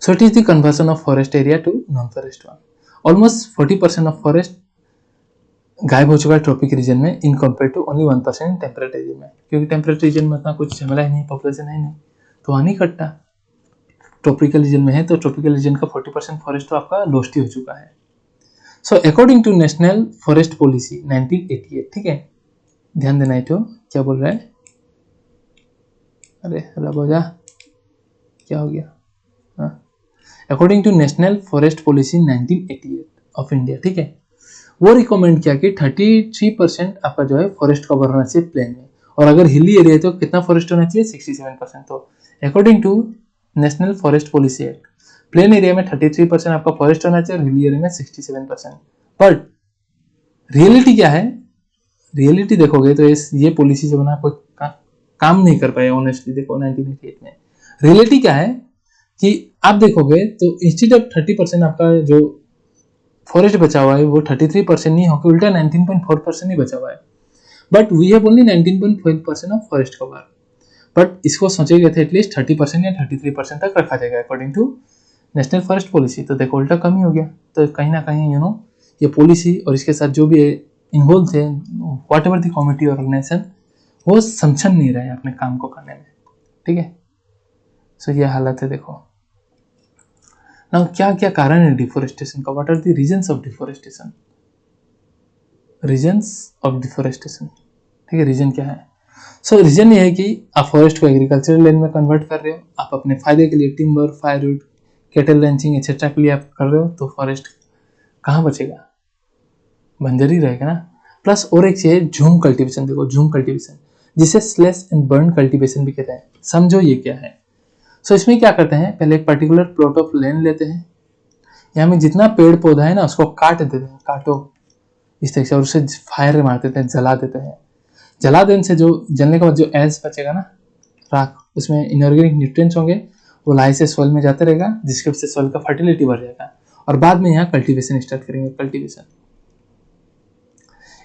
So it is the conversion of forest area to non forest one. Almost 40% of forest गायब हो चुका है ट्रॉपिक रीजन में in compare to only 1% temperate region में, क्योंकि टेम्परेट रीजन में उतना कुछ झमेला ही नहीं, पॉपुलेशन है नहीं, तो वहाँ नहीं कटता। ट्रॉपिकल रीजन में है तो ट्रॉपिकल रीजन का 40% फॉरेस्ट तो आपका लॉस्ट ही हो चुका है। So according to national forest policy 1988, ठीक है, ध्यान देना है। तो क्या बोल रहा है, अरे रब हो जा, क्या हो गया, हाँ, according to national forest policy 1988 of India, ठीक है, वो रिकमेंड किया कि 33% आपका जो है फॉरेस्ट कवर होना चाहिए प्लेन में, और अगर हिली एरिया है तो कितना फॉरेस्ट होना चाहिए, 67%। तो according to national forest policy act plain area में 33% आपका फॉरेस्ट होना चाहिए और हिली एरिया में 67%। बट रियलिटी क्या है, रियलिटी देखोगे तो ये पॉलिसी जो बना कोई काम नहीं कर पाया ऑनेस्टली। देखो 1988 में रियलिटी क्या है कि आप देखोगे तो इंस्टेड ऑफ 30% आपका जो फॉरेस्ट बचा हुआ है वो 33% नहीं होकर उल्टा 19.4% ही बचा हुआ है। But we have only 19.5% of forest cover. But इसको सोचे गए थे एटलीस्ट 30% या 33% तक रखा जाएगा according to national forest policy. तो देखो उल्टा कम ही हो गया। तो कहीं ना कहीं ये पॉलिसी और इसके साथ जो भी इन्वॉल्व थे, whatever the committee organization, वो समझन नहीं रहे अपने काम को करने में, ठीक है। सो ये हालत है। देखो ना क्या क्या कारण है डिफोरेस्टेशन का, what are the reasons of deforestation, reasons of deforestation, ठीक है। रीजन क्या है, सो रीजन ये है कि आप फॉरेस्ट को एग्रीकल्चरल लैंड में कन्वर्ट कर रहे हो, आप अपने फायदे के लिए timber, firewood, cattle ranching etcetera के लिए आप कर रहे हो, तो फॉरेस्ट कहाँ बचेगा, बंजर ही रहेगा ना। प्लस और एक चीज झूम कल्टीवेशन, देखो झूम कल्टीवेशन जिसे स्लैश एंड बर्न कल्टीवेशन भी कहते हैं। समझो ये क्या है। सो इसमें क्या करते हैं, पहले एक पर्टिकुलर प्लॉट ऑफ लैंड लेते हैं, यहाँ में जितना पेड़ पौधा है ना उसको काट देते हैं, काटो इस तरह से, और उसे फायर मार देते हैं, जला देते हैं। जला देने से जो जलने के बाद जो एज बचेगा ना, राख, उसमें इनऑर्गेनिक न्यूट्रिएंट्स होंगे, वो लाई से सॉइल में जाते रहेगा, जिसके वजह से सॉइल का फर्टिलिटी बढ़ जाएगा। और बाद में यहाँ कल्टीवेशन स्टार्ट करेंगे। कल्टीवेशन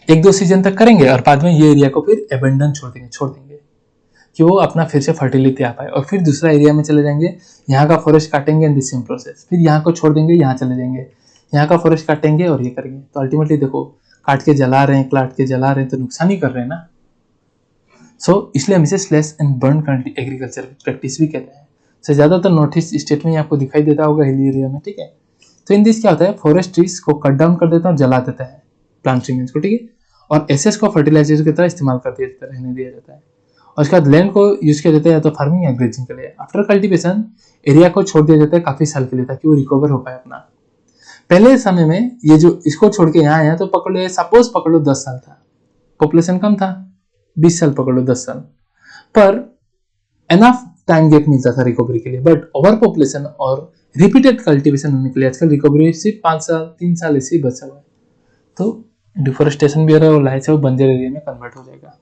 1-2 सीजन तक करेंगे और बाद में ये एरिया को फिर एबेंडन छोड़ देंगे कि वो अपना फिर से फर्टिलिटी आ पाए, और फिर दूसरा एरिया में चले जाएंगे, यहाँ का फॉरेस्ट काटेंगे इन द सेम प्रोसेस, फिर यहाँ को छोड़ देंगे, यहाँ चले जाएंगे, यहाँ का फॉरेस्ट काटेंगे और ये करेंगे। तो अल्टीमेटली देखो काट के जला रहे हैं, काट के जला रहे हैं, तो नुकसान ही कर रहे हैं ना। सो इसलिए हम इसे slash and burn agriculture practice भी कहते हैं। सो ज्यादातर नॉर्थ ईस्ट स्टेट में आपको दिखाई देता होगा, हिली एरिया में, ठीक है। तो इन दिस क्या होता है, फॉरेस्ट ट्रीज को कट डाउन कर देता है और जला देता है प्लांट रिमेन्स को, ठीक है, और एसेस को फर्टिलाइजर की तरह इस्तेमाल कर दिया जाता है, रहने दिया जाता है। और उसके बाद लैंड को यूज किया जाता है या तो फार्मिंग या ग्रेजिंग के लिए। आफ्टर कल्टीवेशन एरिया को छोड़ दिया जाता है काफी साल के लिए, ताकि वो रिकवर हो पाए अपना। पहले समय में ये जो इसको छोड़ के यहाँ आया, तो पकड़ लो, सपोज पकड़ लो 10 साल था, पॉपुलेशन कम था, 20 साल पकड़ लो, 10 साल, पर एनफ टाइम गैप मिलता था रिकवरी के लिए। बट ओवर पॉपुलेशन और रिपीटेड कल्टीवेशन होने के लिए आजकल रिकवरी सिर्फ 5 साल 3 साल ऐसे ही बचा हुआ है। तो डिफोरेस्टेशन भी हो रहा है और लाइफ से वो बंजर एरिया में कन्वर्ट हो जाएगा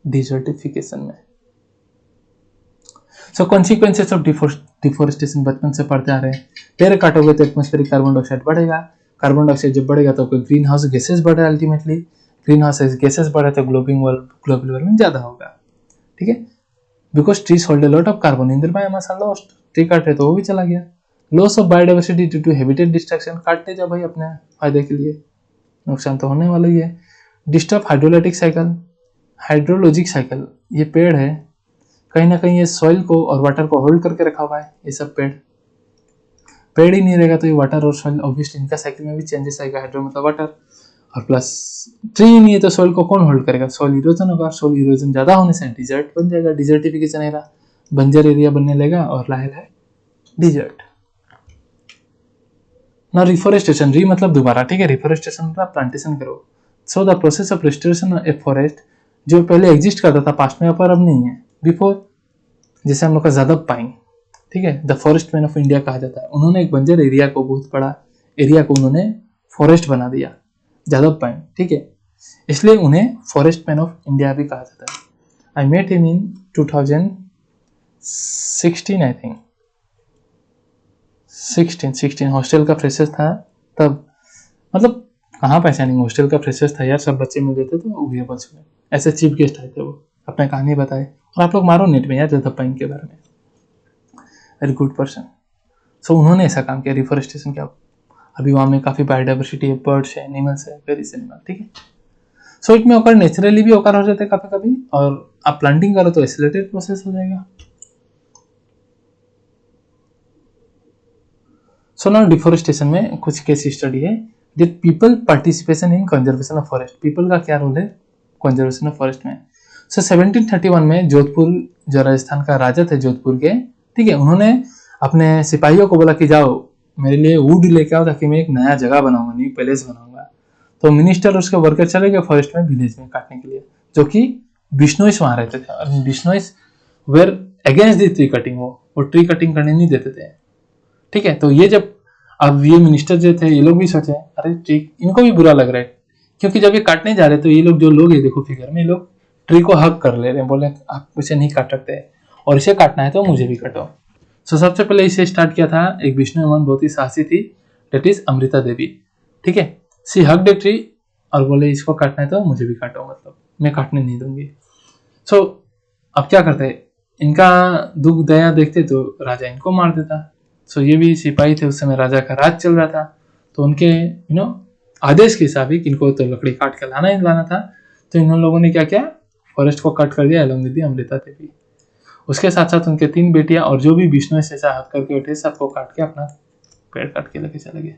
डिजर्टिफिकेशन में। सो कॉन्सिक्वेंसेस ऑफ डिफोरेस्टेशन बचपन से पढ़ते आ रहे हैं। पेड़ काटोगे तो एटमॉस्फेरिक कार्बन डाइऑक्साइड बढ़ेगा, कार्बन डाइऑक्साइड जब बढ़ेगा तो ग्रीन हाउस गैसेस बढ़े, अल्टीमेटली ग्रीन हाउस गैसेस बढ़े तो ग्लोबल वार्मिंग ज्यादा होगा, ठीक है। Because trees hold a lot of carbon in their biomass are lost, tree काट रहे तो वो भी चला गया। Loss of biodiversity due to habitat destruction, काटते जाओ भाई अपने फायदे के लिए, नुकसान तो होने वाला ही है। डिस्टर्ब हाइड्रोलैटिक साइकिल, हाइड्रोलॉजिक साइकिल, ये पेड़ है कहीं ना कहीं ये सॉइल को और वाटर को होल्ड करके रखा हुआ है। ये सब पेड़ ही नहीं रहेगा तो ये वाटर और सॉइल ऑब्वियसली इनका साइकिल में भी चेंजेस आएगा। हाइड्रो मतलब वाटर, और प्लस ट्री नहीं है तो सॉइल को कौन होल्ड करेगा, सॉइल इरोजन होगा। सॉइल इरोजन ज्यादा होने से डिजर्ट बन जाएगा, डिजर्टिफिकेशन एरिया, बंजर एरिया बनने लगेगा और लाहे डिजर्ट ना। रिफोरेस्टेशन, री मतलब दोबारा, ठीक है, रिफोरेस्टेशन मतलब प्लांटेशन करो। So the process of restoration a forest जो पहले एग्जिस्ट करता था पास्ट में पर अब नहीं है। बिफोर जैसे हम लोग का जादव पाइन, ठीक है, the forest man of India कहा जाता है। उन्होंने एक बंजर एरिया को, बहुत बड़ा एरिया को उन्होंने फॉरेस्ट बना दिया, जादव पाइन, ठीक है, इसलिए उन्हें फॉरेस्ट मैन ऑफ इंडिया भी कहा जाता है। I met him in 2016 I think, 16 hostel का फ्रेशर था तब, मतलब हाँ पहचानेंगे, हॉस्टल का फ्रेशर्स था यार, सब बच्चे मिले थे तो वही बच गए, ऐसे चीफ गेस्ट आए थे, वो अपने कहानी बताए। और आप लोग मारो नेट में यार जथप्पा इनके बारे में, वेरी गुड पर्सन। सो उन्होंने ऐसा काम किया, रिफोरेस्टेशन किया। अभी वहाँ में काफ़ी बायोडाइवर्सिटी है, बर्ड्स है, एनिमल्स है, वेरियस एनिमल, ठीक है। सो इट में ओकर नेचुरली भी ओकर हो जाते हैं कभी कभी, और आप प्लांटिंग करो तो एक्सीलरेटेड प्रोसेस हो जाएगा। सो नाउ डिफोरेस्टेशन में कुछ केस स्टडी है, that people participation in conservation of forest. People का क्या रोल है कंजर्वेशन ऑफ फॉरेस्ट में? सो 1731 में जोधपुर, जो राजस्थान का राजा थे जोधपुर के, ठीक है, उन्होंने अपने सिपाहियों को बोला कि जाओ मेरे लिए वुड लेके आओ ताकि मैं एक नया जगह बनाऊंगा, न्यू पैलेस बनाऊंगा। तो मिनिस्टर उसके वर्कर चले गए फॉरेस्ट में, विलेज में काटने के लिए, जो कि बिश्नोइस वहां रहते थे, और Bishnois were against the tree cutting, वो ट्री कटिंग करने नहीं देते थे, ठीक है। तो ये जब अब ये मिनिस्टर जो थे ये लोग भी सोचे अरे ठीक, इनको भी बुरा लग रहा है, क्योंकि जब ये काटने जा रहे तो ये लोग जो लोग है देखो फिगर में, ये लोग ट्री को हक कर ले रहे हैं, बोले आप इसे नहीं काट सकते और इसे काटना है तो मुझे भी काटो। सो सबसे पहले इसे स्टार्ट किया था एक विष्णु वुमन, बहुत ही साहसी थी, डेट इज अमृता देवी, ठीक है। सी हक द ट्री और बोले इसको काटना है तो मुझे भी काटो, मतलब मैं काटने नहीं दूंगी। सो अब क्या करते, इनका दुख दया देखते तो राजा इनको मार देता। सो ये भी सिपाही थे, उस समय राजा का राज चल रहा था, तो उनके आदेश के हिसाब इनको तो लकड़ी काट के लाना ही लाना था। तो इन लोगों ने क्या किया, फॉरेस्ट को कट कर दिया एलोंग विद अमृता देवी। उसके साथ साथ उनके 3 बेटियां और जो भी विष्णु से ऐसा हाथ करके बैठे सबको काट के अपना पेड़ काट के लेके चले गए।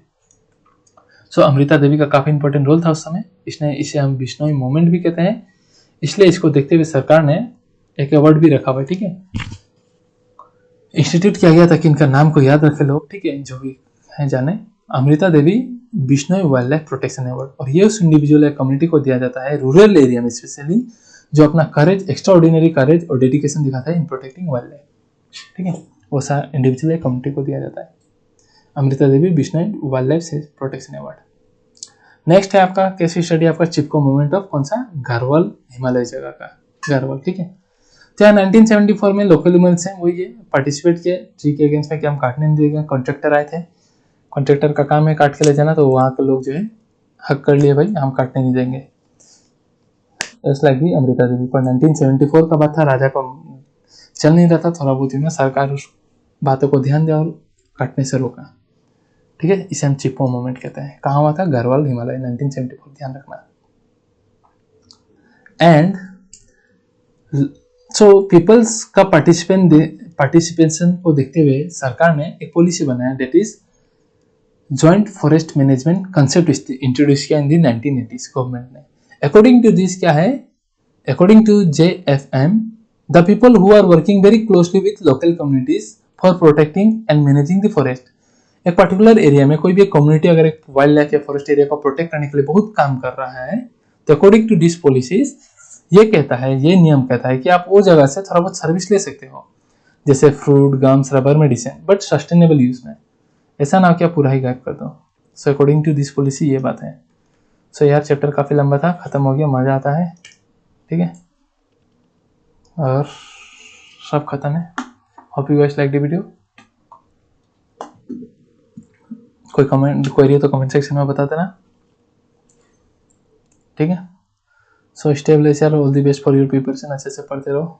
सो अमृता देवी का काफी इंपॉर्टेंट रोल था उस समय, इसने इसे हम विष्णु मोमेंट भी कहते हैं, इसलिए इसको देखते हुए सरकार ने एक अवार्ड भी रखा हुआ है, ठीक है, इंस्टीट्यूट किया गया ताकि इनका नाम को याद रखे लोग, ठीक है, जो भी है जाने। Amrita Devi Bishnoi wild life protection award, और ये उस इंडिविजुअल या कम्युनिटी को दिया जाता है रूरल एरिया में स्पेशली, जो अपना करेज, एक्स्ट्रा ऑर्डिनरी करेज और डेडिकेशन दिखाता है इन प्रोटेक्टिंग वाइल्ड लाइफ, ठीक है, वो सा इंडिविजुअल या कम्युनिटी को दिया जाता है। Amrita Devi Bishnoi wild life protection award. Next है आपका केस स्टडी, आपका चिपको मूवमेंट ऑफ कौन सा, गढ़वाल हिमालय जगह का, गढ़वाल, ठीक है। तो यहाँ 1974 में लोकल ह्यूमन्स हैं वो ये पार्टिसिपेट किए ट्री के अगेंस्ट में कि हम काटने नहीं देंगे। कॉन्ट्रैक्टर आए थे, कॉन्ट्रैक्टर का काम है काट के ले जाना, तो वहाँ के लोग जो है हक कर लिए भाई हम काटने नहीं देंगे। लाइक भी अमृता देवी पर 1974 का बात था, राजा को चल नहीं रहा था थोड़ा बहुत, सरकार उस बातों को ध्यान दिया और काटने से रोका, ठीक है। इसे हम चिपको मूवमेंट कहते हैं। कहाँ हुआ था, गढ़वाल हिमालय, 1974, ध्यान रखना। एंड सो पीपल्स का पार्टिसिपेशन को देखते हुए सरकार ने एक पॉलिसी बनाया, that is joint forest management concept introduce किया इन दी 1980s गवर्नमेंट ने। अकॉर्डिंग टू दिस क्या है, according to JFM, the people who are working very closely with local communities for protecting and managing the forest. एक particular area में कोई भी community अगर एक वाइल्ड लाइफ या फॉरेस्ट एरिया को प्रोटेक्ट करने के लिए बहुत काम कर रहा है, तो अकॉर्डिंग टू दिस पॉलिसीज ये कहता है, ये नियम कहता है कि आप वो जगह से थोड़ा बहुत सर्विस ले सकते हो, जैसे fruit, gums, rubber, medicine, but sustainable use में, ऐसा ना कि आप पूरा ही गायब कर दो। So according to this policy ये बात है। सो यार चैप्टर काफी लंबा था, खत्म हो गया, मजा आता है, ठीक है, और सब खत्म है। Hope you guys like the video. कोई कमेंट क्वेरी हो तो कमेंट सेक्शन में बता देना, ठीक है। सो स्टे ब्लेस्ड यार, all the best for your preparation, अच्छे से पढ़ते रहो।